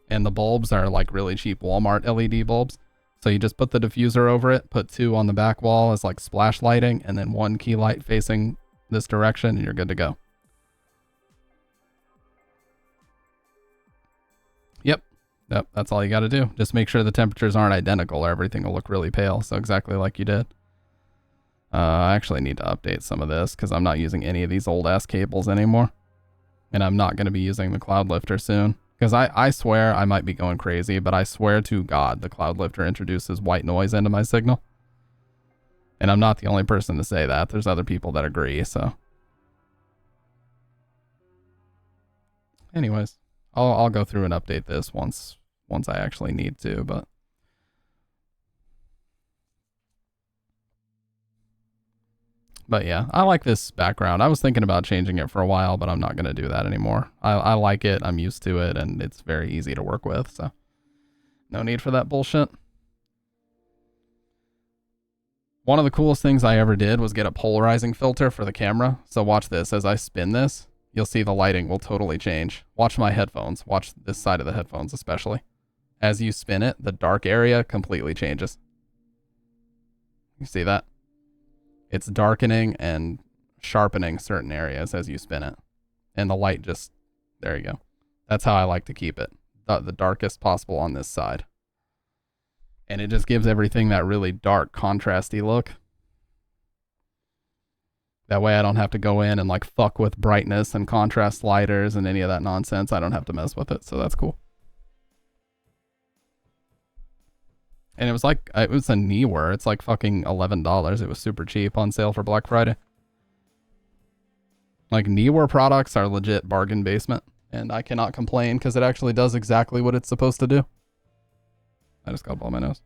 And the bulbs are like really cheap Walmart LED bulbs. So you just put the diffuser over it, put 2 on the back wall as like splash lighting, and then 1 key light facing this direction, and you're good to go. Yep, that's all you got to do. Just make sure the temperatures aren't identical or everything will look really pale. So exactly like you did. I actually need to update some of this because I'm not using any of these old ass cables anymore. And I'm not going to be using the cloud lifter soon. Because I swear I might be going crazy, but I swear to God the cloud lifter introduces white noise into my signal. And I'm not the only person to say that. There's other people that agree, so. Anyways, I'll go through and update this once I actually need to, but. But yeah, I like this background. I was thinking about changing it for a while, but I'm not going to do that anymore. I like it, I'm used to it, and it's very easy to work with, so no need for that bullshit. One of the coolest things I ever did was get a polarizing filter for the camera. So watch this. As I spin this, you'll see the lighting will totally change. Watch my headphones. Watch this side of the headphones especially. As you spin it, the dark area completely changes. You see that? It's darkening and sharpening certain areas as you spin it. And the light just, there you go. That's how I like to keep it. The darkest possible on this side. And it just gives everything that really dark, contrasty look. That way I don't have to go in and like fuck with brightness and contrast sliders and any of that nonsense. I don't have to mess with it, so that's cool. And it was like, it was a Neewer. It's like fucking $11. It was super cheap on sale for Black Friday. Like Neewer products are legit bargain basement. And I cannot complain because it actually does exactly what it's supposed to do. I just got to blow my nose.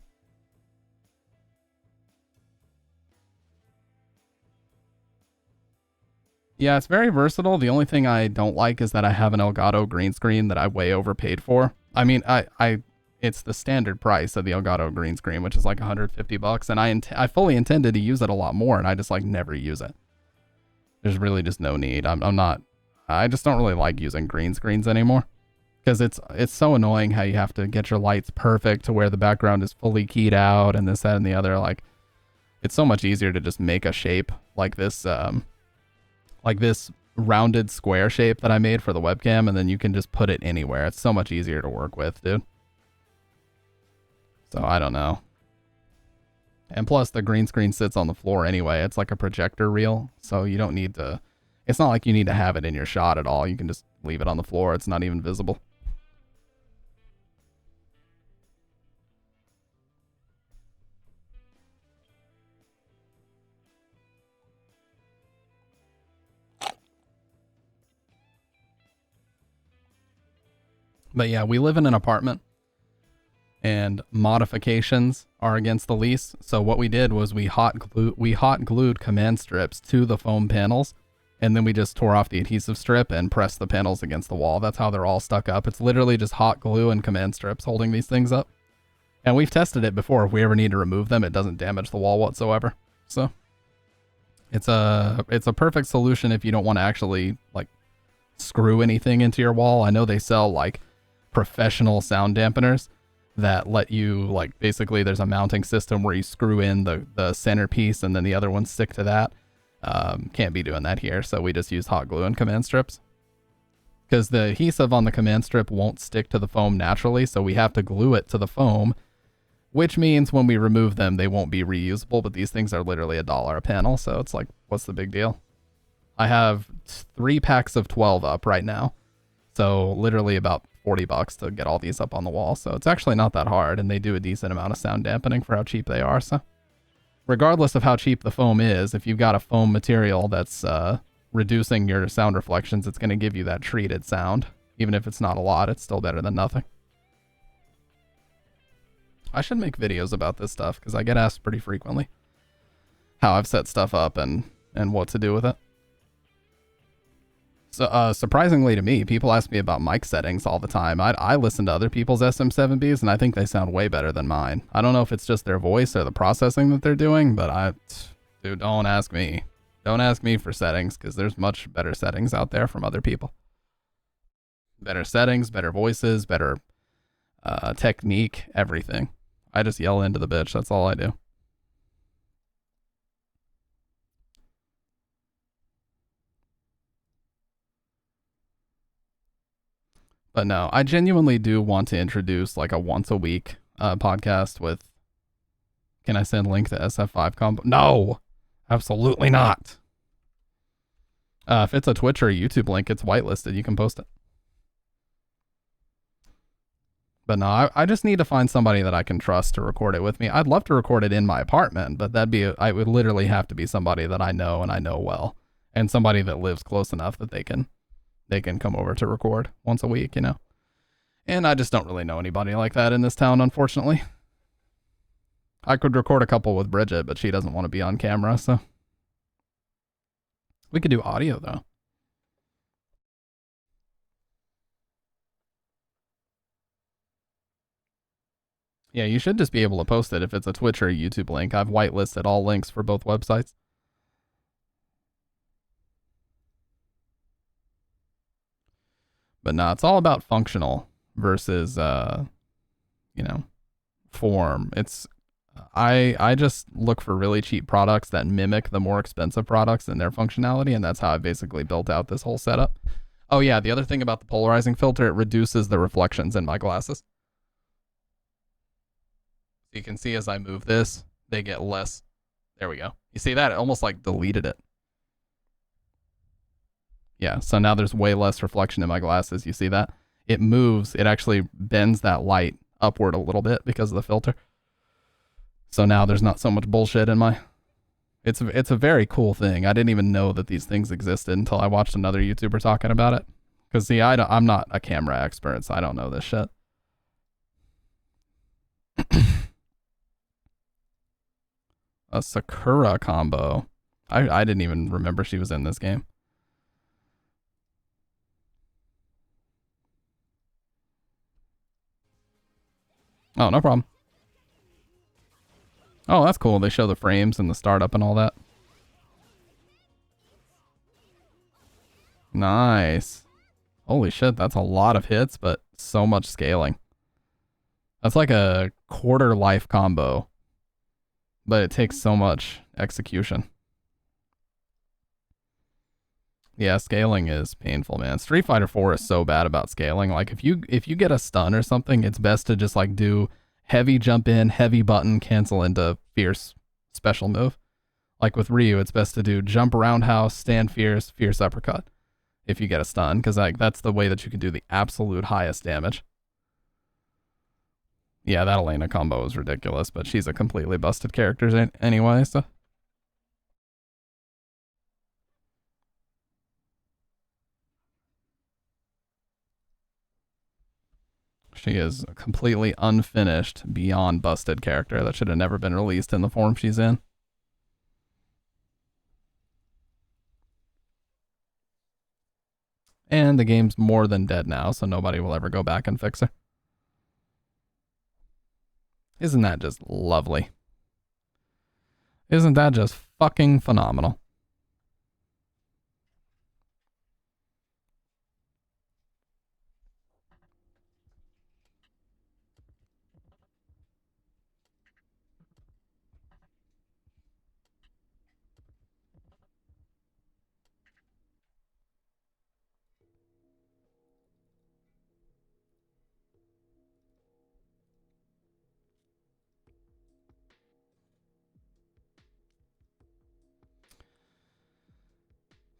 Yeah, it's very versatile. The only thing I don't like is that I have an Elgato green screen that I way overpaid for. I mean, it's the standard price of the Elgato green screen, which is like $150, and I fully intended to use it a lot more, and I just like never use it. There's really just no need. I just don't really like using green screens anymore, because it's so annoying how you have to get your lights perfect to where the background is fully keyed out and this, that, and the other. Like, it's so much easier to just make a shape like this rounded square shape that I made for the webcam, and then you can just put it anywhere. It's so much easier to work with, dude. So I don't know. And plus the green screen sits on the floor anyway. It's like a projector reel. So you don't need to, it's not like you need to have it in your shot at all. You can just leave it on the floor. It's not even visible. But yeah, we live in an apartment. And modifications are against the lease. So what we did was we hot glued command strips to the foam panels, and then we just tore off the adhesive strip and pressed the panels against the wall. That's how they're all stuck up. It's literally just hot glue and command strips holding these things up. And we've tested it before. If we ever need to remove them, it doesn't damage the wall whatsoever. So it's a perfect solution if you don't want to actually like screw anything into your wall. I know they sell like professional sound dampeners that let you, like, basically there's a mounting system where you screw in the centerpiece and then the other ones stick to that. Can't be doing that here, so we just use hot glue and command strips. Because the adhesive on the command strip won't stick to the foam naturally, so we have to glue it to the foam, which means when we remove them, they won't be reusable, but these things are literally $1 a panel, so it's like, what's the big deal? I have 3 packs of 12 up right now, so literally about $40 to get all these up on the wall, so it's actually not that hard, and they do a decent amount of sound dampening for how cheap they are, so regardless of how cheap the foam is, if you've got a foam material that's reducing your sound reflections, it's going to give you that treated sound. Even if it's not a lot, it's still better than nothing. I should make videos about this stuff because I get asked pretty frequently how I've set stuff up and what to do with it. So surprisingly to me, people ask me about mic settings all the time. I listen to other people's SM7Bs and I think they sound way better than mine. I don't know if it's just their voice or the processing that they're doing, but dude, don't ask me. Don't ask me for settings because there's much better settings out there from other people. Better settings, better voices, better technique, everything. I just yell into the bitch. That's all I do. But no, I genuinely do want to introduce like a once a week podcast with, can I send link to SF5 combo? No, absolutely not. If it's a Twitch or a YouTube link, it's whitelisted. You can post it. But no, I just need to find somebody that I can trust to record it with me. I'd love to record it in my apartment, but I would literally have to be somebody that I know and I know well, and somebody that lives close enough that they can come over to record once a week, you know. And I just don't really know anybody like that in this town, unfortunately. I could record a couple with Bridget, but she doesn't want to be on camera, so we could do audio though. Yeah, you should just be able to post it if it's a Twitch or a YouTube link. I've whitelisted all links for both websites. But no, it's all about functional versus, you know, form. I just look for really cheap products that mimic the more expensive products and their functionality, and that's how I basically built out this whole setup. Oh yeah, the other thing about the polarizing filter, it reduces the reflections in my glasses. You can see as I move this, they get less. There we go. You see that? It almost like deleted it. Yeah, so now there's way less reflection in my glasses. You see that? It moves. It actually bends that light upward a little bit because of the filter. So now there's not so much bullshit in my... It's a very cool thing. I didn't even know that these things existed until I watched another YouTuber talking about it. Because see, I'm not a camera expert, so I don't know this shit. A Sakura combo. I didn't even remember she was in this game. Oh, no problem. Oh, that's cool. They show the frames and the startup and all that. Nice. Holy shit, that's a lot of hits, but so much scaling. That's like a quarter life combo. But it takes so much execution. Yeah, scaling is painful, man. Street Fighter 4 is so bad about scaling. Like if you get a stun or something, it's best to just like do heavy jump in, heavy button, cancel into fierce special move. Like with Ryu, it's best to do jump roundhouse, stand fierce, fierce uppercut. If you get a stun, because like that's the way that you can do the absolute highest damage. Yeah, that Elena combo is ridiculous, but she's a completely busted character anyway, so. She is a completely unfinished, beyond busted character that should have never been released in the form she's in. And the game's more than dead now, so nobody will ever go back and fix her. Isn't that just lovely? Isn't that just fucking phenomenal?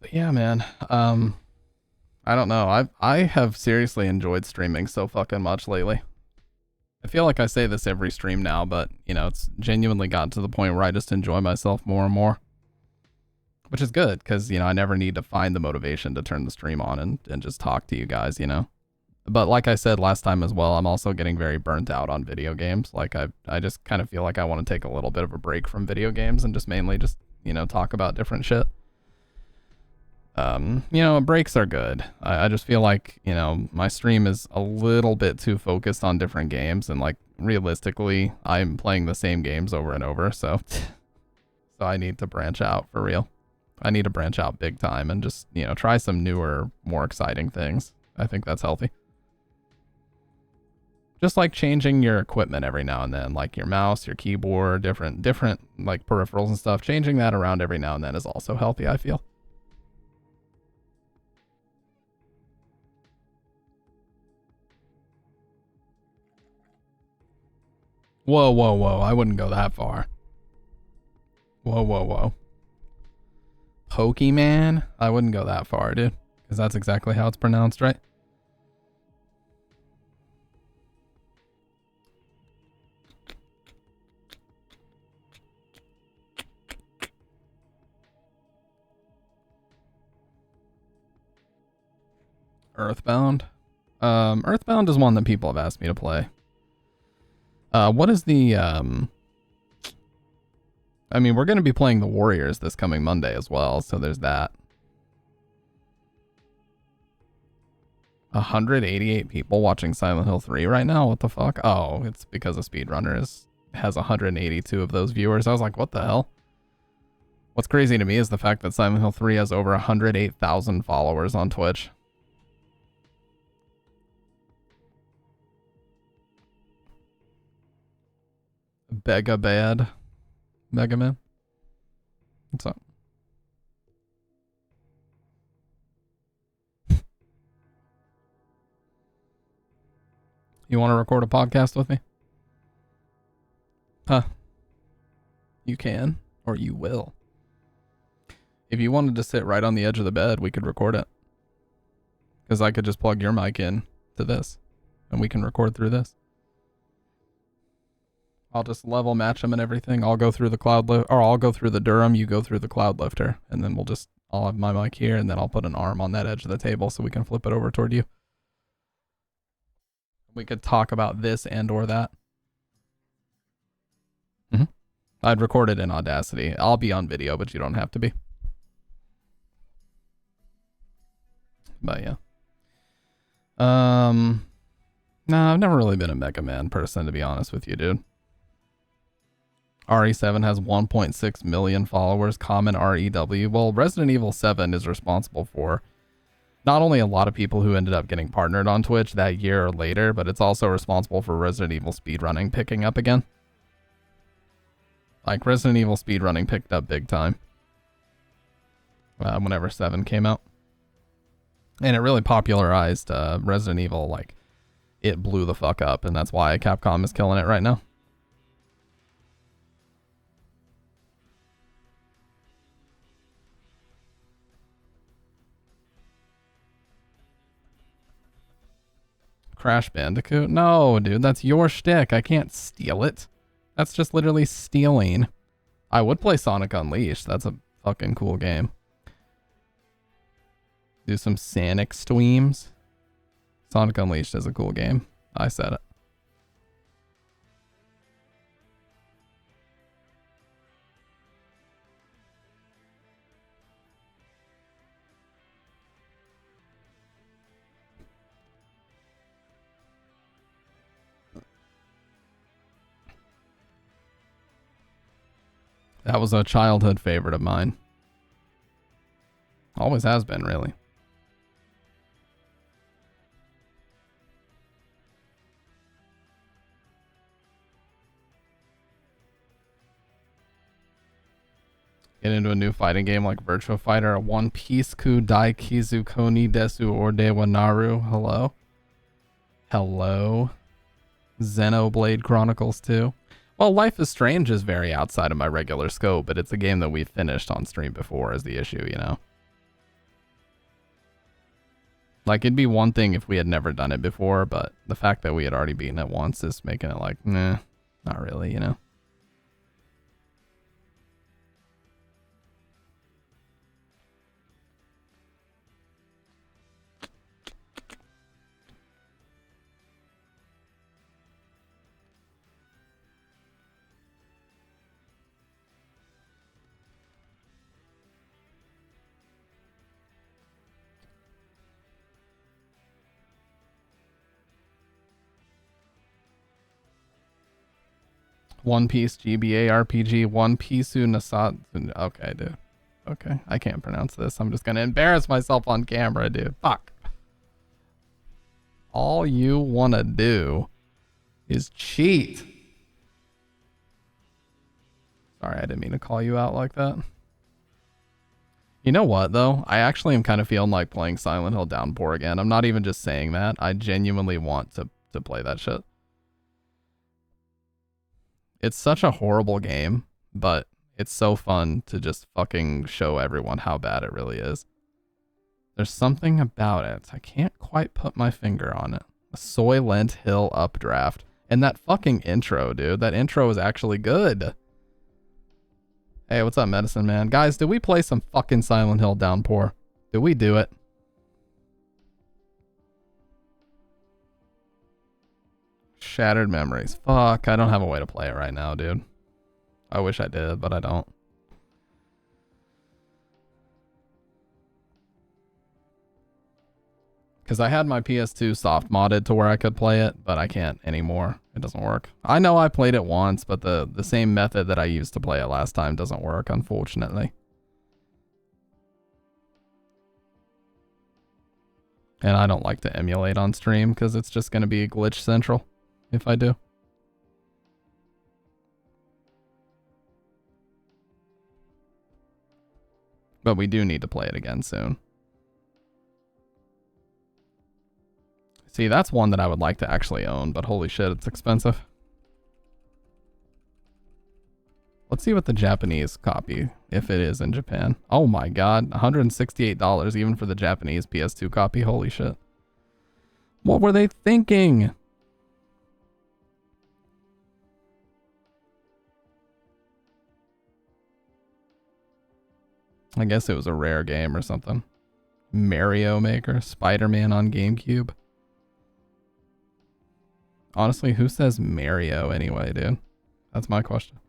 But yeah, man. I don't know. I have seriously enjoyed streaming so fucking much lately. I feel like I say this every stream now, but you know, it's genuinely gotten to the point where I just enjoy myself more and more. Which is good, because you know, I never need to find the motivation to turn the stream on and just talk to you guys, you know. But like I said last time as well, I'm also getting very burnt out on video games. Like I just kind of feel like I want to take a little bit of a break from video games and just mainly just, you know, talk about different shit. You know, breaks are good. I just feel like, you know, my stream is a little bit too focused on different games, and like realistically, I'm playing the same games over and over, so I need to branch out for real. I need to branch out big time and just, you know, try some newer, more exciting things. I think that's healthy. Just like changing your equipment every now and then, like your mouse, your keyboard, different like peripherals and stuff. Changing that around every now and then is also healthy, I feel. Whoa, whoa, whoa. I wouldn't go that far. Whoa, whoa, whoa. Pokemon? I wouldn't go that far, dude. Because that's exactly how it's pronounced, right? Earthbound? Earthbound is one that people have asked me to play. What is the, I mean, we're going to be playing the Warriors this coming Monday as well, so there's that. 188 people watching Silent Hill 3 right now? What the fuck? Oh, it's because a speedrunner has 182 of those viewers. I was like, what the hell? What's crazy to me is the fact that Silent Hill 3 has over 108,000 followers on Twitch. Bega Bad. Mega Man. What's up? You want to record a podcast with me? Huh. You can, or you will. If you wanted to sit right on the edge of the bed, we could record it. Because I could just plug your mic in to this, and we can record through this. I'll just level match them and everything. I'll go through the cloud lift, or I'll go through the Durham, you go through the cloud lifter, and then I'll have my mic here, and then I'll put an arm on that edge of the table so we can flip it over toward you. We could talk about this and or that. I'd record it in Audacity. I'll be on video, but you don't have to be. But yeah. Nah, I've never really been a Mega Man person, to be honest with you, dude. RE7 has 1.6 million followers, common REW. Well, Resident Evil 7 is responsible for not only a lot of people who ended up getting partnered on Twitch that year or later, but it's also responsible for Resident Evil speedrunning picking up again. Like, Resident Evil speedrunning picked up big time whenever 7 came out. And it really popularized Resident Evil, like, it blew the fuck up, and that's why Capcom is killing it right now. Crash Bandicoot? No, dude, that's your shtick. I can't steal it. That's just literally stealing. I would play Sonic Unleashed. That's a fucking cool game. Do some Sonic streams. Sonic Unleashed is a cool game. I said it. That was a childhood favorite of mine. Always has been, really. Get into a new fighting game like Virtua Fighter, a One Piece Ku Daikizu Koni Desu Ordewa Naru. Hello? Hello? Xenoblade Chronicles 2. Well, Life is Strange is very outside of my regular scope, but it's a game that we've finished on stream before is the issue, you know? Like, it'd be one thing if we had never done it before, but the fact that we had already beaten it once is making it like, nah, not really, you know? One Piece GBA RPG, One Piece Nasat. Okay, dude. Okay, I can't pronounce this. I'm just gonna embarrass myself on camera, dude. Fuck. All you wanna do is cheat. Sorry, I didn't mean to call you out like that. You know what, though? I actually am kind of feeling like playing Silent Hill Downpour again. I'm not even just saying that. I genuinely want to play that shit. It's such a horrible game, but it's so fun to just fucking show everyone how bad it really is. There's something about it. I can't quite put my finger on it. A Soylent Hill updraft. And that fucking intro, dude. That intro is actually good. Hey, what's up, Medicine Man? Guys, did we play some fucking Silent Hill Downpour? Did we do it? Shattered memories. Fuck, I don't have a way to play it right now, dude. I wish I did, but I don't. Because I had my PS2 soft modded to where I could play it, but I can't anymore. It doesn't work. I know I played it once, but the same method that I used to play it last time doesn't work, unfortunately. And I don't like to emulate on stream because it's just going to be glitch central if I do. But we do need to play it again soon. See, that's one that I would like to actually own, but holy shit, it's expensive. Let's see what the Japanese copy, if it is in Japan. Oh my god, $168 even for the Japanese PS2 copy. Holy shit. What were they thinking? I guess it was a rare game or something. Mario Maker, Spider-Man on GameCube. Honestly, who says Mario anyway, dude? That's my question.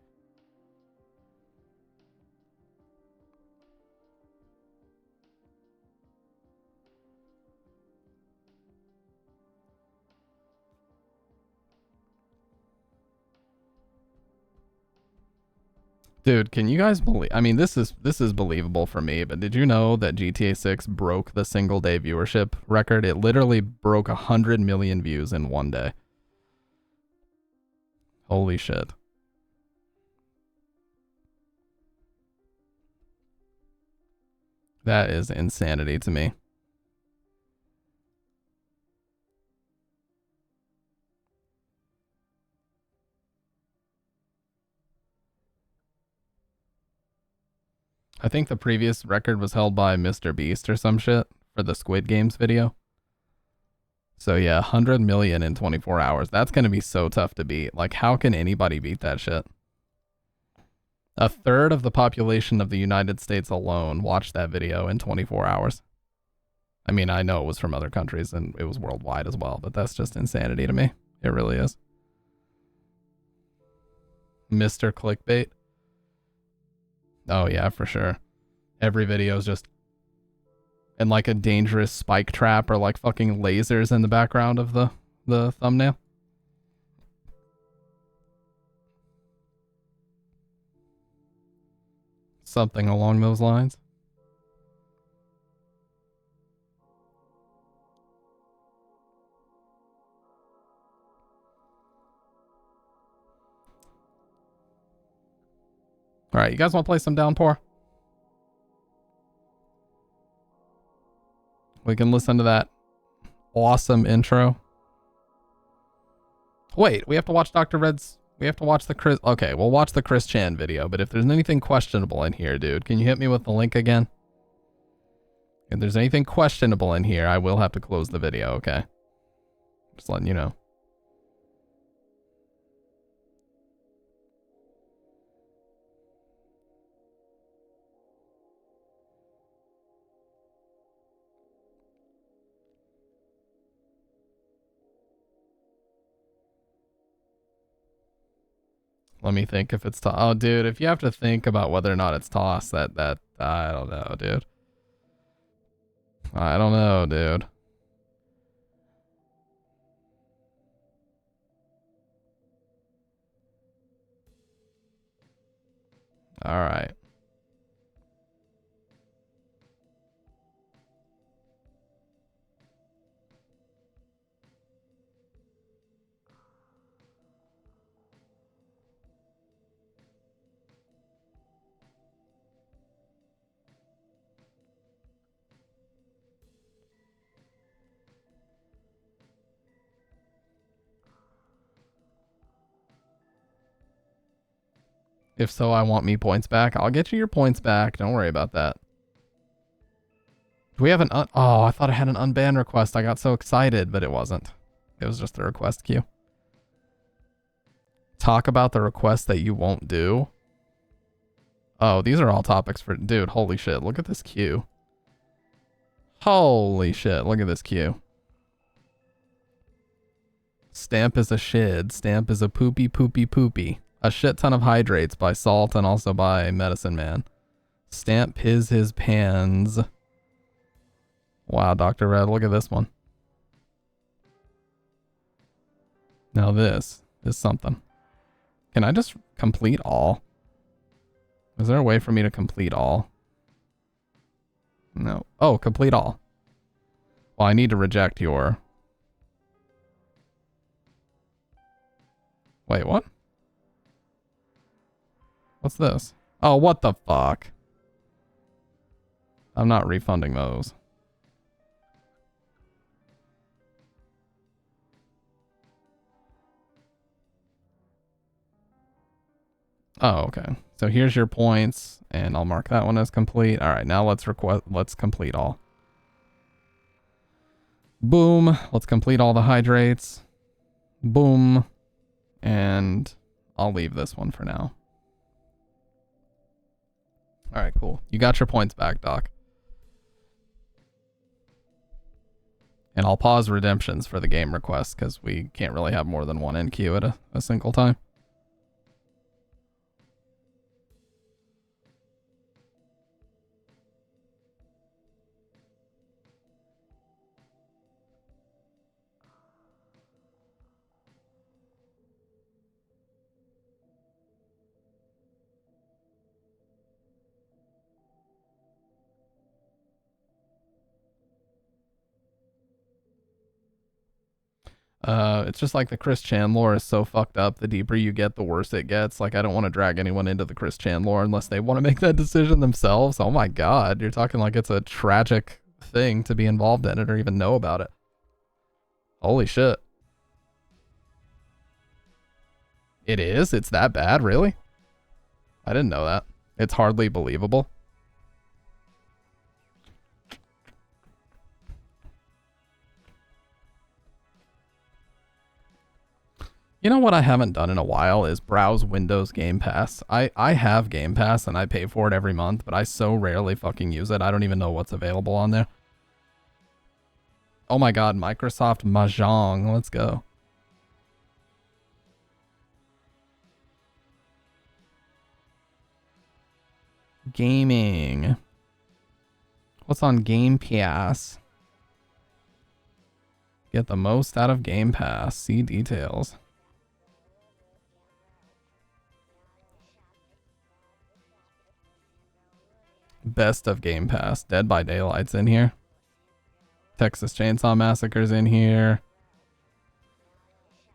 Dude, can you guys believe? I mean, this is believable for me, but did you know that GTA 6 broke the single day viewership record? It literally broke 100 million views in one day. Holy shit. That is insanity to me. I think the previous record was held by Mr. Beast or some shit for the Squid Games video. So yeah, 100 million in 24 hours. That's going to be so tough to beat. Like, how can anybody beat that shit? A third of the population of the United States alone watched that video in 24 hours. I mean, I know it was from other countries and it was worldwide as well, but that's just insanity to me. It really is. Mr. Clickbait. Oh yeah, for sure. Every video is just in like a dangerous spike trap or like fucking lasers in the background of the thumbnail. Something along those lines. All right, you guys want to play some Downpour? We can listen to that awesome intro. Wait, we have to watch Dr. Red's... We have to watch the Chris... Okay, we'll watch the Chris Chan video, but if there's anything questionable in here, dude, can you hit me with the link again? If there's anything questionable in here, I will have to close the video, okay? Just letting you know. Let me think if it's oh, dude, if you have to think about whether or not it's tossed, that I don't know, dude. I don't know, dude. All right. If so, I want me points back. I'll get you your points back. Don't worry about that. Do we have an oh, I thought I had an unban request. I got so excited, but it wasn't. It was just a request queue. Talk about the request that you won't do. Oh, these are all topics for... Dude, holy shit. Look at this queue. Holy shit. Look at this queue. Stamp is a shid. Stamp is a poopy, poopy, poopy. A shit ton of hydrates by Salt and also by Medicine Man. Stamp his pans. Wow, Dr. Red, look at this one. Now this is something. Can I just complete all? Is there a way for me to complete all? No. Oh, complete all. Well, I need to reject your... Wait, what? What's this? Oh, what the fuck? I'm not refunding those. Oh, okay. So here's your points, and I'll mark that one as complete. All right, now let's complete all. Boom. Let's complete all the hydrates. Boom. And I'll leave this one for now. All right, cool. You got your points back, Doc. And I'll pause redemptions for the game requests because we can't really have more than one in queue at a single time. It's just like the Chris Chan lore is so fucked up. The deeper you get, the worse it gets. Like, I don't want to drag anyone into the Chris Chan lore unless they want to make that decision themselves. Oh my god, you're talking like it's a tragic thing to be involved in it or even know about it. Holy shit. It is? It's that bad, really? I didn't know that. It's hardly believable. You know what I haven't done in a while is browse Windows Game Pass. I have Game Pass and I pay for it every month, but I so rarely fucking use it. I don't even know what's available on there. Oh my god, Microsoft Mahjong. Let's go. Gaming. What's on Game Pass? Get the most out of Game Pass. See details. Best of Game Pass. Dead by Daylight's in here. Texas Chainsaw Massacre's in here.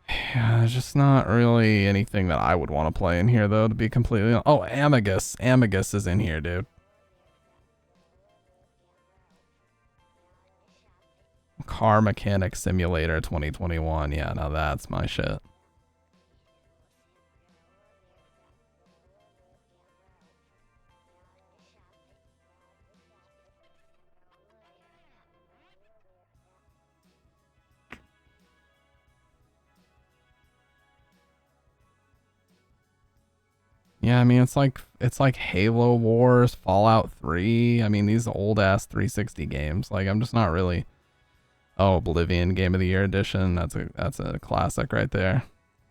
Yeah, there's just not really anything that I would want to play in here, though, to be completely... Oh, Amigus. Amigus is in here, dude. Car Mechanic Simulator 2021. Yeah, now that's my shit. Yeah, I mean, it's like Halo Wars, Fallout 3. I mean, these old ass 360 games. Like, I'm just not really. Oh, Oblivion Game of the Year edition. That's a classic right there.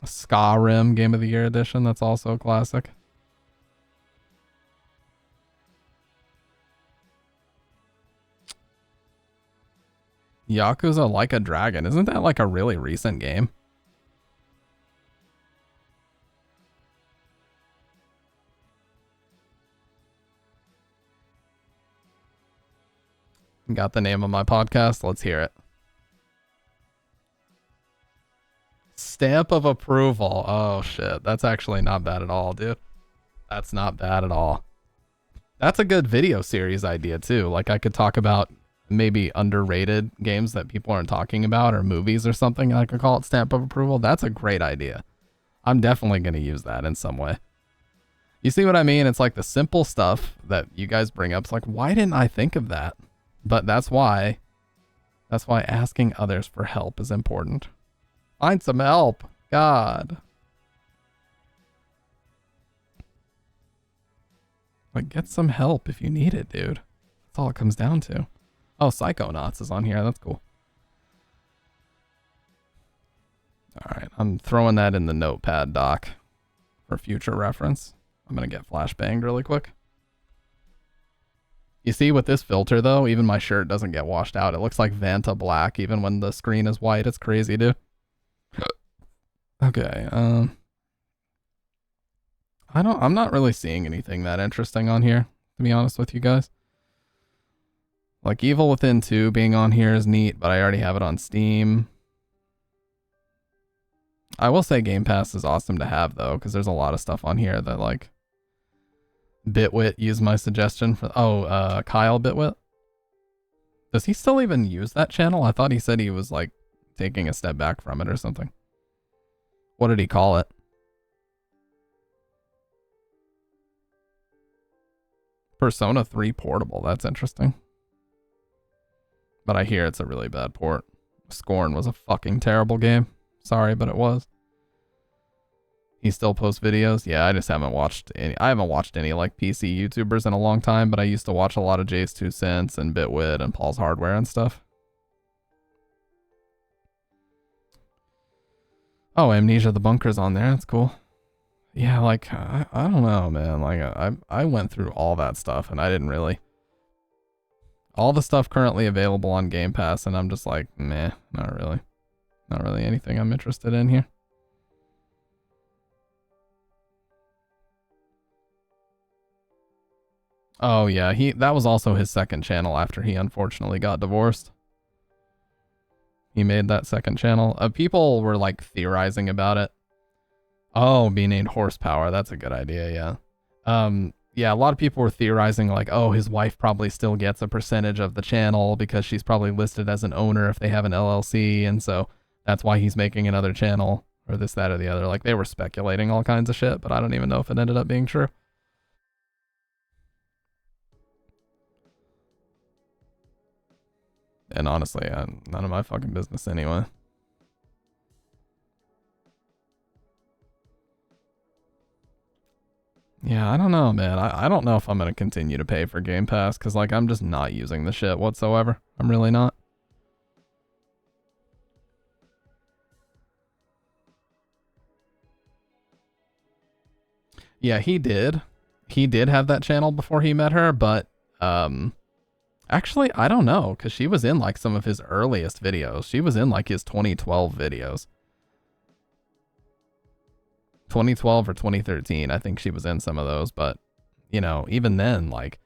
Skyrim Game of the Year edition. That's also a classic. Yakuza Like a Dragon. Isn't that like a really recent game? Got the name of my podcast. Let's hear it. Stamp of approval. Oh shit. That's actually not bad at all, dude. That's not bad at all. That's a good video series idea too. Like I could talk about maybe underrated games that people aren't talking about or movies or something. And I could call it Stamp of Approval. That's a great idea. I'm definitely going to use that in some way. You see what I mean? It's like the simple stuff that you guys bring up. It's like, why didn't I think of that? But that's why asking others for help is important. Find some help. God. Like, get some help if you need it, dude. That's all it comes down to. Oh, Psychonauts is on here. That's cool. All right. I'm throwing that in the notepad doc for future reference. I'm going to get flashbanged really quick. You see with this filter, though, even my shirt doesn't get washed out. It looks like Vanta black even when the screen is white. It's crazy, dude. Okay. I'm not really seeing anything that interesting on here, to be honest with you guys. Like Evil Within 2 being on here is neat, but I already have it on Steam. I will say Game Pass is awesome to have though, because there's a lot of stuff on here that like Bitwit used my suggestion for. Oh, Kyle Bitwit. Does he still even use that channel? I thought he said he was like taking a step back from it or something. What did he call it? Persona 3 Portable. That's interesting. But I hear it's a really bad port. Scorn was a fucking terrible game. Sorry, but it was. He still posts videos? Yeah, I just haven't watched any. I haven't watched any like PC YouTubers in a long time, but I used to watch a lot of Jay's 2 Cents and Bitwit and Paul's Hardware and stuff. Oh, Amnesia the Bunker's on there. That's cool. Yeah, like, I don't know, man. Like, I went through all that stuff and I didn't really. All the stuff currently available on Game Pass, and I'm just like, meh, not really. Not really anything I'm interested in here. Oh yeah, that was also his second channel after he unfortunately got divorced. He made that second channel. People were like theorizing about it. Oh, be named Horsepower. That's a good idea, yeah. Yeah, a lot of people were theorizing like, oh, his wife probably still gets a percentage of the channel because she's probably listed as an owner if they have an LLC, and so that's why he's making another channel, or this, that, or the other. Like, they were speculating all kinds of shit, but I don't even know if it ended up being true. And honestly, none of my fucking business anyway. Yeah, I don't know, man. I don't know if I'm going to continue to pay for Game Pass, because, like, I'm just not using the shit whatsoever. I'm really not. Yeah, he did. He did have that channel before he met her, but, actually, I don't know, because she was in, like, some of his earliest videos. She was in, like, his 2012 videos. 2012 or 2013, I think she was in some of those, but you know, even then, like,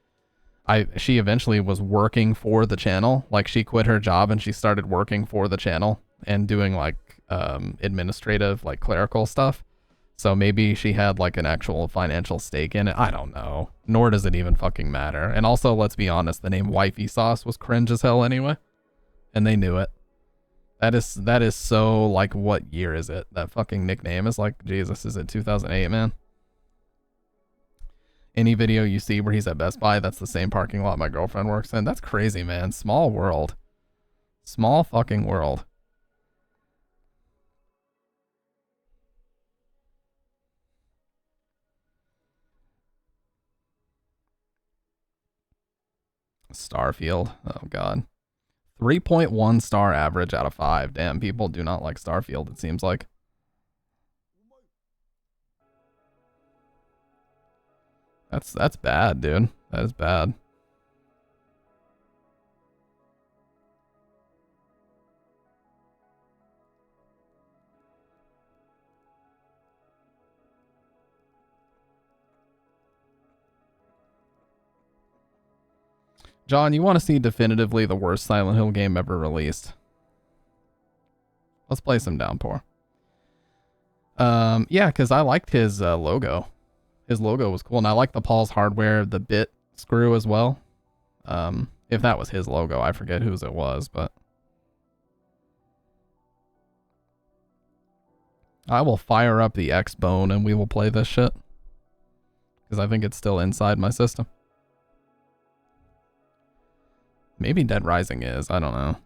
she eventually was working for the channel. Like, she quit her job and she started working for the channel and doing like administrative, like clerical stuff. So maybe she had like an actual financial stake in it. I don't know. Nor does it even fucking matter. And also, let's be honest, the name Wifey Sauce was cringe as hell anyway, and they knew it. That is so, like, what year is it? That fucking nickname is like, Jesus, is it 2008, man? Any video you see where he's at Best Buy, that's the same parking lot my girlfriend works in. That's crazy, man. Small world. Small fucking world. Starfield. Oh god. 3.1 star average out of 5. Damn, people do not like Starfield, it seems like. That's bad, dude. That is bad. John, you want to see definitively the worst Silent Hill game ever released? Let's play some Downpour. Yeah, because I liked his logo. His logo was cool, and I like the Paul's Hardware, the bit screw as well. If that was his logo, I forget whose it was, but I will fire up the X-Bone and we will play this shit. Because I think it's still inside my system. Maybe Dead Rising is, I don't know.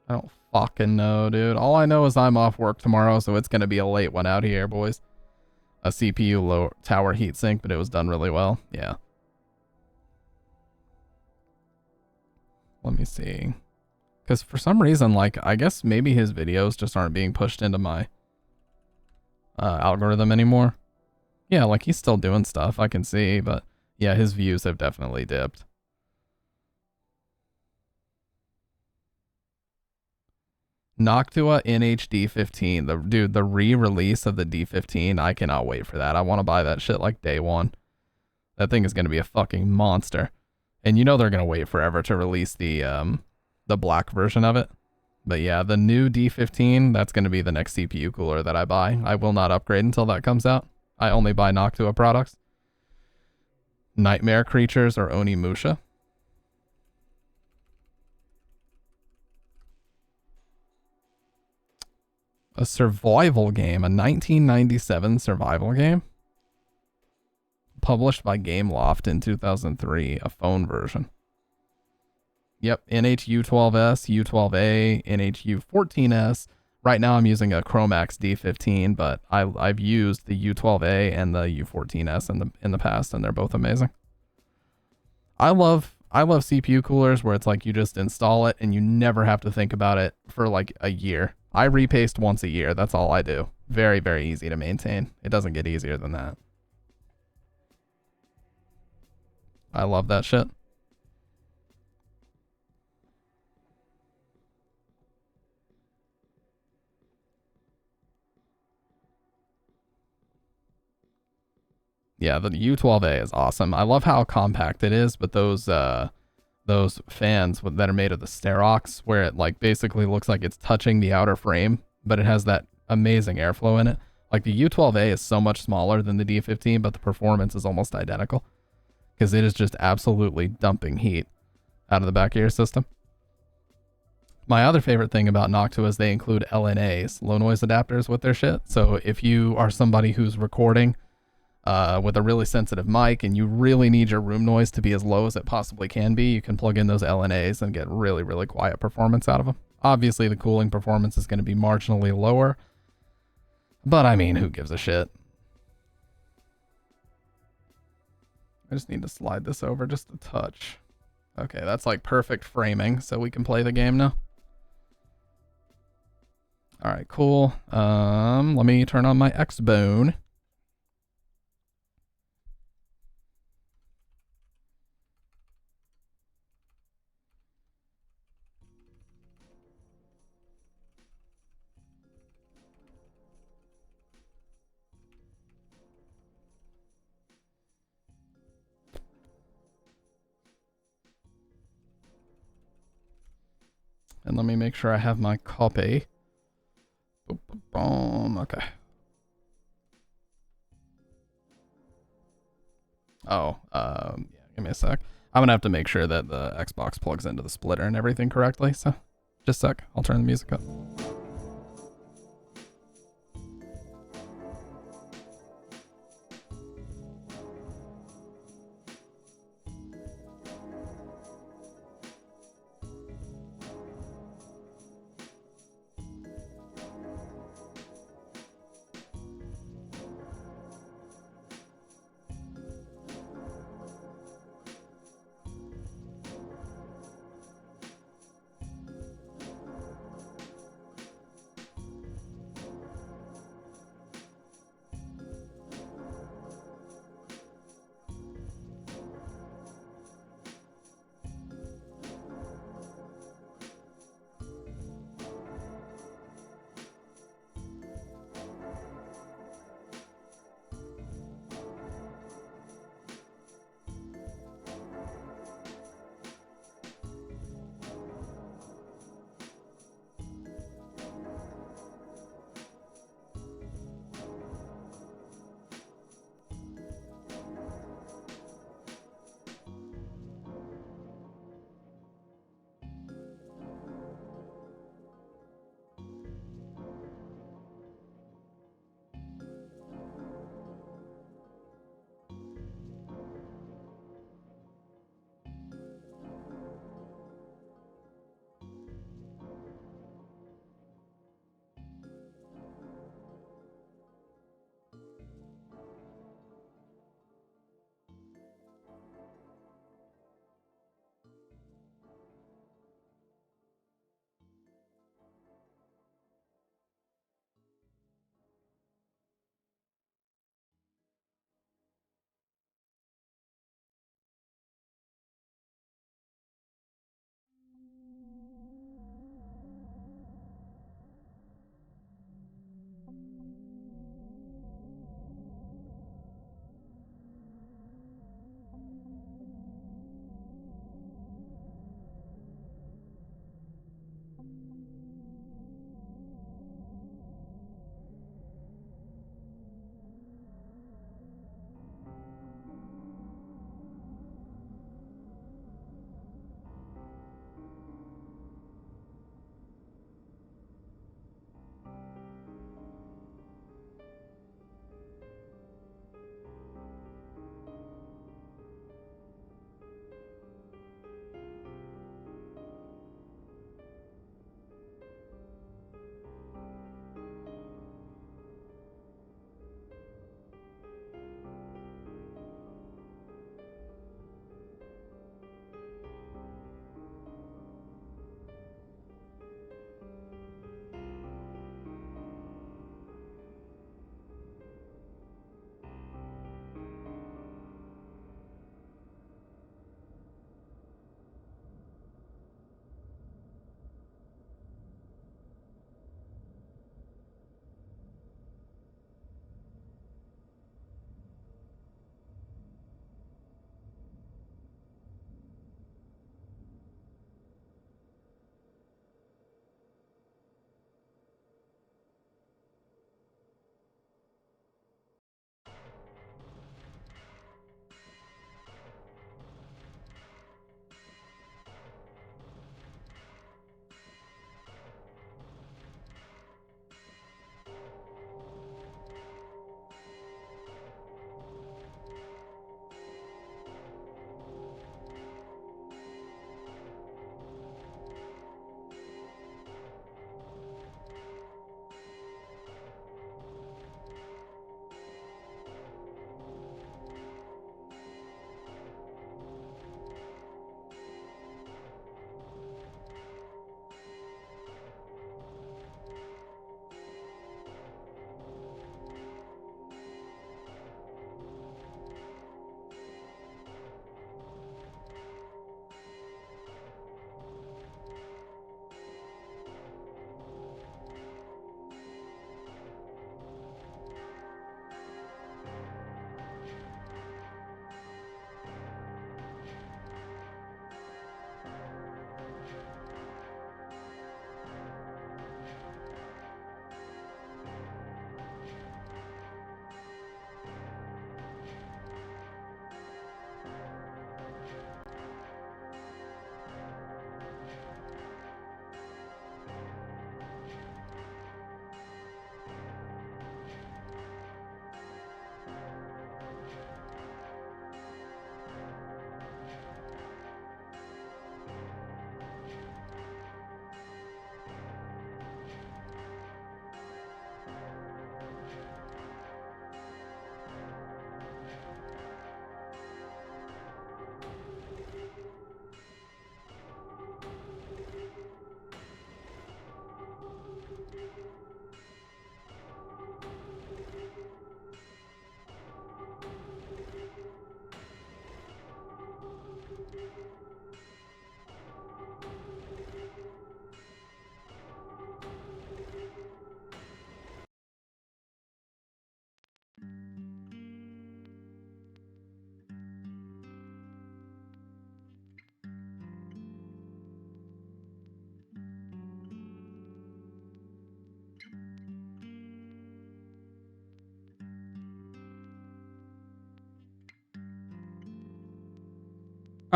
I don't fucking know, dude. All I know is I'm off work tomorrow, so it's going to be a late one out here, boys. A CPU low tower heatsink, but it was done really well. Yeah. Let me see. Because for some reason, like, I guess maybe his videos just aren't being pushed into my algorithm anymore. Yeah, like, he's still doing stuff, I can see, but yeah, his views have definitely dipped. Noctua NH D15. Dude, the re-release of the D15, I cannot wait for that. I want to buy that shit like day one. That thing is going to be a fucking monster. And you know they're going to wait forever to release the black version of it. But yeah, the new D15, that's going to be the next CPU cooler that I buy. I will not upgrade until that comes out. I only buy Noctua products. Nightmare Creatures or Onimusha. A survival game, a 1997 survival game. Published by Gameloft in 2003, a phone version. Yep, NHU12S, U12A, NHU14S. Right now I'm using a Chromax D15, but I've used the U12A and the U14S in the past, and they're both amazing. I love CPU coolers where it's like you just install it and you never have to think about it for like a year. I repaste once a year. That's all I do. Very, very easy to maintain. It doesn't get easier than that. I love that shit. Yeah, the U12A is awesome. I love how compact it is, but those fans that are made of the Sterox, where it like basically looks like it's touching the outer frame, but it has that amazing airflow in it. Like the U12A is so much smaller than the D15, but the performance is almost identical because it is just absolutely dumping heat out of the back of your system. My other favorite thing about Noctua is they include LNAs, low noise adapters, with their shit. So if you are somebody who's recording with a really sensitive mic and you really need your room noise to be as low as it possibly can be, you can plug in those LNAs and get really, really quiet performance out of them. Obviously, the cooling performance is going to be marginally lower, but I mean, who gives a shit? I just need to slide this over just a touch. Okay, that's like perfect framing, so we can play the game now. All right, cool. Let me turn on my X-Bone. And let me make sure I have my copy. Boom. Okay. Oh, yeah, give me a sec. I'm gonna have to make sure that the Xbox plugs into the splitter and everything correctly, so just a sec. I'll turn the music up.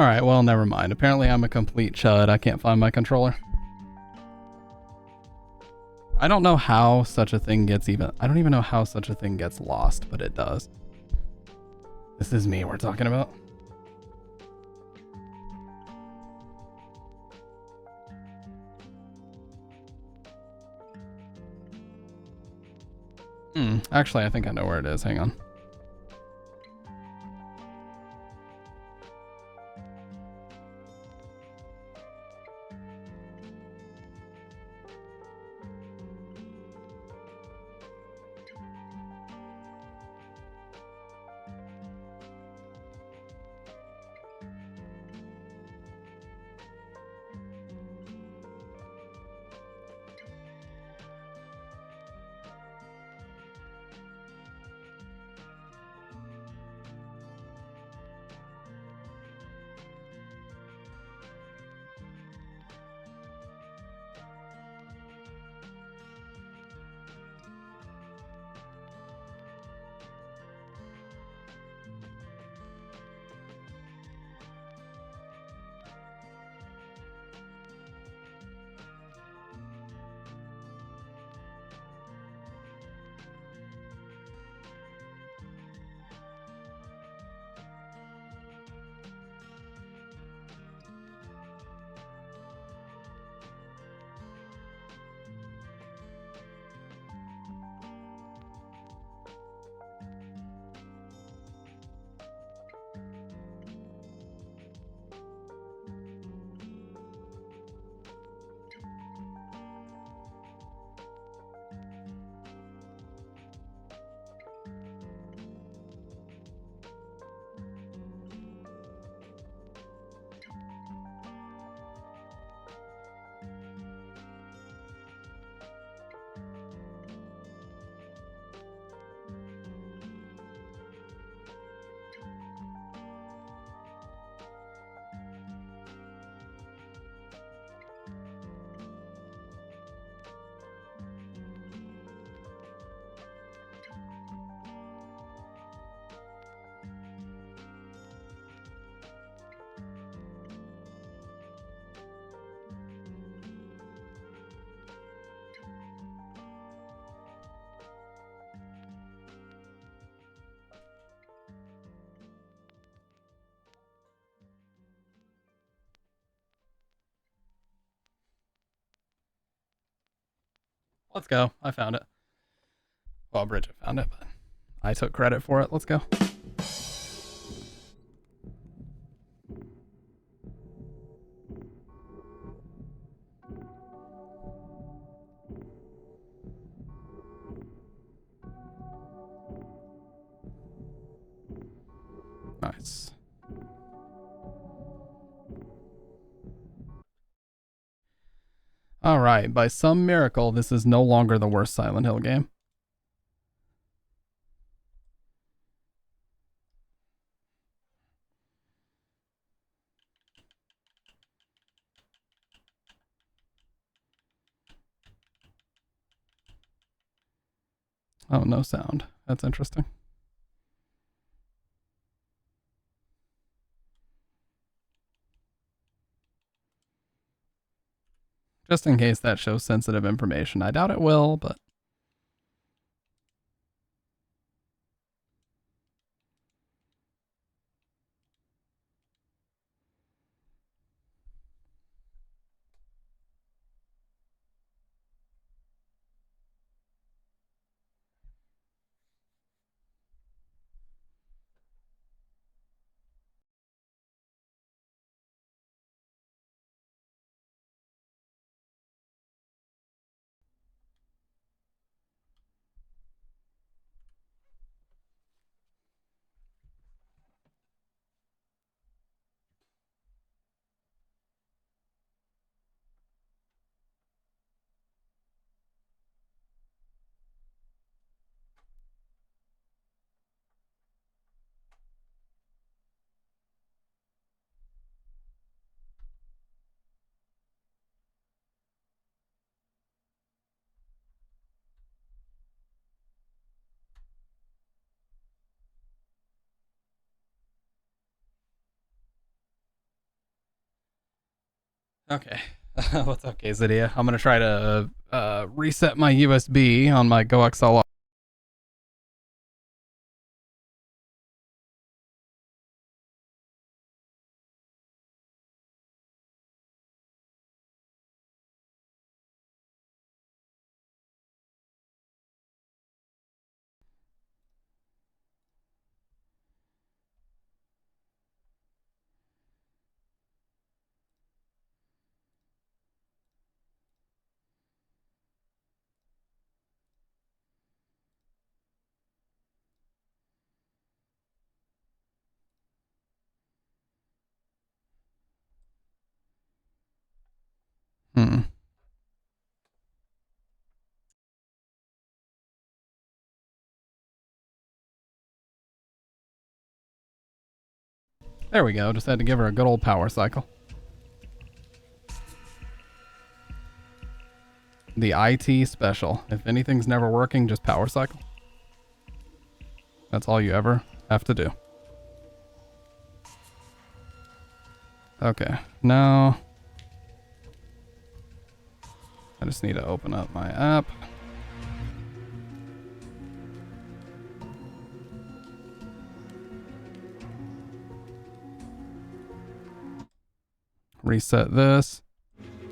Alright, well, never mind. Apparently I'm a complete chud. I can't find my controller. I don't know how such a thing gets I don't even know how such a thing gets lost, but it does. This is me we're talking about. Actually, I think I know where it is. Hang on. Let's go. I found it. Well, Bridget found it, but I took credit for it. Let's go. Nice. Alright, by some miracle, this is no longer the worst Silent Hill game. Oh, no sound. That's interesting. Just in case that shows sensitive information. I doubt it will, but... Okay. What's up, Quesadilla? I'm gonna try to reset my USB on my GoXLR. Hmm. There we go. Just had to give her a good old power cycle. The IT special. If anything's never working, just power cycle. That's all you ever have to do. Okay, now I just need to open up my app. Reset this.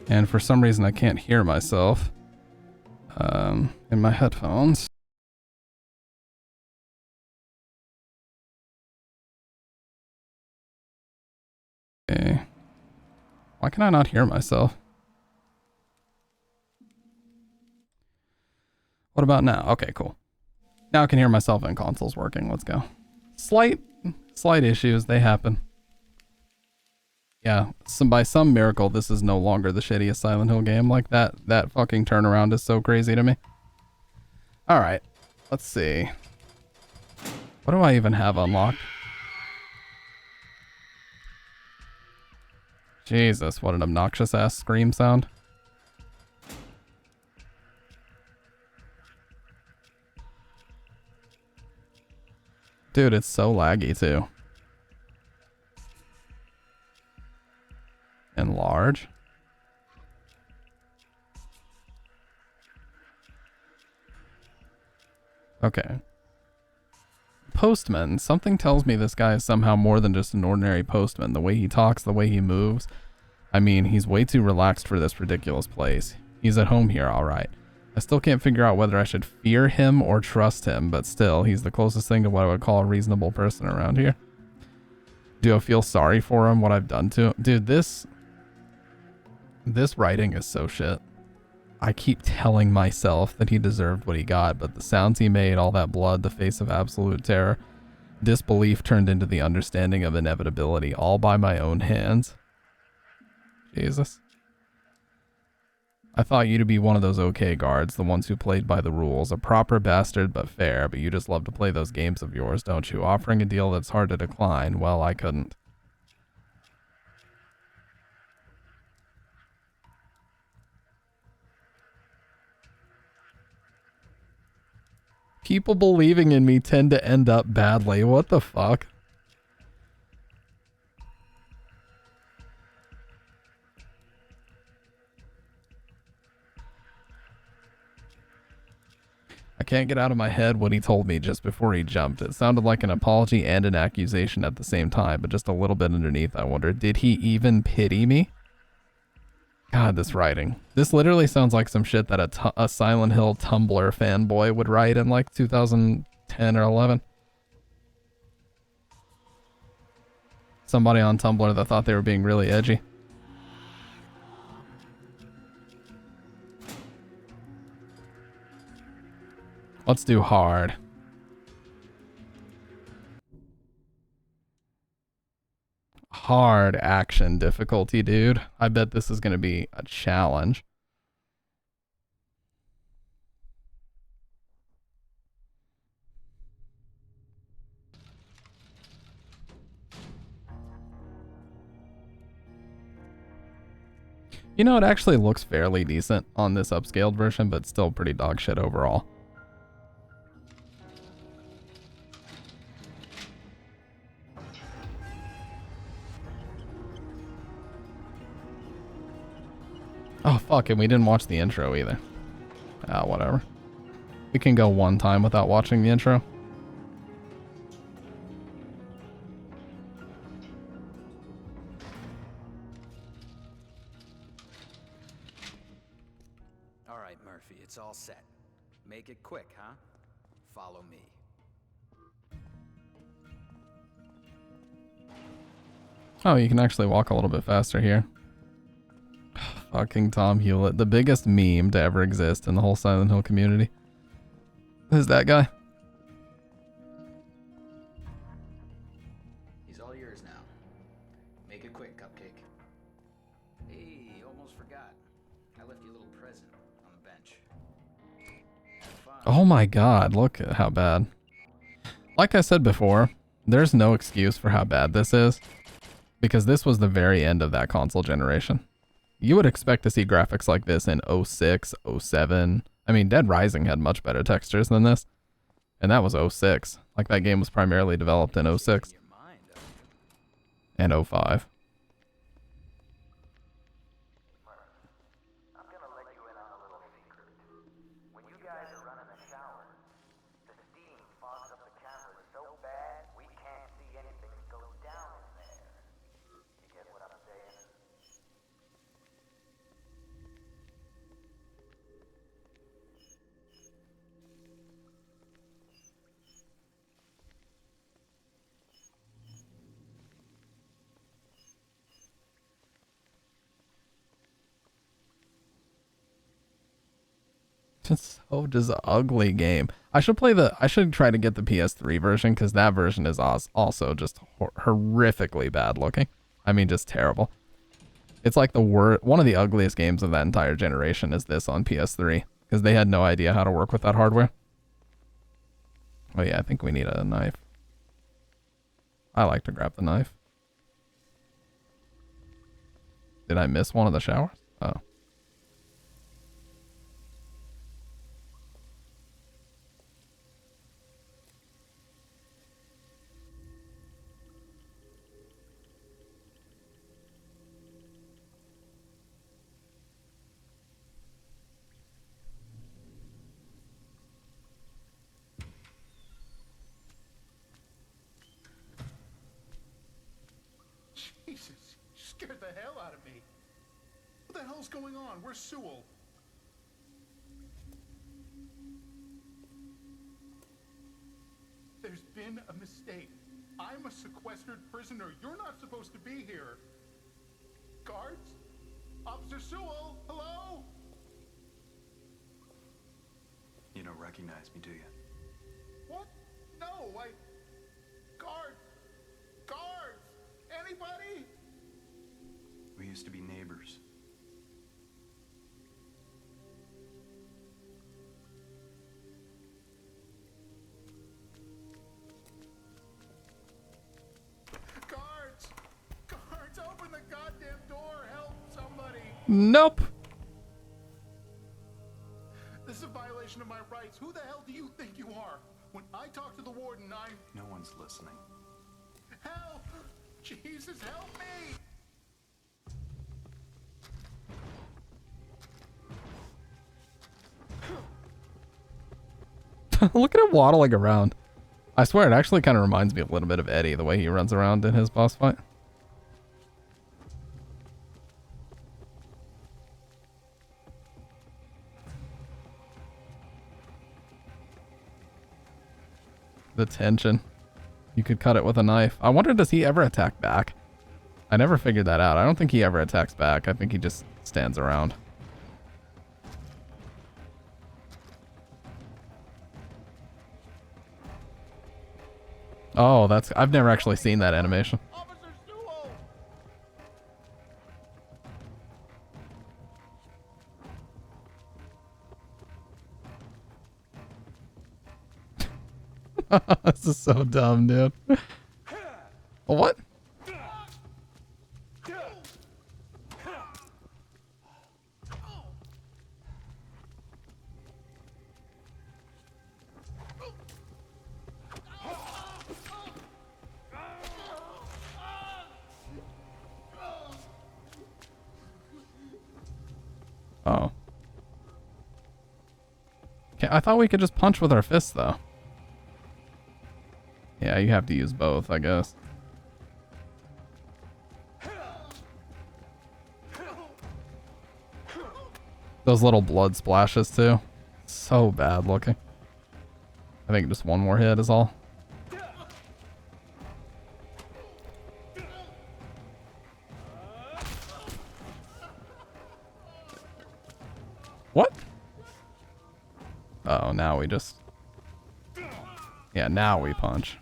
And for some reason I can't hear myself in my headphones. Okay. Why can I not hear myself? What about now? Okay, cool. Now I can hear myself and console's working. Let's go. Slight issues. They happen. Yeah, by some miracle, this is no longer the shittiest Silent Hill game. Like that fucking turnaround is so crazy to me. All right, let's see. What do I even have unlocked? Jesus, what an obnoxious ass scream sound. Dude, it's so laggy too. Enlarge. Okay. Postman. Something tells me this guy is somehow more than just an ordinary postman. The way he talks, the way he moves. I mean, he's way too relaxed for this ridiculous place. He's at home here, alright. I still can't figure out whether I should fear him or trust him, but still, he's the closest thing to what I would call a reasonable person around here. Do I feel sorry for him, what I've done to him? Dude, this writing is so shit. I keep telling myself that he deserved what he got, but the sounds he made, all that blood, the face of absolute terror, disbelief turned into the understanding of inevitability, all by my own hands. Jesus. I thought you to be one of those okay guards, the ones who played by the rules, a proper bastard but fair, but you just love to play those games of yours, don't you? Offering a deal that's hard to decline, well, I couldn't. People believing in me tend to end up badly. What the fuck? I can't get out of my head what he told me just before he jumped. It sounded like an apology and an accusation at the same time, but just a little bit underneath, I wonder, did he even pity me? God, this writing. This literally sounds like some shit that a Silent Hill Tumblr fanboy would write in like 2010 or 11. Somebody on Tumblr that thought they were being really edgy. Let's do hard. Hard action difficulty, dude. I bet this is going to be a challenge. You know, it actually looks fairly decent on this upscaled version, but still pretty dog shit overall. Oh, fuck, and we didn't watch the intro either. Ah, whatever. We can go one time without watching the intro. All right, Murphy, it's all set. Make it quick, huh? Follow me. Oh, you can actually walk a little bit faster here. Fucking Tom Hewlett, the biggest meme to ever exist in the whole Silent Hill community. Who's that guy? He's all yours now. Make it quick, Cupcake. Hey, almost forgot. I left you a little present on the bench. Have fun. Oh my god, look at how bad. Like I said before, there's no excuse for how bad this is, because this was the very end of that console generation. You would expect to see graphics like this in 06, 07. I mean, Dead Rising had much better textures than this, and that was 06. Like, that game was primarily developed in 06 and 05. It's so just ugly game. I should try to get the PS3 version, because that version is also just horrifically bad looking. I mean, just terrible. It's like one of the ugliest games of that entire generation is this on PS3, because they had no idea how to work with that hardware. Oh yeah, I think we need a knife. I like to grab the knife. Did I miss one of the showers? Oh. Jesus, you scared the hell out of me. What the hell's going on? Where's Sewell? There's been a mistake. I'm a sequestered prisoner. You're not supposed to be here. Guards? Officer Sewell, hello? You don't recognize me, do you? What? No, Guards! Guards! Anybody? We used to be neighbors. Guards! Guards, open the goddamn door! Help somebody! Nope. This is a violation of my rights. Who the hell do you think you are? When I talk to the warden, I'm... No one's listening. Help! Jesus, help me! Look at him waddling around. I swear, it actually kind of reminds me a little bit of Eddie, the way he runs around in his boss fight. The tension. You could cut it with a knife. I wonder, does he ever attack back? I never figured that out. I don't think he ever attacks back. I think he just stands around. Oh, I've never actually seen that animation. Officer Sewell! This is so dumb, dude. What? Oh. Okay, I thought we could just punch with our fists, though. Yeah, you have to use both, I guess. Those little blood splashes, too. So bad looking. I think just one more hit is all. What? Oh, now we just... Yeah, now we punch.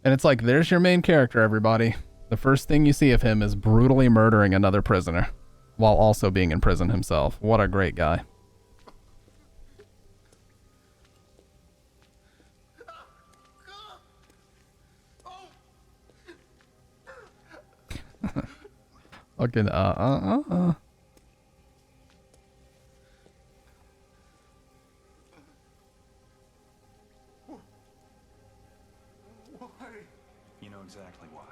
And it's like, there's your main character, everybody. The first thing you see of him is brutally murdering another prisoner, while also being in prison himself. What a great guy. Fucking, You know exactly why.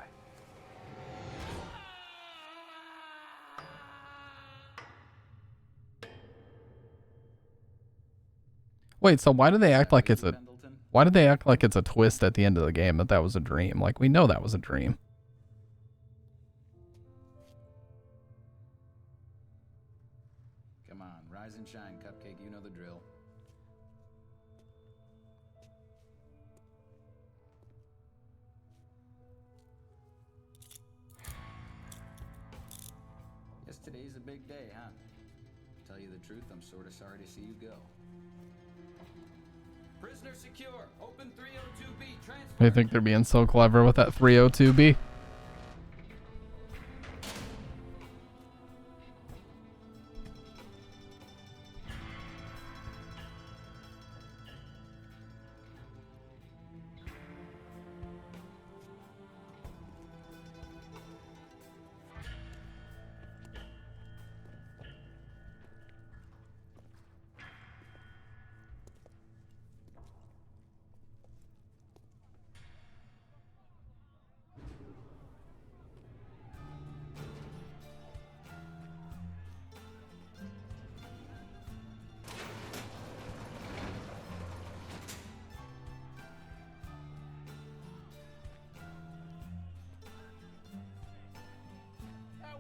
Wait, so why do they act like it's a... Why did they act like it's a twist at the end of the game that that was a dream? Like, we know that was a dream. Come on, rise and shine, Cupcake. You know the drill. Guess today's a big day, huh? Tell you the truth, I'm sort of sorry to see you go. Prisoner secure. Open 302B. Transfer. They think they're being so clever with that 302B.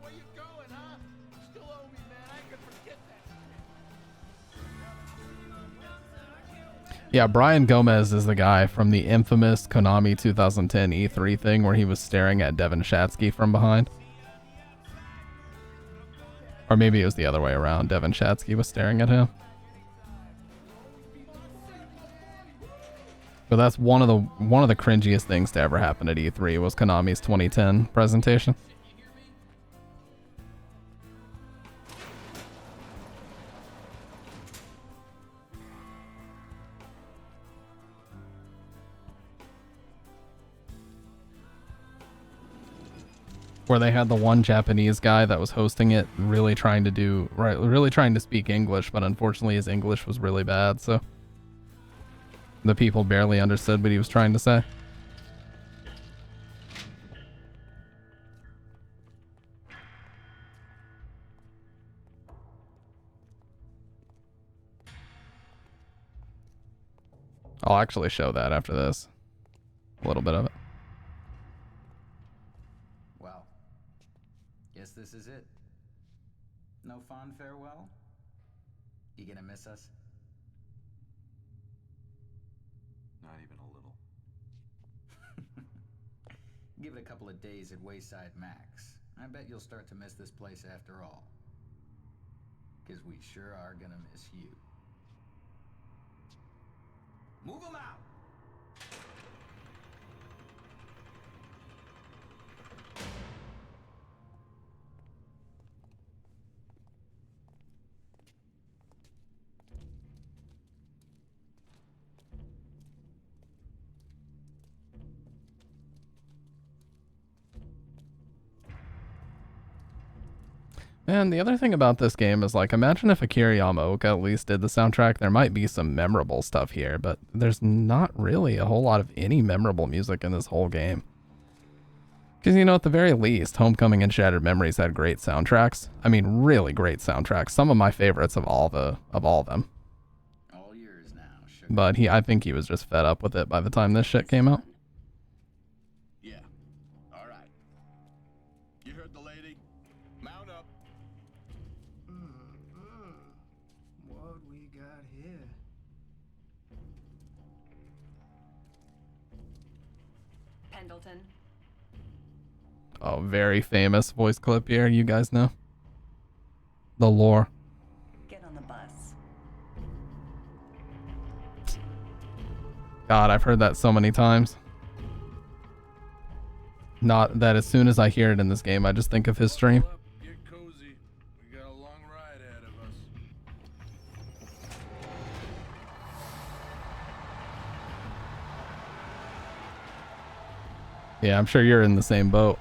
Where you going, huh? Still owe me, man. I could forget that. Yeah, Brian Gomez is the guy from the infamous Konami 2010 E3 thing where he was staring at Devin Shatsky from behind. Or maybe it was the other way around. Devin Shatsky was staring at him. But that's one of the cringiest things to ever happen at E3 was Konami's 2010 presentation. Where they had the one Japanese guy that was hosting it really trying to speak English, but unfortunately his English was really bad, so the people barely understood what he was trying to say. I'll actually show that after this. A little bit of it. Well, guess this is it. No fond farewell? You gonna miss us? Not even a little. Give it a couple of days at Wayside Max. I bet you'll start to miss this place after all. 'Cause we sure are gonna miss you. Move 'em out! And the other thing about this game is, like, imagine if Akira Yamaoka at least did the soundtrack. There might be some memorable stuff here, but there's not really a whole lot of any memorable music in this whole game. Because, you know, at the very least, Homecoming and Shattered Memories had great soundtracks. I mean, really great soundtracks. Some of my favorites of all of them. All yours now, sugar. But I think he was just fed up with it by the time this shit came out. Yeah. All right. You heard the lady. Mount up. What we got here? Pendleton. Oh, very famous voice clip here, you guys know. The lore. Get on the bus. God, I've heard that so many times. Not that as soon as I hear it in this game, I just think of his stream. Get cozy. We got a long ride ahead of us. Yeah, I'm sure you're in the same boat.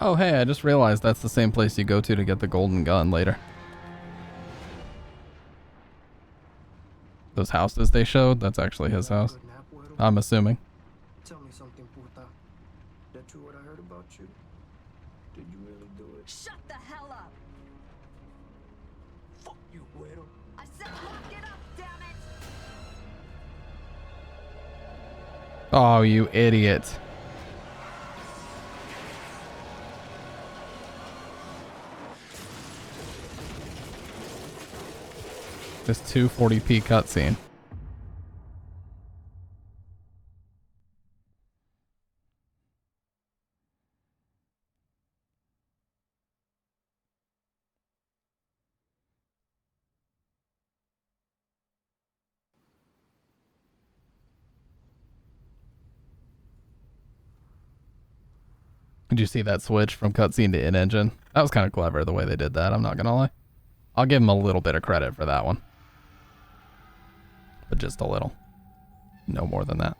Oh, hey, I just realized that's the same place you go to get the golden gun later. Those houses they showed, that's actually his house. I'm assuming. Tell me something, puta. That true what I heard about you? Did you really do it? Shut the hell up! Fuck you, güero. I said lock it up, damn it! Oh, you idiot. This 240p cutscene. Did you see that switch from cutscene to in-engine? That was kind of clever the way they did that, I'm not gonna lie. I'll give them a little bit of credit for that one. But just a little. No more than that.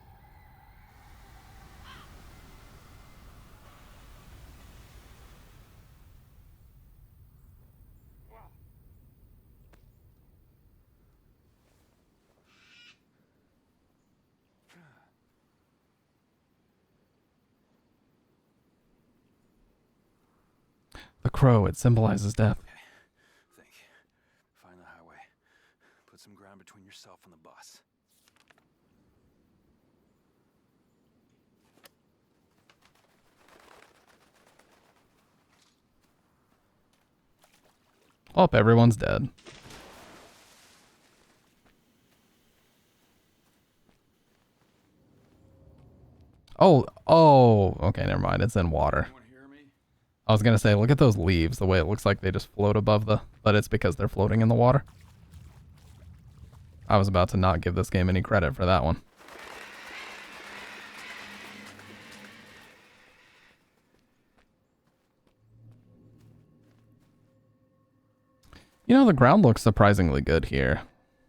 The crow, it symbolizes death. Think. Find the highway. Put some ground between yourself and the bus. Oh, everyone's dead. Oh, okay, never mind. It's in water. I was gonna say, look at those leaves, the way it looks like they just float above but it's because they're floating in the water. I was about to not give this game any credit for that one. You know, the ground looks surprisingly good here.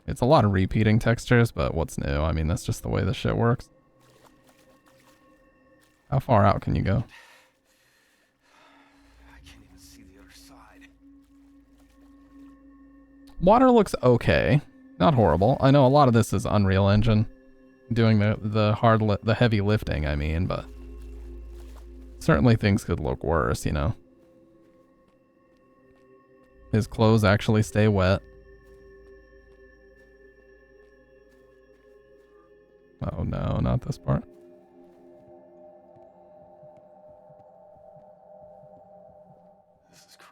It's a lot of repeating textures, but what's new? I mean, that's just the way this shit works. How far out can you go? I can't even see the other side. Water looks okay. Not horrible. I know a lot of this is Unreal Engine doing the heavy lifting, I mean, but certainly things could look worse, you know. His clothes actually stay wet. Oh no, not this part.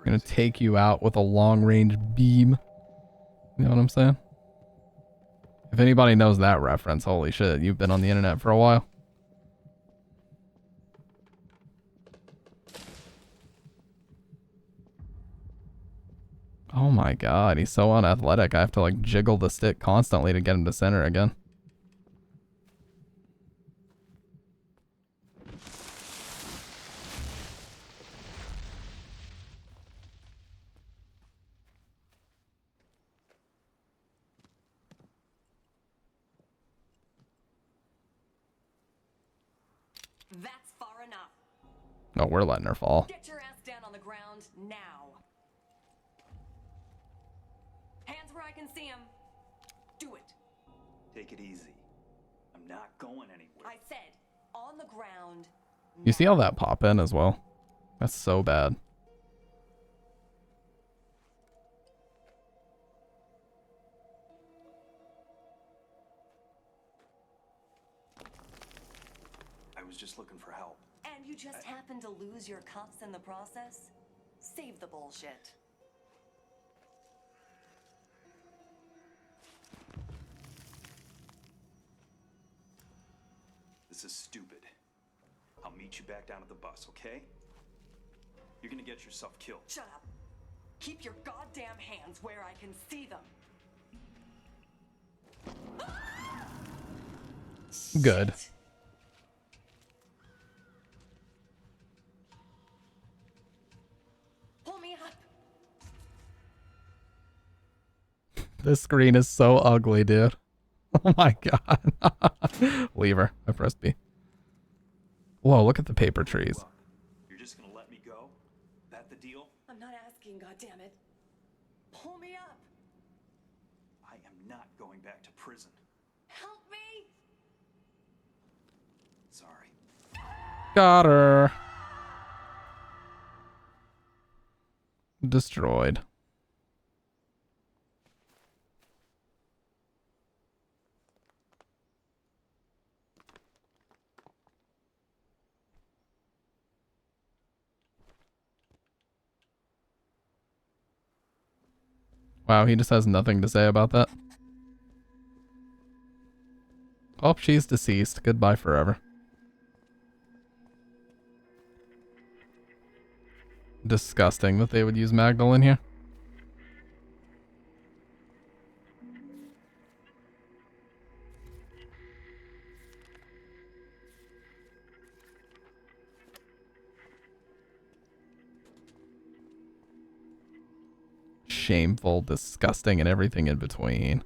Gonna take you out with a long range beam. You know what I'm saying? If anybody knows that reference, holy shit, you've been on the internet for a while. Oh my god, he's so unathletic. I have to like jiggle the stick constantly to get him to center again. That's far enough. No, we're letting her fall. Get your ass down on the ground now. Hands where I can see them. Do it. Take it easy. I'm not going anywhere. I said, on the ground. You see all that pop in as well? That's so bad. I was just looking for help. And you just happened to lose your cuffs in the process? Save the bullshit. This is stupid. I'll meet you back down at the bus, okay? You're gonna get yourself killed. Shut up. Keep your goddamn hands where I can see them. Good. Pull me up. This screen is so ugly, dude. Oh my god. Lever. I pressed B. Whoa, look at the paper trees. You're just gonna let me go? That the deal? I'm not asking, goddammit. Pull me up. I am not going back to prison. Help me. Sorry. Got her. Destroyed. Wow, he just has nothing to say about that. Oh, she's deceased. Goodbye forever. Disgusting that they would use Magdalene here. Shameful, disgusting, and everything in between.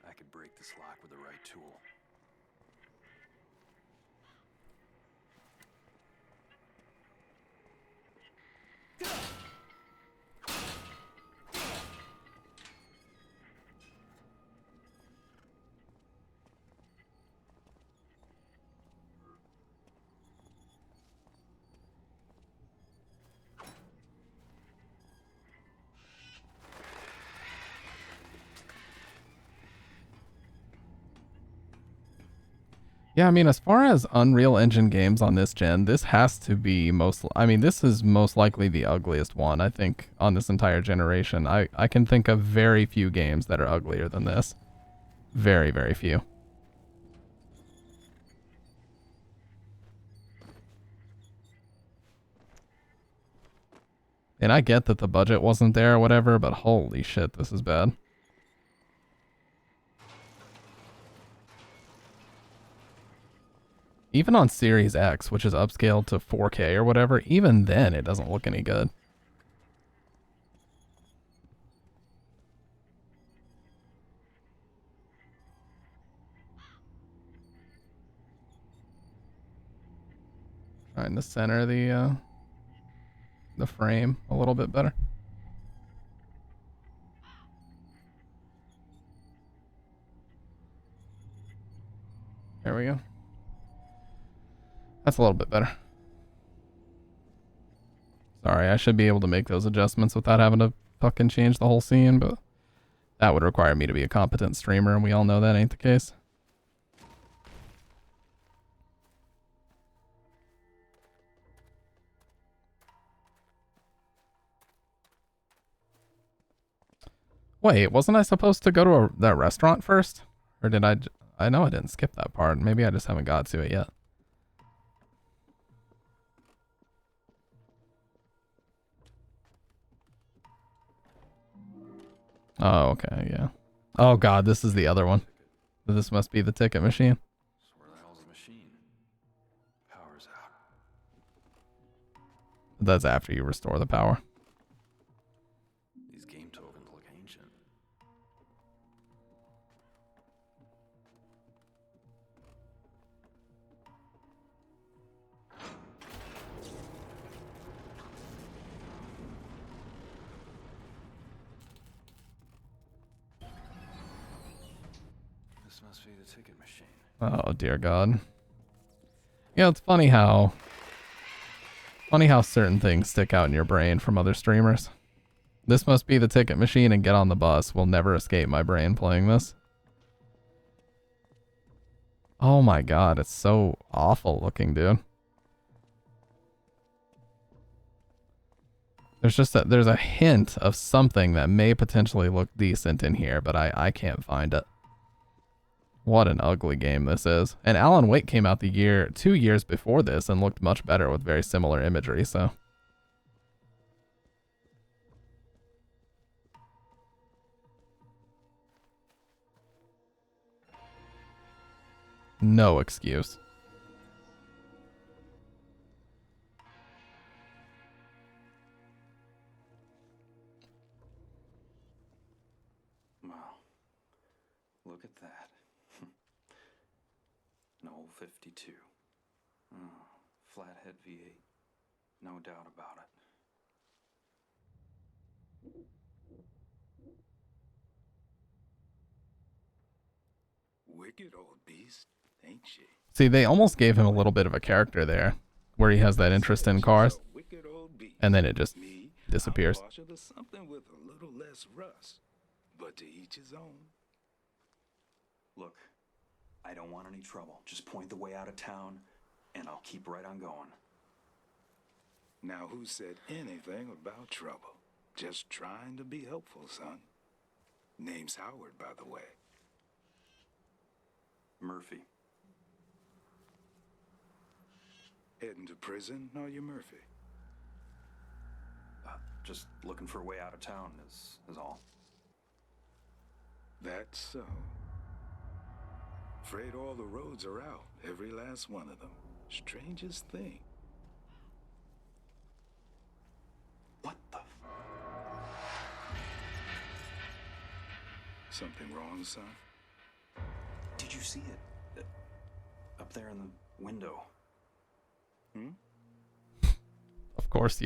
I could break this lock with the right tool. Yeah, I mean, as far as Unreal Engine games on this gen, this has to be I mean, this is most likely the ugliest one, I think, on this entire generation. I can think of very few games that are uglier than this. Very, very few. And I get that the budget wasn't there or whatever, but holy shit, this is bad. Even on Series X, which is upscaled to 4K or whatever, even then it doesn't look any good. Trying to center the frame a little bit better. There we go. That's a little bit better. Sorry, I should be able to make those adjustments without having to fucking change the whole scene, but that would require me to be a competent streamer, and we all know that ain't the case. Wait, wasn't I supposed to go to that restaurant first? Or did I know I didn't skip that part. Maybe I just haven't got to it yet. Oh, okay, yeah. Oh god, this is the other one. This must be the ticket machine. So where the hell's the machine? Power's out. That's after you restore the power. These game tokens look ancient. This must be the ticket machine. Oh dear god. Yeah, it's funny how certain things stick out in your brain from other streamers. This must be the ticket machine and get on the bus will never escape my brain playing this. Oh my god, it's so awful looking, dude. There's a hint of something that may potentially look decent in here, but I can't find it. What an ugly game this is. And Alan Wake came out 2 years before this and looked much better with very similar imagery, so. No excuse. Wow. Look at that. No 52. Oh, flathead V8. No doubt about it. Wicked old beast, ain't she? See, they almost gave him a little bit of a character there, where he has that interest in cars, and then it just disappears. Something with a little less rust, but to each his own. Look, I don't want any trouble. Just point the way out of town, and I'll keep right on going. Now, who said anything about trouble? Just trying to be helpful, son. Name's Howard, by the way. Murphy. Heading to prison, are you, Murphy? Just looking for a way out of town is all. That's so. Afraid all the roads are out, every last one of them. Strangest thing. What the? Something wrong, son? Did you see it? Up there in the window. Of course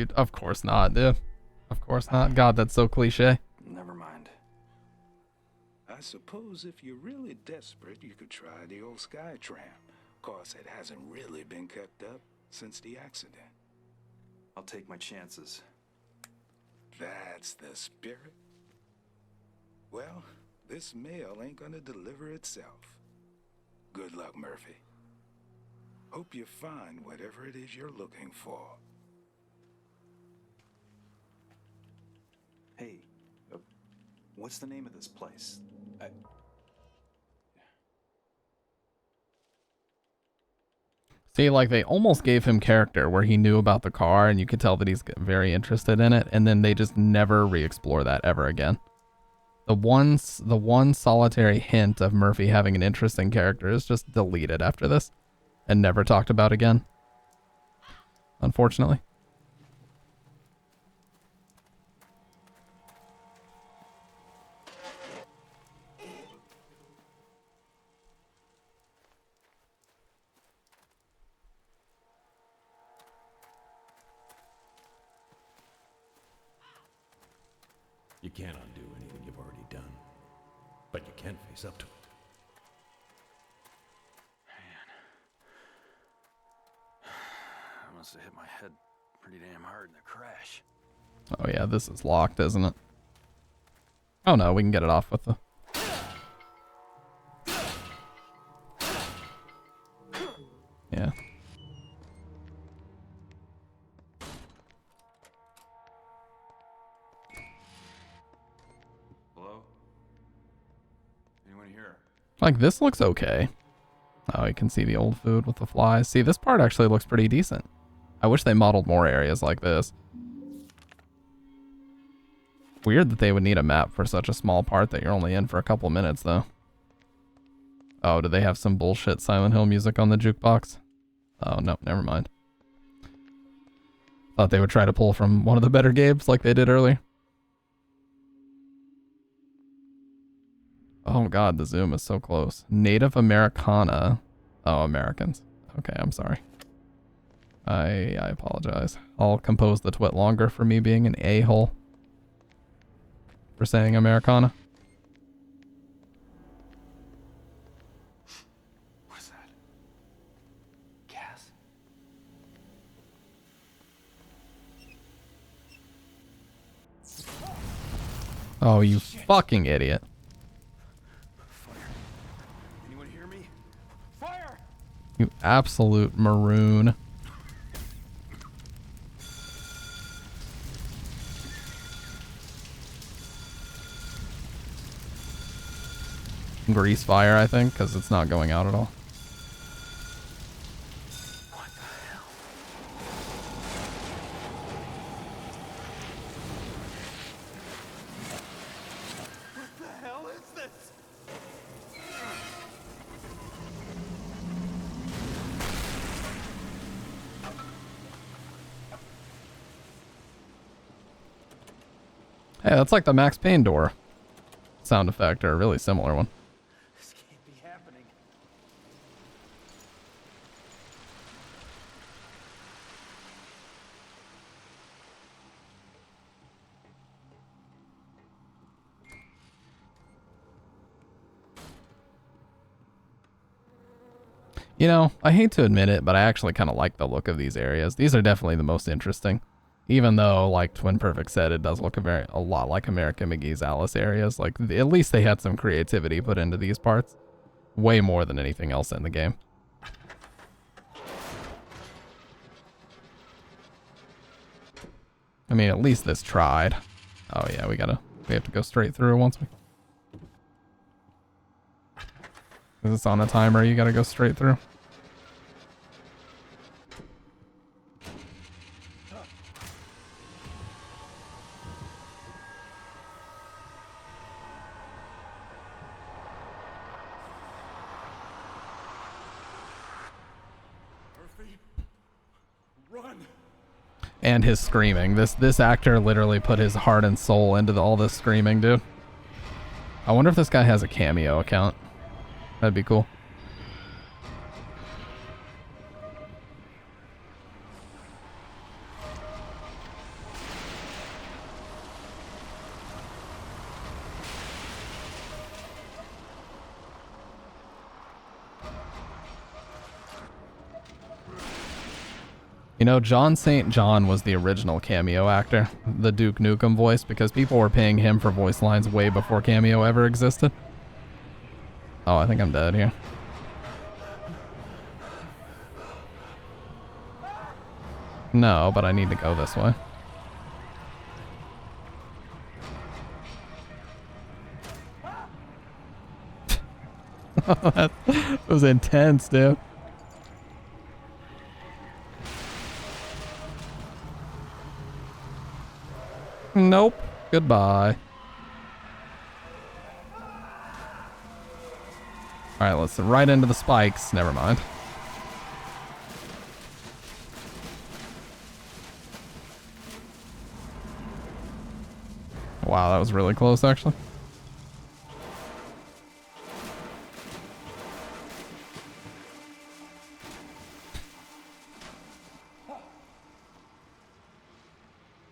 not, dude. Of course not. God, that's so cliche. Never mind. I suppose if you're really desperate, you could try the old Skytram. Course, it hasn't really been kept up since the accident. I'll take my chances. That's the spirit. Well, this mail ain't gonna deliver itself. Good luck, Murphy. Hope you find whatever it is you're looking for. Hey, what's the name of this place? See, like, they almost gave him character where he knew about the car and you could tell that he's very interested in it, and then they just never re-explore that ever again. The one solitary hint of Murphy having an interesting character is just deleted after this and never talked about again. Unfortunately. You can't undo anything you've already done. But you can face up to it. I must have hit my head pretty damn hard in the crash. Oh yeah, this is locked, isn't it? Oh no, we can get it off with the... Yeah. Hello? Anyone here? Like, this looks okay. Oh, you can see the old food with the flies. See, this part actually looks pretty decent. I wish they modeled more areas like this. Weird that they would need a map for such a small part that you're only in for a couple minutes, though. Oh, do they have some bullshit Silent Hill music on the jukebox? Oh, no, never mind. Thought they would try to pull from one of the better games like they did earlier. Oh god, the zoom is so close. Native Americana. Oh, Americans. Okay, I'm sorry. I apologize. I'll compose the twit longer for me being an a-hole for saying Americana. What's that? Gas? Oh, you fucking idiot. Anyone hear me? Fire! You absolute maroon. Grease fire, I think, because it's not going out at all. What the hell is this? Hey, that's like the Max Payne door sound effect, or a really similar one. This can't be happening. You know, I hate to admit it, but I actually kind of like the look of these areas. These are definitely the most interesting. Even though, like Twin Perfect said, it does look a lot like American McGee's Alice areas. Like, at least they had some creativity put into these parts. Way more than anything else in the game. I mean, at least this tried. Oh yeah, we have to go straight through once we... Is this on a timer? You gotta go straight through. Murphy, run! And his screaming. This actor literally put his heart and soul into all this screaming, dude. I wonder if this guy has a Cameo account. That'd be cool. You know, John St. John was the original Cameo actor, the Duke Nukem voice, because people were paying him for voice lines way before Cameo ever existed. Oh, I think I'm dead here. No, but I need to go this way. That was intense, dude. Nope. Goodbye. Alright, let's right into the spikes. Never mind. Wow, that was really close, actually.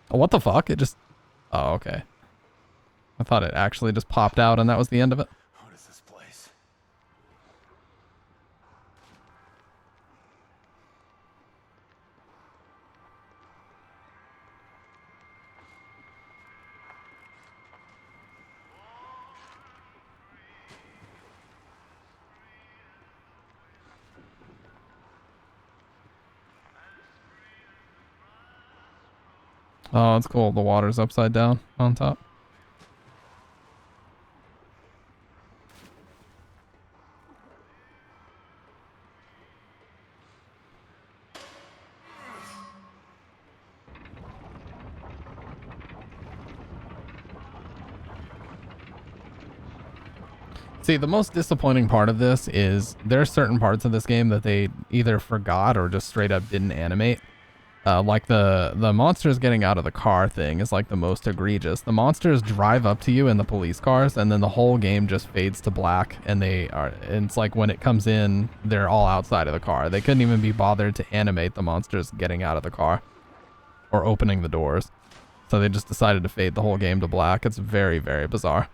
Oh, what the fuck? It just... Oh, okay. I thought it actually just popped out and that was the end of it. What is this place? Oh, it's cool. The water's upside down on top. See, the most disappointing part of this is there are certain parts of this game that they either forgot or just straight up didn't animate. Like the monsters getting out of the car thing is like the most egregious. The monsters drive up to you in the police cars and then the whole game just fades to black and it's like when it comes in, they're all outside of the car. They couldn't even be bothered to animate the monsters getting out of the car or opening the doors. So they just decided to fade the whole game to black. It's very, very bizarre.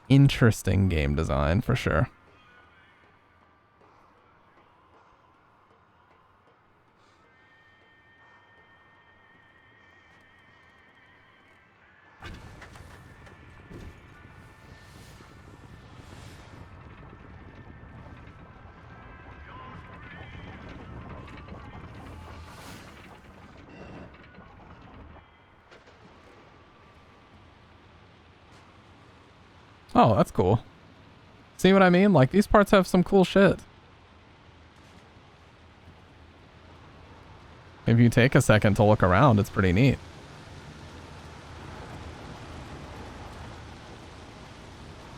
Interesting game design for sure. Oh, that's cool. See what I mean? Like, these parts have some cool shit. If you take a second to look around, it's pretty neat.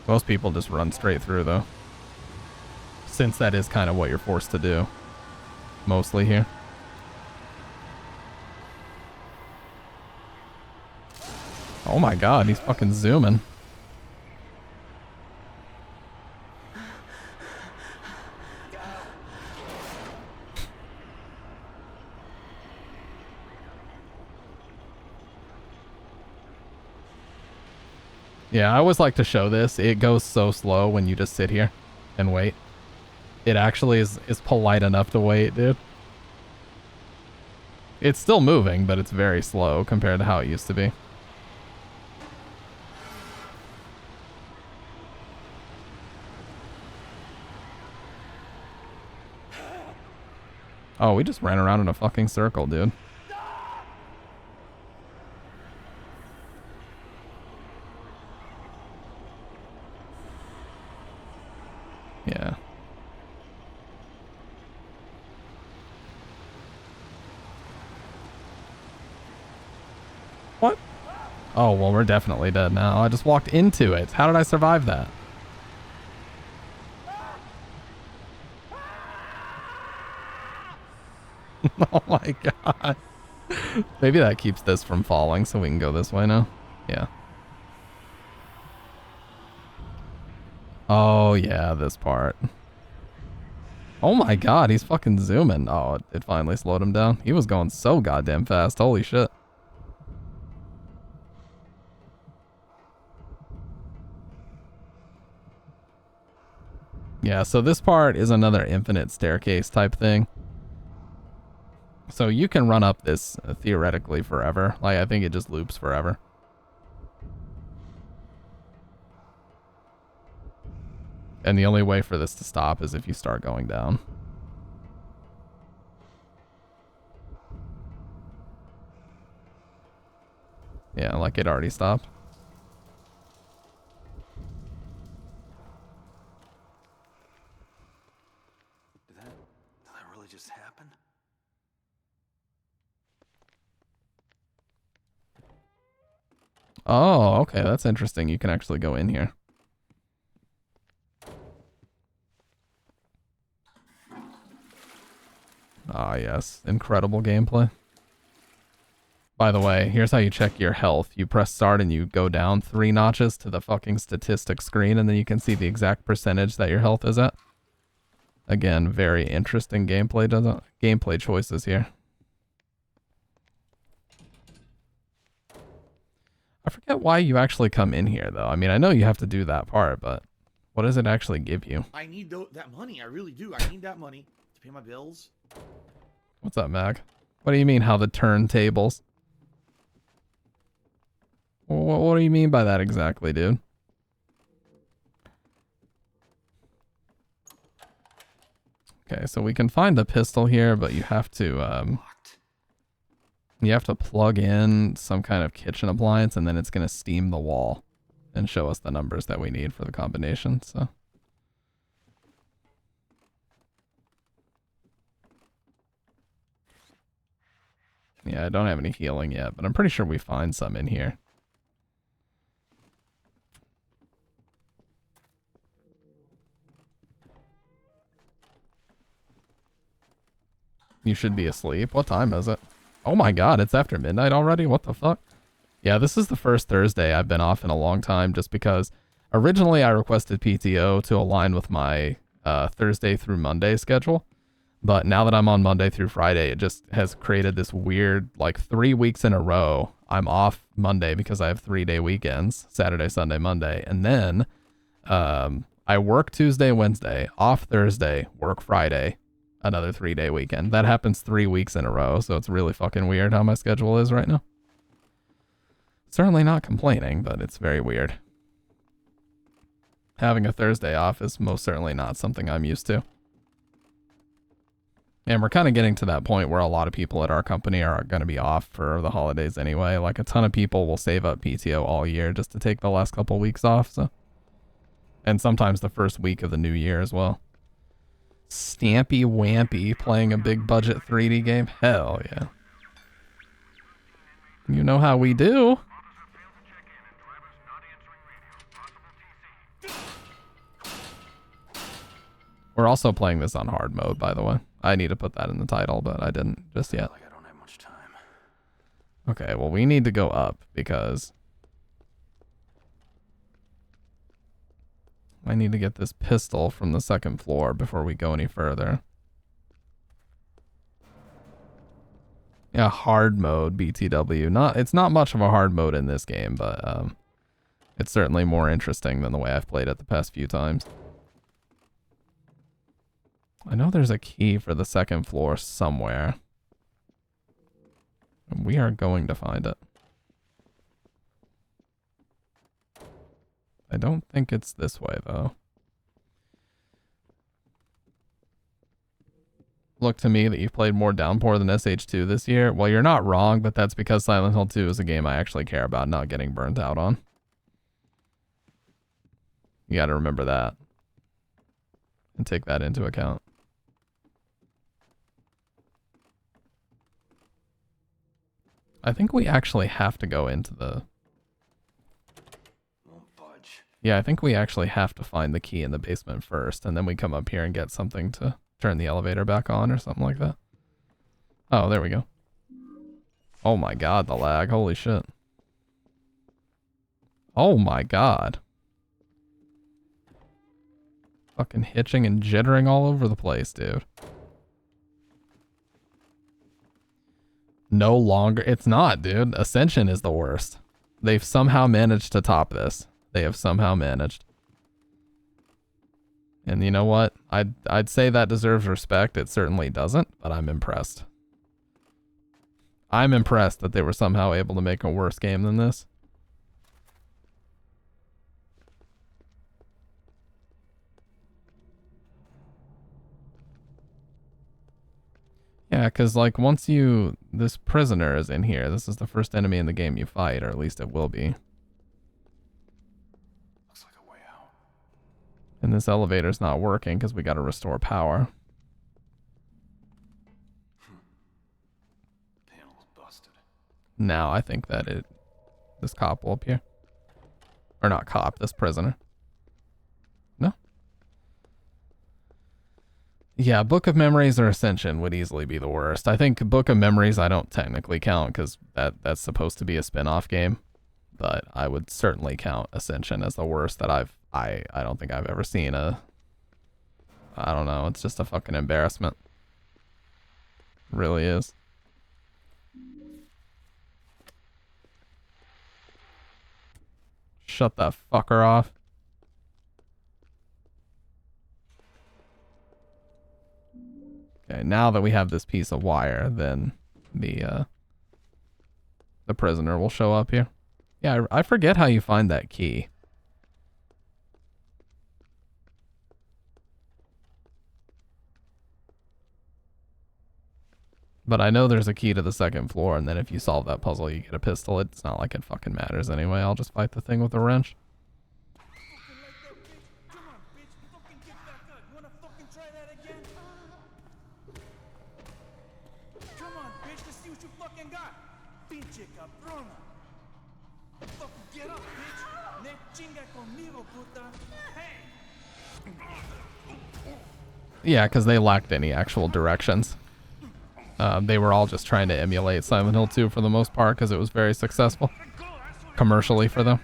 Most people just run straight through, though. Since that is kind of what you're forced to do. Mostly here. Oh my god, he's fucking zooming. Yeah, I always like to show this. It goes so slow when you just sit here and wait. It actually is polite enough to wait, dude. It's still moving, but it's very slow compared to how it used to be. Oh, we just ran around in a fucking circle, dude. Yeah. What? Oh, well, we're definitely dead now. I just walked into it. How did I survive that? Oh my god. Maybe that keeps this from falling so we can go this way now. Yeah. Oh yeah, this part. Oh my god, he's fucking zooming. Oh, it finally slowed him down. He was going so goddamn fast. Holy shit. Yeah, so this part is another infinite staircase type thing. So you can run up this theoretically forever. Like, I think it just loops forever. And the only way for this to stop is if you start going down. Yeah, like it already stopped. Did that really just happen? Oh, okay, that's interesting. You can actually go in here. Ah, yes. Incredible gameplay. By the way, here's how you check your health. You press start and you go down 3 notches to the fucking statistics screen, and then you can see the exact percentage that your health is at. Again, very interesting gameplay choices here. forget why you actually come in here, though. I mean, I know you have to do that part, but what does it actually give you? I need that money. I really do. I need that money to pay my bills. What's up, Mag? What do you mean, how the turntables? What do you mean by that exactly, dude? Okay, so we can find the pistol here, but you have to plug in some kind of kitchen appliance, and then it's gonna steam the wall and show us the numbers that we need for the combination. So yeah, I don't have any healing yet, but I'm pretty sure we find some in here. You should be asleep. What time is it? Oh my god, it's after midnight already? What the fuck? Yeah, this is the first Thursday I've been off in a long time, just because originally I requested PTO to align with my Thursday through Monday schedule. But now that I'm on Monday through Friday, it just has created this weird, like 3 weeks in a row, I'm off Monday because I have 3-day weekends, Saturday, Sunday, Monday. And then I work Tuesday, Wednesday, off Thursday, work Friday, another 3-day weekend. That happens 3 weeks in a row, so it's really fucking weird how my schedule is right now. Certainly not complaining, but it's very weird. Having a Thursday off is most certainly not something I'm used to. And we're kind of getting to that point where a lot of people at our company are going to be off for the holidays anyway. Like a ton of people will save up PTO all year just to take the last couple weeks off. So, and sometimes the first week of the new year as well. Stampy Wampy playing a big budget 3D game? Hell yeah. You know how we do. We're also playing this on hard mode, by the way. I need to put that in the title, but I didn't just yet. Like I don't have much time. Okay, well, we need to go up because I need to get this pistol from the second floor before we go any further. Yeah, hard mode, BTW. It's not much of a hard mode in this game, but it's certainly more interesting than the way I've played it the past few times. I know there's a key for the second floor somewhere. And we are going to find it. I don't think it's this way, though. Look to me that you've played more Downpour than SH2 this year. Well, you're not wrong, but that's because Silent Hill 2 is a game I actually care about not getting burnt out on. You gotta remember that. And take that into account. I think we actually have to go into the... Yeah, I think we actually have to find the key in the basement first, and then we come up here and get something to turn the elevator back on or something like that. Oh, there we go. Oh my god, the lag. Holy shit. Oh my god. Fucking hitching and jittering all over the place, dude. No longer. It's not, dude. Ascension is the worst. They've somehow managed to top this. They have somehow managed. And you know what? I'd say that deserves respect. It certainly doesn't, but I'm impressed. I'm impressed that they were somehow able to make a worse game than this. Yeah, because like once this prisoner is in here, this is the first enemy in the game you fight, or at least it will be. Looks like a way out. And this elevator's not working because we got to restore power. Panel's busted. Now I think that this cop will appear. Or not cop, this prisoner. No? Yeah, Book of Memories or Ascension would easily be the worst. I think Book of Memories I don't technically count because that's supposed to be a spin-off game. But I would certainly count Ascension as the worst that I don't think I've ever seen I don't know, it's just a fucking embarrassment. It really is. shut that fucker off. Okay, now that we have this piece of wire, then the prisoner will show up here. Yeah, I forget how you find that key. But I know there's a key to the second floor, and then if you solve that puzzle, you get a pistol. It's not like it fucking matters anyway. I'll just fight the thing with a wrench. Come on, bitch, let's see what you fucking got. Pinche cabrona. Fucking get up, bitch. Ne chinga conmigo, puta. Hey. Yeah, because they lacked any actual directions. They were all just trying to emulate Silent Hill 2 for the most part because it was very successful commercially for them.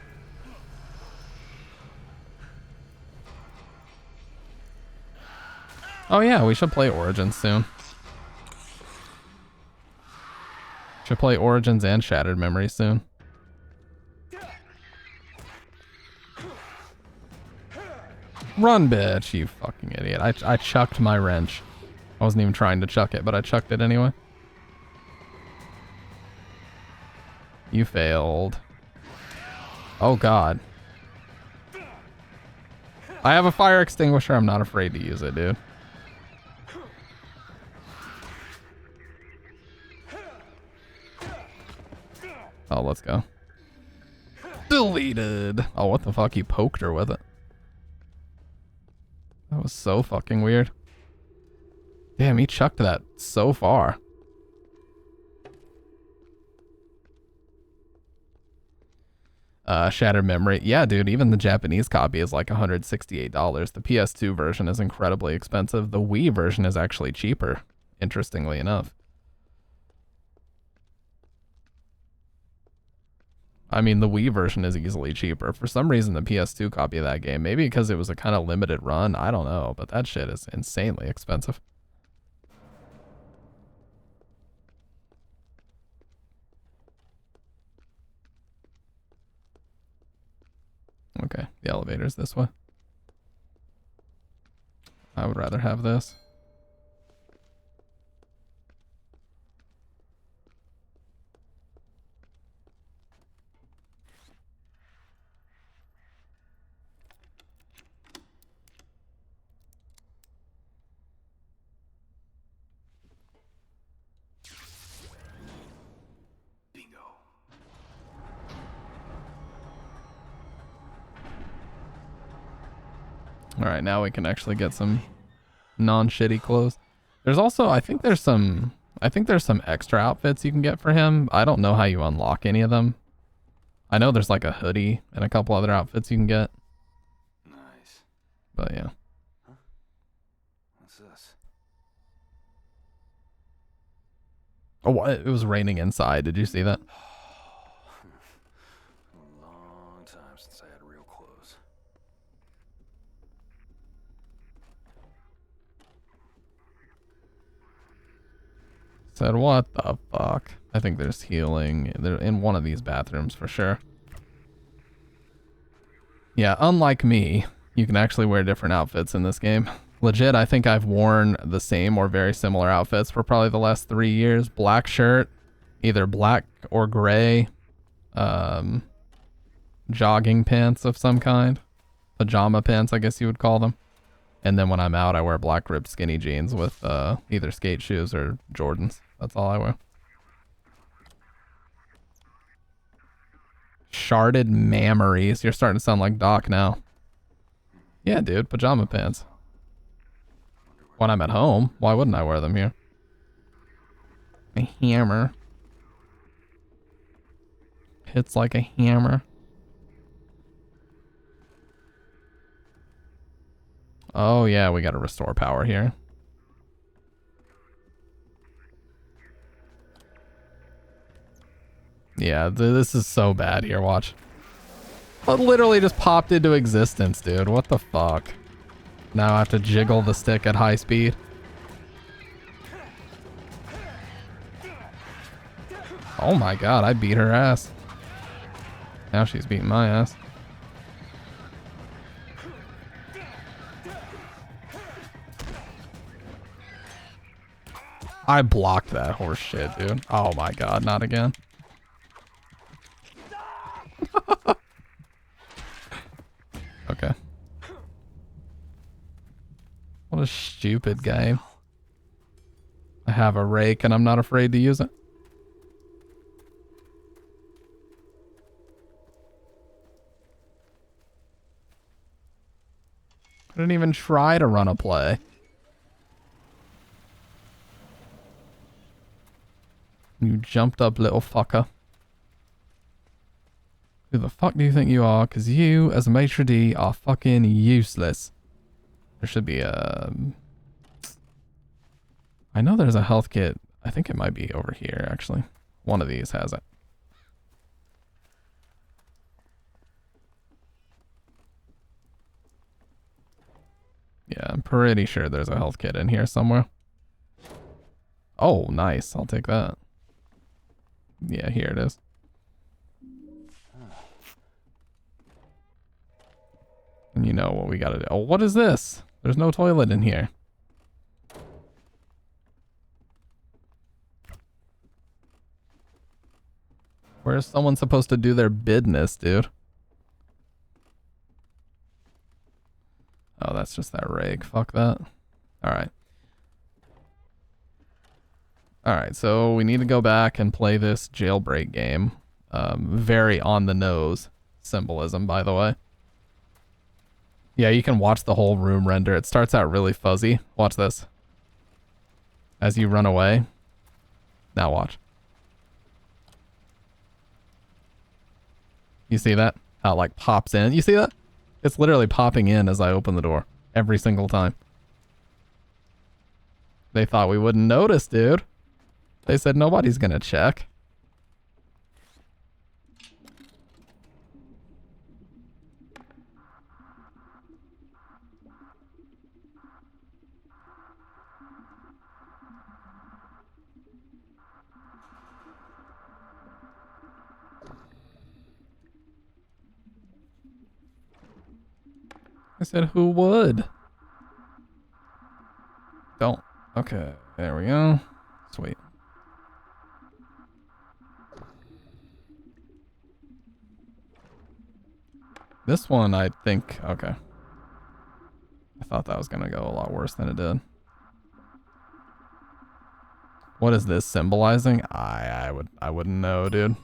Oh yeah, we should play Origins soon. Should play Origins and Shattered Memories soon. Run, bitch, you fucking idiot. I chucked my wrench. I wasn't even trying to chuck it, but I chucked it anyway. You failed. Oh god. I have a fire extinguisher. I'm not afraid to use it, dude. Oh, let's go. Deleted. Oh, what the fuck? He poked her with it. That was so fucking weird. Damn, he chucked that so far. Shattered Memory. Yeah, dude, even the Japanese copy is like $168. The PS2 version is incredibly expensive. The Wii version is actually cheaper, interestingly enough. I mean, the Wii version is easily cheaper. For some reason, the PS2 copy of that game, maybe because it was a kind of limited run, I don't know, but that shit is insanely expensive. Okay, the elevator's this way. I would rather have this. Alright, now we can actually get some non-shitty clothes. There's also, I think there's some extra outfits you can get for him. I don't know how you unlock any of them. I know there's like a hoodie and a couple other outfits you can get. Nice. But yeah. Huh? What's this? Oh, what? It was raining inside. Did you see that? A long time since I had real clothes. Said, what the fuck? I think there's healing. They're in one of these bathrooms for sure. Yeah, unlike me, you can actually wear different outfits in this game. Legit, I think I've worn the same or very similar outfits for probably the last 3 years. Black shirt, either black or gray. Jogging pants of some kind. Pajama pants, I guess you would call them. And then when I'm out, I wear black ripped skinny jeans with either skate shoes or Jordans. That's all I wear. Sharded memories. You're starting to sound like Doc now. Yeah, dude, pajama pants. When I'm at home, why wouldn't I wear them here? A hammer. Hits like a hammer. Oh yeah, we gotta restore power here. Yeah, this is so bad here, watch. It literally just popped into existence, dude. What the fuck? Now I have to jiggle the stick at high speed. Oh my god, I beat her ass. Now she's beating my ass. I blocked that horse shit, dude. Oh my god, not again. Okay. What a stupid game. I have a rake and I'm not afraid to use it. I didn't even try to run a play. You jumped up, little fucker. Who the fuck do you think you are? Because you, as a maitre d', are fucking useless. There should be a... I know there's a health kit. I think it might be over here, actually. One of these has it. Yeah, I'm pretty sure there's a health kit in here somewhere. Oh, nice. I'll take that. Yeah, here it is. And you know what we gotta do. Oh, what is this? There's no toilet in here. Where's someone supposed to do their business, dude? Oh, that's just that rake. Fuck that. Alright. Alright, so we need to go back and play this jailbreak game. Very on the nose symbolism, by the way. Yeah, you can watch the whole room render. It starts out really fuzzy. Watch this. As you run away. Now watch. You see that? How it like pops in. You see that? It's literally popping in as I open the door. Every single time. They thought we wouldn't notice, dude. They said nobody's gonna check. I said, who would? Don't. Okay, there we go. Sweet. This one, I think, okay. I thought that was gonna go a lot worse than it did. What is this symbolizing? I wouldn't know, dude.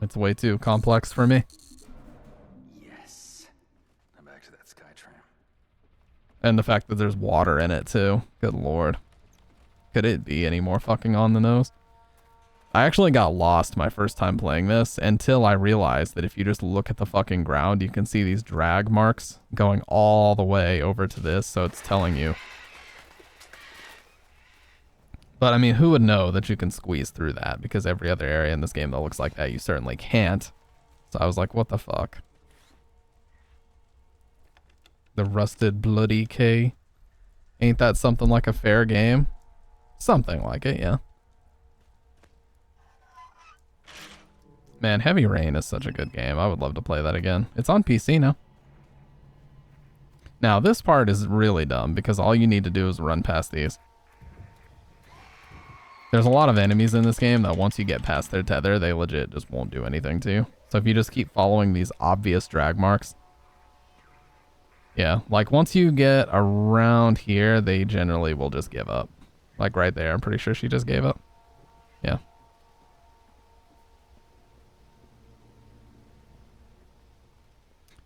It's way too complex for me. Yes. I'm back to that sky tram. And the fact that there's water in it too. Good lord. Could it be any more fucking on the nose? I actually got lost my first time playing this until I realized that if you just look at the fucking ground, you can see these drag marks going all the way over to this, so it's telling you. But I mean, who would know that you can squeeze through that? Because every other area in this game that looks like that, you certainly can't. So I was like, what the fuck? The rusted bloody K. Ain't that something like a fair game? Something like it, yeah. Man, Heavy Rain is such a good game. I would love to play that again. It's on PC now. Now, this part is really dumb because all you need to do is run past these. There's a lot of enemies in this game that once you get past their tether, they legit just won't do anything to you. So if you just keep following these obvious drag marks. Yeah, like once you get around here, they generally will just give up. Like right there, I'm pretty sure she just gave up. Yeah.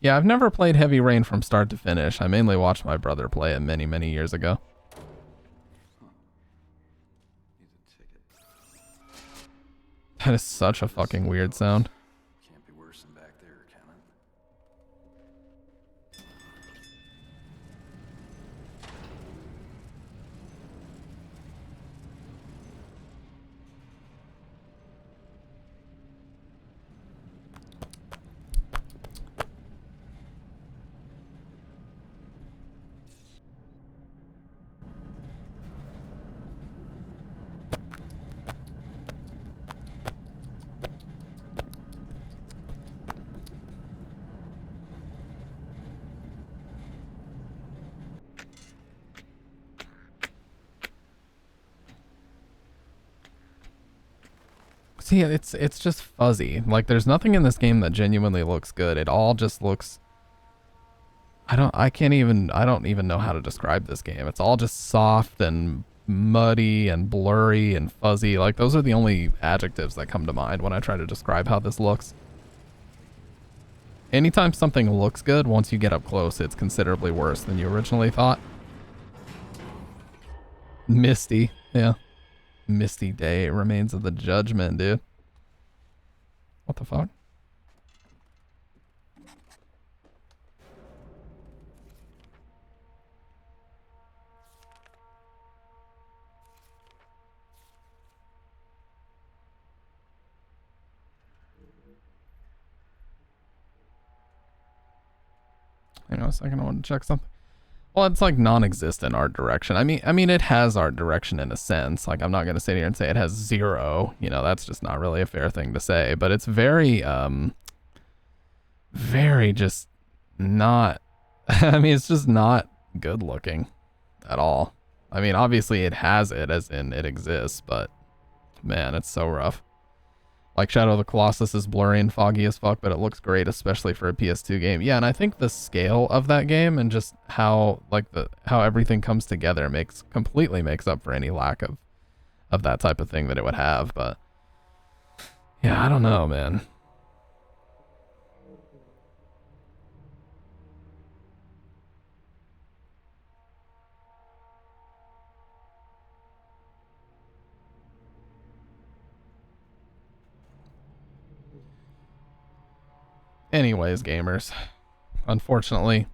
Yeah, I've never played Heavy Rain from start to finish. I mainly watched my brother play it many, many years ago. That is such a fucking weird sound. Can't be worse than back there, can it? See, it's just fuzzy. Like, there's nothing in this game that genuinely looks good. It all just looks... I don't even know how to describe this game. It's all just soft and muddy and blurry and fuzzy. Like, those are the only adjectives that come to mind when I try to describe how this looks. Anytime something looks good, once you get up close, it's considerably worse than you originally thought. Misty, yeah. Misty day, remains of the judgment, dude. What the fuck? Hang on a second, I want to check something. Well, it's like non-existent art direction. I mean, it has art direction in a sense. Like, I'm not gonna sit here and say it has zero. You know, that's just not really a fair thing to say. But it's very, very just not. I mean, it's just not good looking at all. I mean, obviously it has it, as in it exists, but man, it's so rough. Like, Shadow of the Colossus is blurry and foggy as fuck, but it looks great, especially for a PS2 game. Yeah, and I think the scale of that game and just how, like, how everything comes together completely makes up for any lack of that type of thing that it would have. But yeah, I don't know, man. Anyways, gamers, unfortunately,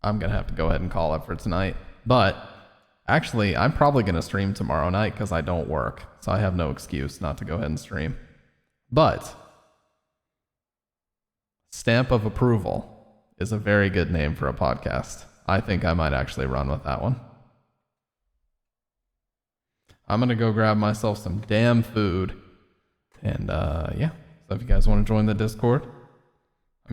I'm going to have to go ahead and call it for tonight. But actually, I'm probably going to stream tomorrow night because I don't work. So I have no excuse not to go ahead and stream. But Stamp of Approval is a very good name for a podcast. I think I might actually run with that one. I'm going to go grab myself some damn food. And yeah, so if you guys want to join the Discord,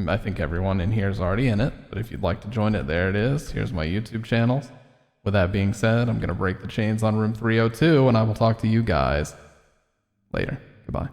I think everyone in here is already in it, but if you'd like to join it, there it is. Here's my YouTube channels. With that being said, I'm going to break the chains on room 302, and I will talk to you guys later. Goodbye.